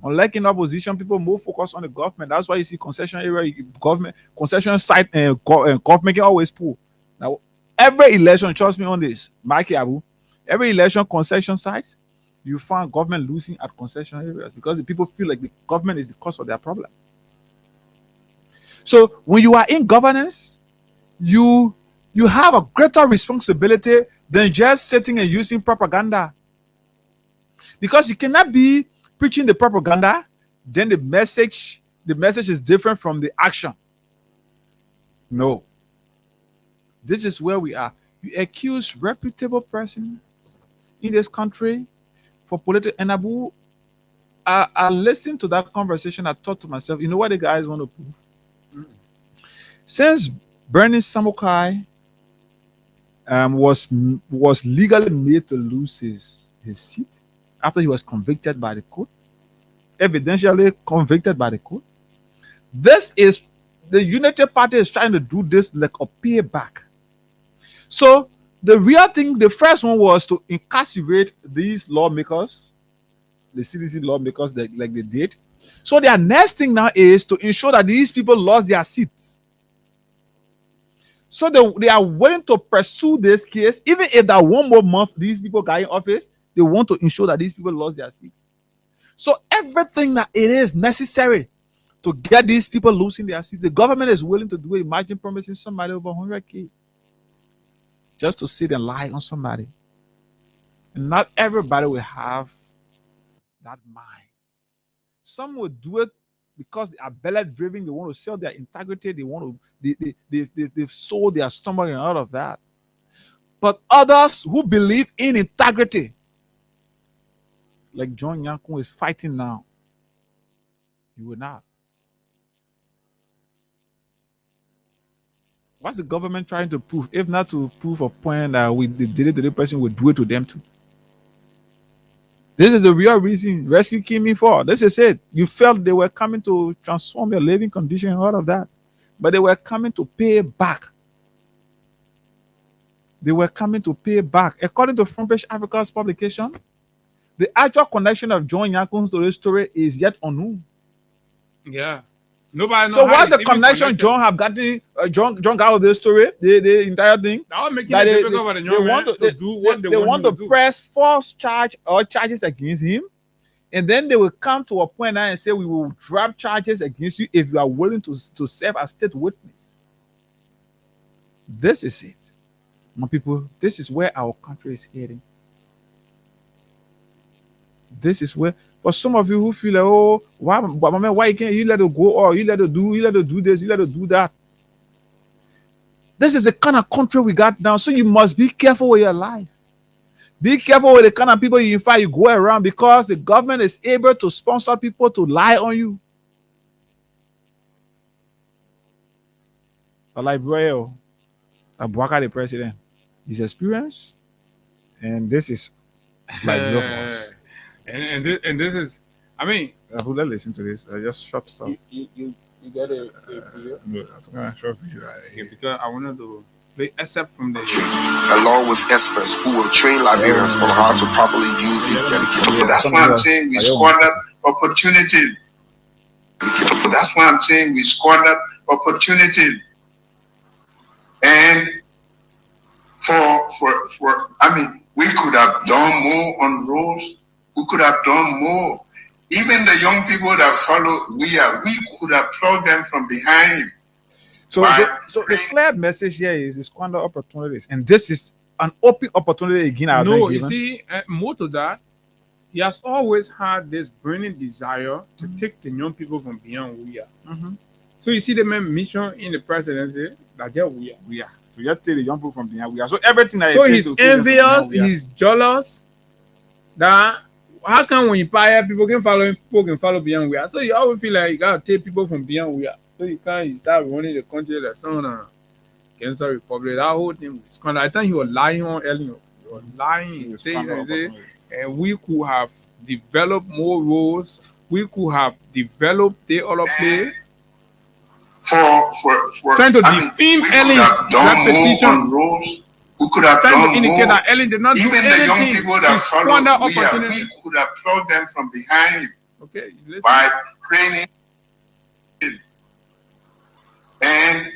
Unlike in opposition, people more focus on the government. That's why you see concession area, government, concession site, government can always pull. Now, every election, trust me on this, Mikey Abu, every election concession sites, you find government losing at concession areas because the people feel like the government is the cause of their problem. So when you are in governance, you have a greater responsibility than just sitting and using propaganda. Because you cannot be preaching the propaganda, then the message is different from the action. No. This is where we are. You accuse reputable persons in this country for political. And Abu, I listened to that conversation. I thought to myself, you know what the guys want to prove? Since Bernie Samukai was legally made to lose his seat after he was convicted by the court, evidentially convicted by the court. This is the Unity Party is trying to do this like a payback. So the real thing, the first one was to incarcerate these lawmakers, the CDC lawmakers, like they did. So their next thing now is to ensure that these people lost their seats. So they are willing to pursue this case, even if that one more month these people got in office, they want to ensure that these people lost their seats. So everything that it is necessary to get these people losing their seats, the government is willing to do it. Imagine promising somebody over 100K just to sit and lie on somebody. And not everybody will have that mind. Some will do it because they are belly driven. They want to sell their integrity. They want to. They've sold their stomach and all of that. But others who believe in integrity, like John Yankun is fighting now, you will not. What's the government trying to prove? If not to prove a point that they did it to the person, will do it to them too. This is the real reason rescue came in for. This is it. You felt they were coming to transform your living condition and all of that. But they were coming to pay back. They were coming to pay back. According to Front Page Africa's publication, the actual connection of John Yankun to this story is yet unknown. Yeah. Nobody knows. So what's the connection John have gotten? John got with this story, the entire thing. That would make it difficult for the young man to do what they want to do. Press false charge or charges against him, and then they will come to a point now and say we will drop charges against you if you are willing to serve as state witness. This is it, my people. This is where our country is heading. This is where. For some of you who feel like, oh, why can't you let it go, or you let it do this, you let it do that. This is the kind of country we got now, so you must be careful with your life. Be careful with the kind of people you find you go around, because the government is able to sponsor people to lie on you. Like Royal, Abuaka the president, his experience, and this is like real for us. And this is, I mean, who let listen to this? Just short stuff. You got a video? No, that's a short video. Because I wanted to play except from the along with experts who will train Liberians on how to properly use these dedicated. That's why I'm saying we squandered opportunities. That's why I'm saying we squandered opportunities. And for I mean, we could have done more on roads. We could have done more. Even the young people that follow, we could have plugged them from behind. So the clear message here is squander opportunities, and this is an open opportunity again. No, you see, more to that, he has always had this burning desire to take the young people from beyond we are. So you see the main mission in the presidency that we are. We just take the young people from beyond we are. So everything that so he's envious, he's jealous that. How come when you fire people can follow beyond we are? So you always feel like you gotta take people from beyond we are. So you start running the country like some against the Republic. That whole thing was kind of, I think he was lying on Ellen. He was lying, and we could have developed more roads. We could have developed the other play. For Trying to defame Ellen's repetition. We could have Trying to done indicate more. that Ellen did not do Even the young anything people to that squander followed opportunity. we could have plugged them from behind him Okay, listen. by training. And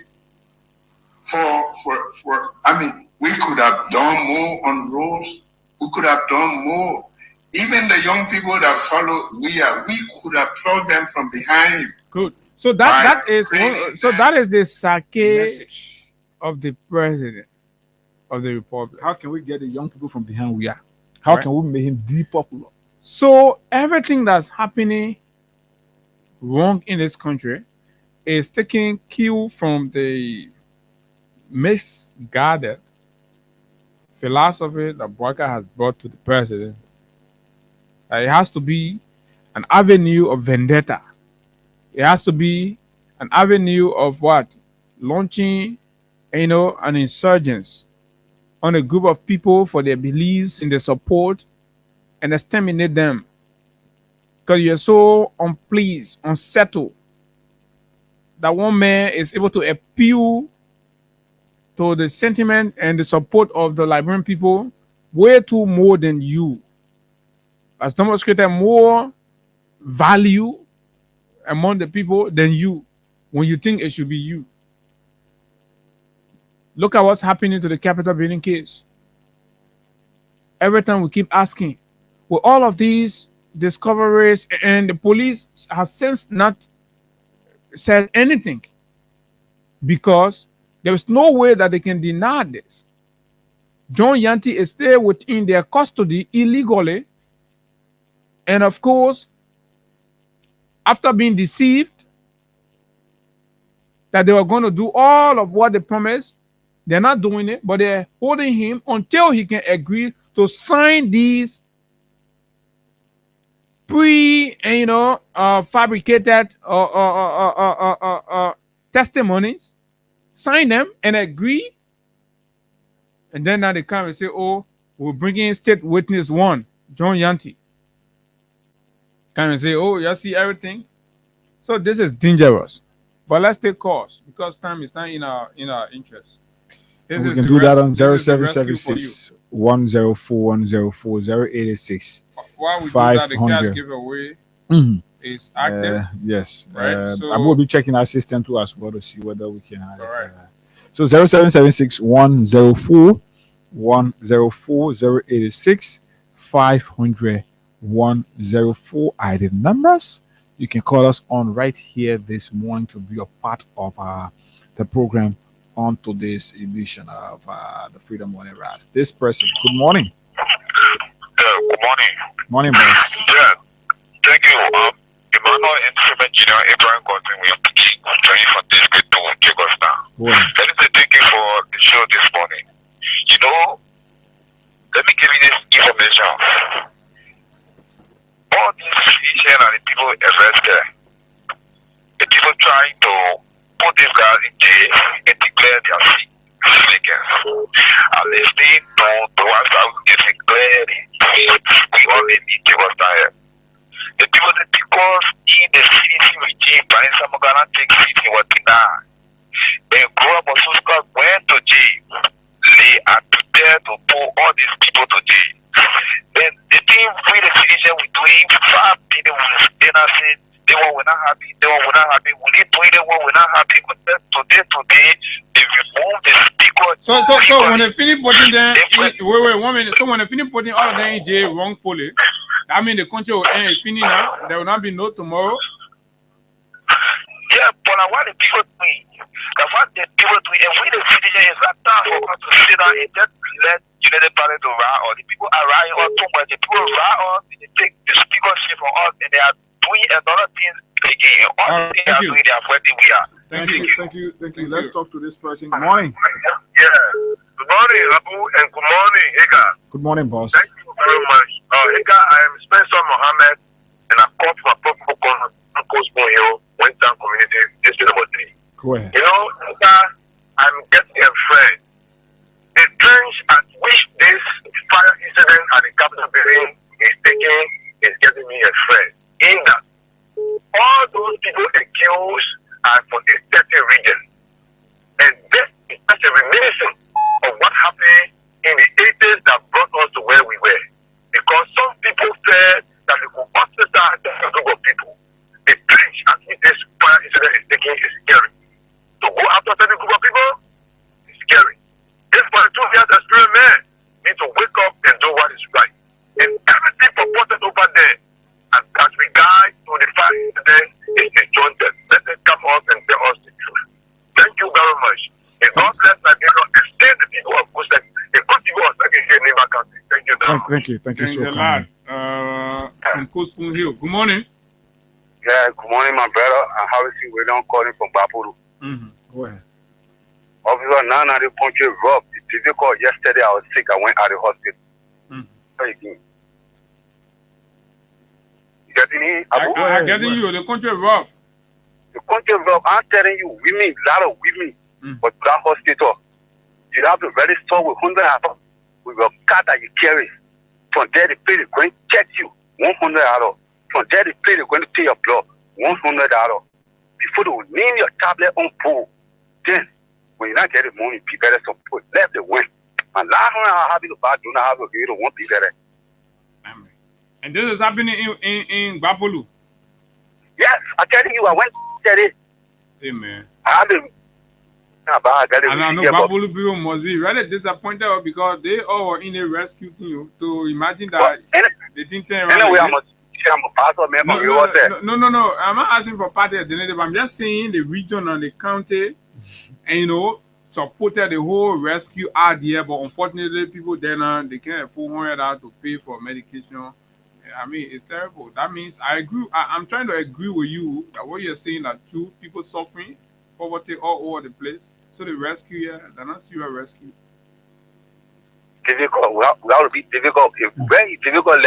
we could have done more on roads. We could have done more. Even the young people that follow we could have plugged them from behind him. Good. So that is the sake Message. of the president of the republic. How can we get the young people from behind we are? How Right. can we make him depopular? So everything that's happening wrong in this country is taking cue from the misguided philosophy that Bwaka has brought to the president. It has to be an avenue of vendetta. It has to be an avenue of what? Launching, an insurgence on a group of people for their beliefs, in their support, and exterminate them. Because you're so unpleased, unsettled, that one man is able to appeal to the sentiment and the support of the Liberian people way too more than you. Has demonstrated more value among the people than you when you think it should be you. Look at what's happening to the Capitol building case. Every time we keep asking, with all of these discoveries, and the police have since not said anything because there is no way that they can deny this. John Yanti is still within their custody illegally. And of course, after being deceived that they were going to do all of what they promised, they're not doing it, but they're holding him until he can agree to sign these fabricated testimonies, sign them and agree. And then now they come and say, oh, we're bringing state witness one, John Yanti. Come and say, oh, you see everything. So this is dangerous. But let's take course because time is not in our interest. This We is can the do that res- on this is the rescue for you. 0776 104 104 0886 While we do that, the 500. cash giveaway Mhm. is active. Yes. Right, so- I will be checking our system too as well to see whether we can have All right. so 0776 104 104 086 500 104 are the numbers. You can call us on right here this morning to be a part of the program on today's edition of the Freedom Morning Rise. This person, good morning. Good morning. Morning, boss. Yeah, thank you. Emmanuel Instrument Junior Abraham Gordon, we are joining from this grade to Lagos now. Go ahead. Let me say thank you for the show this morning. Let me give you this information. All these physicians and the people arrested, the people trying to put these guys in jail and declare their vacants. I'm listening to the ones that will get declared we only need to us here. The people that because in the CDC regime, by some Ghana take city what now. And Group of Suska went to jail. They are prepared to pull all these people to jail. Then the team with the citizen we doing 5 billion was innocent. They were not happy. We need to them we're not happy. But today, they remove the speaker. So when they finish putting them, wait 1 minute. So when they finish putting all of them in jail wrongfully, that means the country will end finish now. There will not be no tomorrow. Yeah, but I want the people to me. That's what the people to me. And we the citizens, it's not time for us to sit down and just let United Party to ride on. The people are riding on too much. The people ride on, they take the speakership from us, and they are doing another thing again. All things they are doing, they are fighting we are. Thank you. Let's talk to this person. Good morning. Yeah. Good morning, Abu, and good morning, Ega. Good morning, boss. Thank you very much. Ega, I am Spencer Mohammed, and I come from a people called Coastal Hill, Western Community, District number 3. Go ahead. Ega, I'm getting a friend. The trench at which this fire incident at the Capitol building is taking is getting me a friend. In that, all those people accused are from the 30 region. And this is just a reminiscence of what happened God bless Nigeria and save the people of Costa. The good people of Nigeria County. Thank you. Thank you. Thank you Thanks so a lot. kindly. From Coast Spoon Hill. Good morning. Yeah, good morning, my brother. I'm Harrison William calling from Bapuru. Go ahead. Officer, now the country robbed. It's difficult. Yesterday I was sick. I went out of the hospital. Again. You getting me? I'm getting you. The country rough. The country robbed. I'm telling you, women, a lot of women, but that hospital, you have to register with $100 with your card that you carry. From there, the place is going to check you $100. From there, the place is going to take your blood $100. Before they will name your tablet on pool, then when you not get the money, be better support. Let the win. And last one I have to buy, do not have to give it, won't be better. And this is happening in Bapolu. Yes, I'm telling you, I went today. Amen. I have been. And I know Bapolu people must be really disappointed because they all were in a rescue team. To imagine that they didn't turn around. Anyway, I'm a pastor member. No. I'm not asking for party alternative. I'm just saying the region and the county, and supported the whole rescue idea. But unfortunately, people there now they can't afford $100 to pay for medication. I mean, it's terrible. That means I agree. I'm trying to agree with you that what you're saying that two people suffering poverty all over the place. So the rescue here, they're not serious rescue. Difficult. We have to be difficult. Very difficult,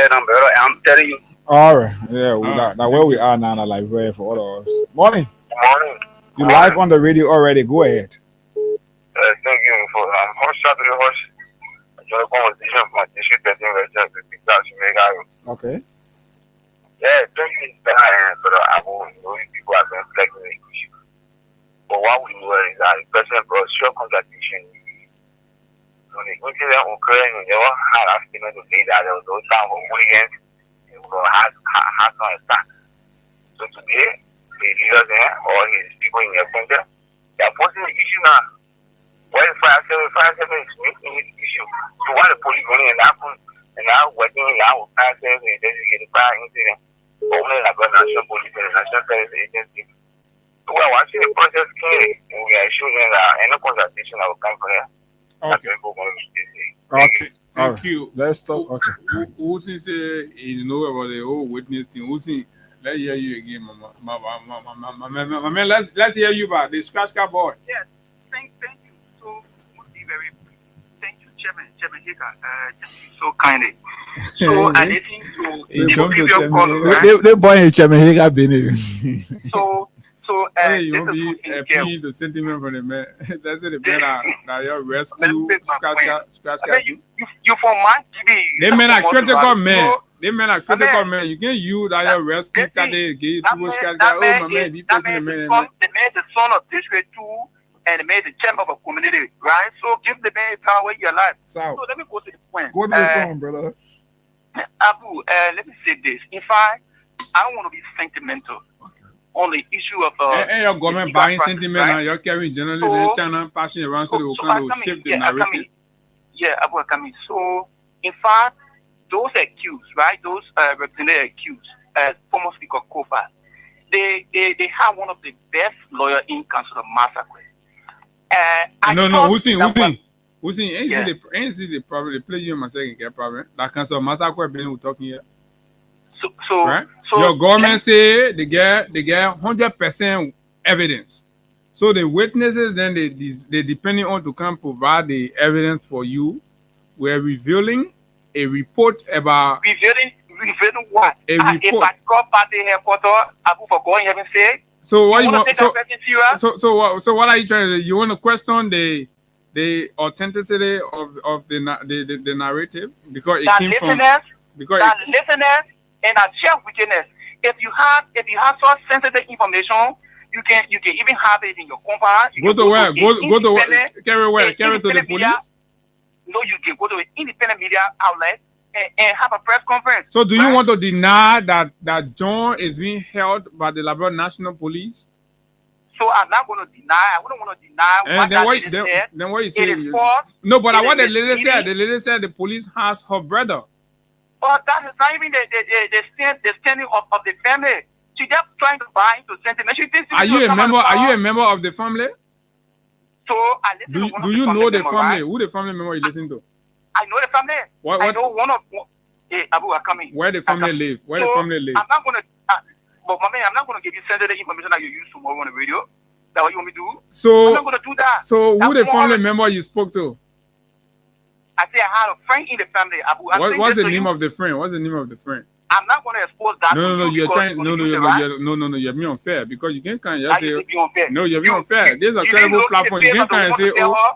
I'm telling you. All right. Yeah, now where we are now, like where for all of us. Morning. Morning. You live on the radio already. Go ahead. Thank you for horse shot to the horse. I joined a conversation with my district Okay. Yeah, 3 years back, but I won't know people have been flagging the issue. But what we know is that the person brought short contradiction. When the incident occurred, they were hard asking to say that there was no time for hooligans. They were hard on attack. So today, the leaders there, or his people in the center, they are posting the issue now. Why the fire service is making this issue? So why the police going and happen and now working now with fire service and investigating fire incident? Only like the National Police and the National Service Agency. So we're watching the process clearly and we are showing that any consultation that will come from here. Okay. Thank you. Let's talk. Okay. Who say you know about the whole witness thing? Who say let's hear you again, Mama. Let's hear you about the scratch car boy. Yes. Thank you. So would be very brief. Thank you, Chairman Hika. Thank you so kindly. So I listen to the previous call. They born in Chairman Hika Benin. So hey, you be appeal the sentiment from the man. That's the better that your rescue scratch car. You for my TV. They men are critical men. They men are critical men. You can use that your rescue that they give to scratch car. Oh my man, be person the man. They made the son of District 2 and they made the chairman of a community, right? So give the man power in your life. So let me go to the point. Go to the point, brother. Abu, let me say this. In fact, I don't want to be sentimental on the issue of your government buying sentiment and you're carrying generally in China passing around so they will kind of shape the narrative. Abu Akami. So in fact, those accused, right? Those representative accused, former Speaker Kofa, they have one of the best lawyer in Council of Massacre. No, Hussein, ain't see the problem. They play you in my second get problem. That Council of Massacre been we talking here. So, right? Your government say they get 100% evidence. So the witnesses then they depending on to come provide the evidence for you. We're revealing a report about revealing what? A report. If I call party headquarters, Abu for going heaven say. So what you want? So what are you trying to say? You want to question the authenticity of the narrative because it came from listeners and a share witness. If you have such sensitive information, you can even have it in your compound. Go to where? Go to where? Carry to the police. No, you can go to an independent media outlet and have a press conference. So do you want to deny that John is being held by the Liberia National Police? So I'm not going to deny. I wouldn't want to deny. Then what you say? No, but what the lady said. The lady said the police has her brother. But that is not even the standing of the family. She just trying to buy into sentiment. Are you a member of the family? So I I listen to one Do of you the know the member, family? right? Who the family member you listen to? I know the family. What? I know one of. Hey, Abu, I come in. Where the family live? Where the So, family live? I'm not gonna. But my man, I'm not gonna give you sensitive information that you use tomorrow on the radio. That what you want me to do? I'm not gonna do that. So who the That's family more- member you spoke to? I say I had a friend in the family. Abu, What's the name of the friend? What's the name of the friend? I'm not gonna expose that. No, you're because trying. you're No, gonna use it, right? you're being unfair because you can't come and How just you say be unfair? no. You're being unfair. There's a You credible didn't look in the platform. You face can't of the come and woman say to tell oh. her.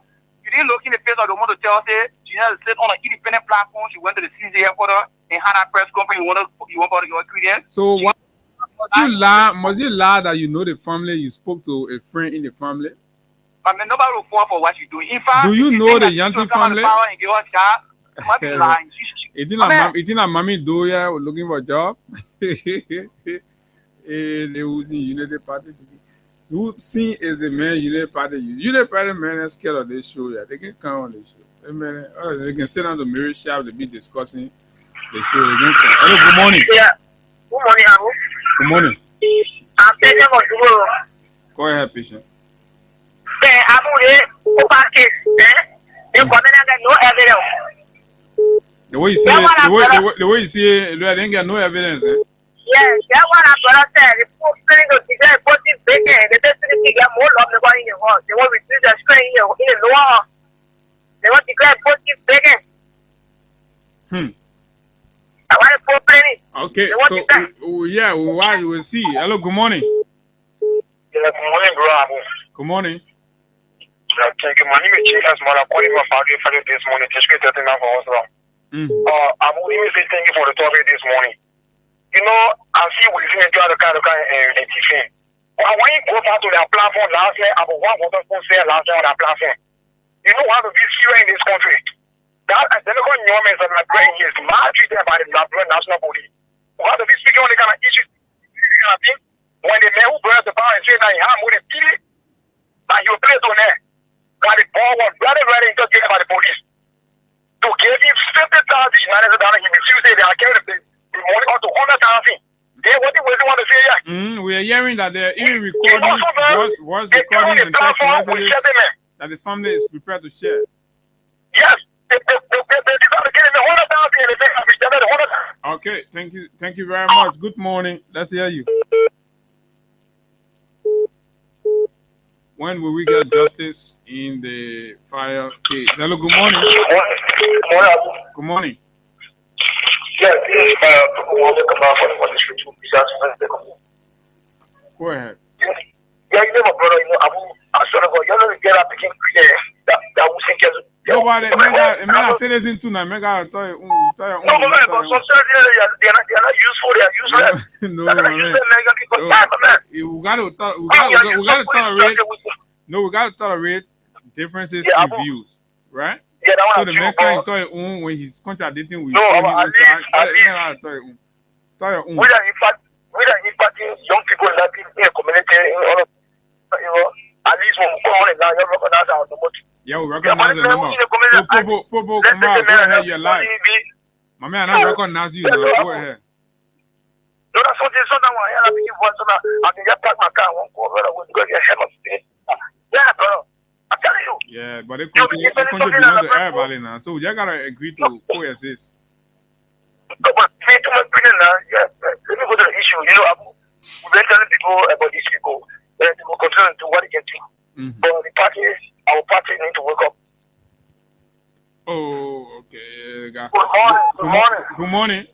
You didn't look in the face of the woman to tell her. She had to sit on an independent platform. She went to the CZ headquarters and had a press conference. You want part of your ingredients? So why must you lie? Must you lie that you know the family? You spoke to a friend in the family. I mean, nobody will fall for what you do. In fact, Do you if know think the that Yanti she's gonna come out family? of power and give her a job, you might be lying. It's not mommy Doya looking for a job. They was in United Party. Who seen is the man United Party? United Party man is scared of this show. Yeah, they can come on the show. They can sit on the mirror shop. They be discussing the show. They can come. Hello, good morning. Yeah. Good morning, Abu. Good morning. I'm taking for tomorrow. Go ahead, patient. Abu, they come in and get no evidence. The way you see it, the way you see it, they didn't get no evidence. Yes, that's what I'm gonna say. The poor feeling of the positive bacon, the destiny get more love than in your house. They want to reduce the strain in the lower. They want to declare positive bacon. I want to put plenty. Okay, so yeah, why you will see. Hello, good morning. Yeah, good morning, bro. Good morning. Thank you. My name is Chief. I'm calling you for this morning. Just get that now for us. I'm only saying thank you for the topic this morning. You know, I'm still listening to the kind of defense. When you go back to their platform last year, about 1,000 people last year on that platform. You know how to be serious in this country. That identical nuance of my brain is maltreated by the national police. We have to be speaking on the kind of issues, when the man who brought the power and said that he had more than 50, that he was placed on there, that the ball was very interrogated by the police. To give him $50,000 United, he refused it. They are carrying the money up to 100,000. They what do you want to say here? We are hearing that they're even recording voice recordings and text messages that the family is prepared to share. Yes. Okay, thank you very much. Good morning. Let's hear you. When will we get justice in the fire case? Hello, good morning. Good morning. Yeah, people want to come out for the street. Go ahead. Yeah, you know, my brother, you know, I'm sort of you know, get up again, that will think nobody, mega citizen too now. Mega toy. No, but some they're not useful. They are useless. No, man. We gotta tolerate. No, we gotta tolerate differences in views, right? Yeah, so the man can't tell your own when he's contradicting with no, you. at least we are impacting young people in that community. You know, at least when we come on now, you recognize our number. Yeah, we recognize the number. So, Popo, come on, go ahead, you're live. My man, I don't recognize you now. Go ahead. No, that's what there's something I I can just park my car. I won't go over with your head of state. Yeah, bro. I'm telling you. Yeah, but they continue belong to everybody now. So, you gotta agree to coexist. But too much now. Yeah, let me go to the issue. You know, we've been telling people about these people. They will continue to what they can do. But the parties, our party need to wake up. Oh, okay. Good morning. Good morning.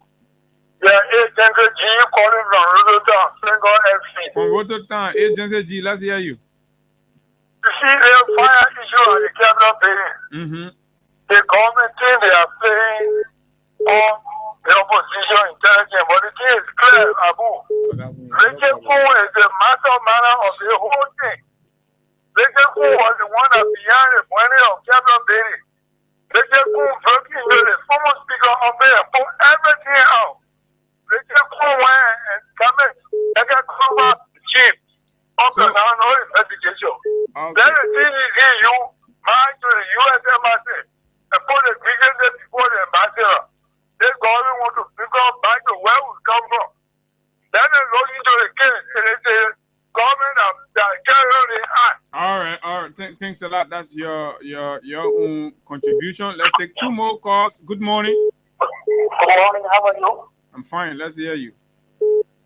Yeah, Agency G calling from Rototown, Single FC. From Rototown, Agency G, let's hear you. You see, the fire issue at the cabinet building. The government thing they are saying on the opposition intelligence, but the thing is clear, Abu. Richard Fu is the master of the whole thing. Richard Fu was the one that behind the planning of cabinet building. Richard Fu broke into the former speaker of there, put everything out. Richard Fu went and come in, and got cover chief of the national investigation. Then the thing is here, you mind to the U.S. embassy and put the grievances before the ambassador. This government want to pick up back to where we come from. Then they look into the case and they say, government that carry on the act. All right. thanks a lot. That's your own contribution. Let's take two more calls. Good morning. Good morning, how are you? I'm fine. Let's hear you.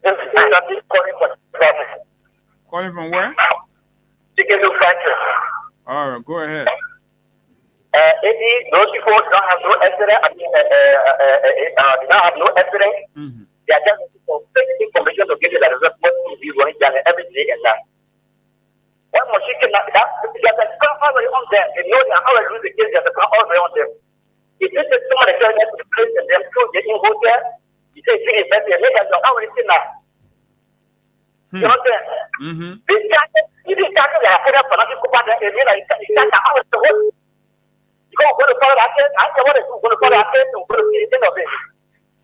This is Andy calling from Governmental. Calling from where? Chicken to factory. All right, go ahead. Maybe those people don't have no accident. I mean, do not have no accident. Mm-hmm. They are just looking for fake information to give you that result what to be running down every day and that. One machine cannot that there's a car already on them. They know that how I lose the case, there's a car already on them. If you take someone and tell them to place and them through the in hotel, you say finish that they make us already seen that. You understand? Mm-hmm. They started, you didn't start to have a financial company and you like you start to have the whole. You go to follow that case, I say what is going to follow that case and go to see the end of it.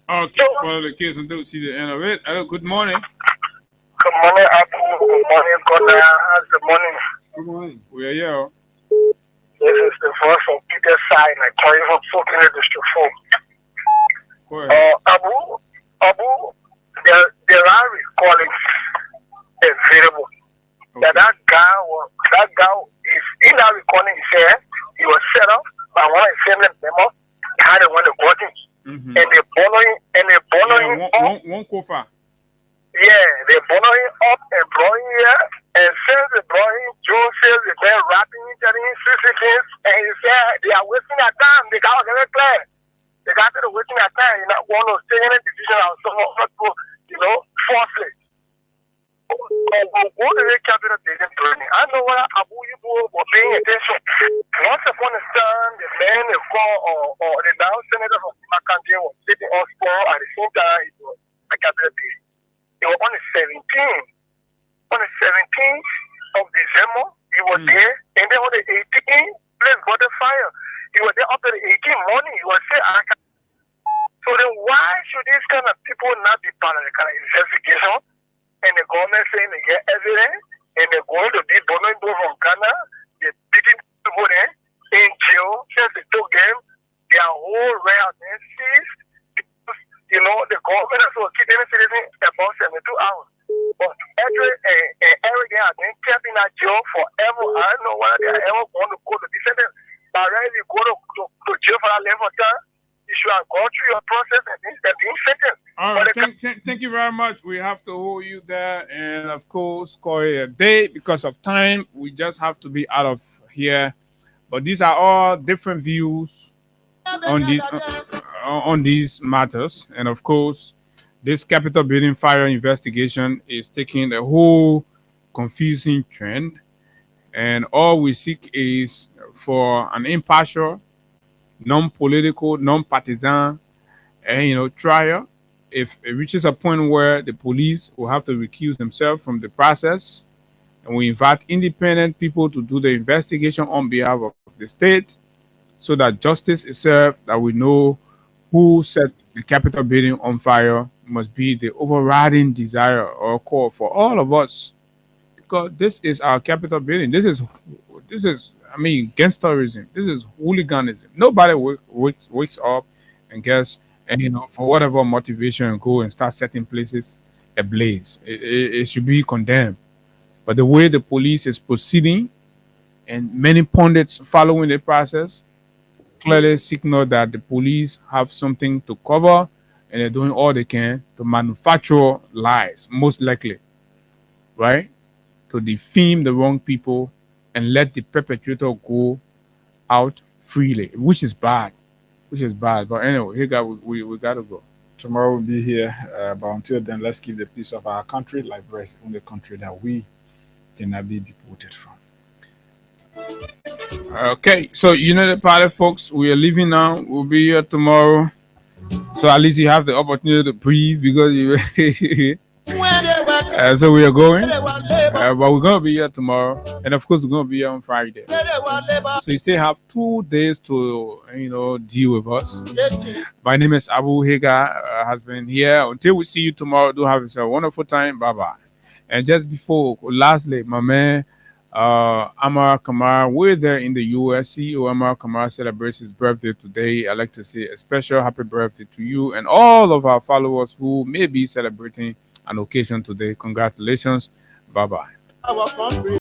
Okay, follow the case until see the end of it. Hello, good morning. Good morning, Apple. Good morning, Connor. Good morning. Good morning. We are here. This is the voice from Peter Side, like calling from Fulton District 4. Go ahead. Abu, there are recordings available. Okay. That guy is in that recording. He said he was set up by one of his family members. How they went to court, Mm-hmm. and they bono him up. One kofa. Yeah, they bono him up and brought him here. And since they brought him, Joe says they've been rapping each other in 60 things, and he said they are wasting their time. They got very clear. They got to wasting their time. You're not going to take any decision on someone not falsely. Go to the capital building training. I know what Abu Ibu were paying attention. Once upon a time, the man they call or the now senator from Makanje was sitting on floor at the same time it was a capital building. It was on the 17th. On the 17th of December, he was there, and then on the 18th, place got the fire. He was there up to the 18th morning. He was saying, so then why should these kind of people not be part of the kind of investigation? And the government saying they get evidence, and they're going to be bombing from Ghana, they're beating people there in jail since they took them, their whole route then seized. The government has to keep any citizen about 72 hours. But Edward and Eric have been kept in that jail forever. I don't know whether they are ever going to go to be sentenced. But rather if you go to jail for that length of time, you should have gone through your process and being sentenced. All right, thank you very much. We have to hold you there, and of course, call it a day because of time. We just have to be out of here. But these are all different views on these matters, and of course, this Capitol building fire investigation is taking a whole confusing trend, and all we seek is for an impartial, non-political, non-partisan, and trial. If it reaches a point where the police will have to recuse themselves from the process, and we invite independent people to do the investigation on behalf of the state, so that justice is served, that we know who set the Capitol building on fire, must be the overriding desire or call for all of us, because this is our Capitol building. This is, gangsterism. This is hooliganism. Nobody wakes up and gets, and for whatever motivation, go and start setting places ablaze. It should be condemned. But the way the police is proceeding, and many pundits following the process, clearly signal that the police have something to cover, and they're doing all they can to manufacture lies, most likely, right? To defame the wrong people and let the perpetrator go out freely, which is bad. But anyway, here, we got to go. Tomorrow we'll be here, but until then, let's keep the peace of our country, like the rest of the country that we cannot be deported from. Okay, so the party, folks, we are leaving now. We'll be here tomorrow. So at least you have the opportunity to breathe because you. So we are going, but we're going to be here tomorrow, and of course we're going to be here on Friday. So you still have 2 days to deal with us. My name is Abu Higa, has been here. Until we see you tomorrow, do have yourself a wonderful time. Bye bye. And just before, lastly, my man Amar Kamara, we're there in the US. CEO Amar Kamara celebrates his birthday today. I'd like to say a special happy birthday to you and all of our followers who may be celebrating an occasion today. Congratulations. Bye bye.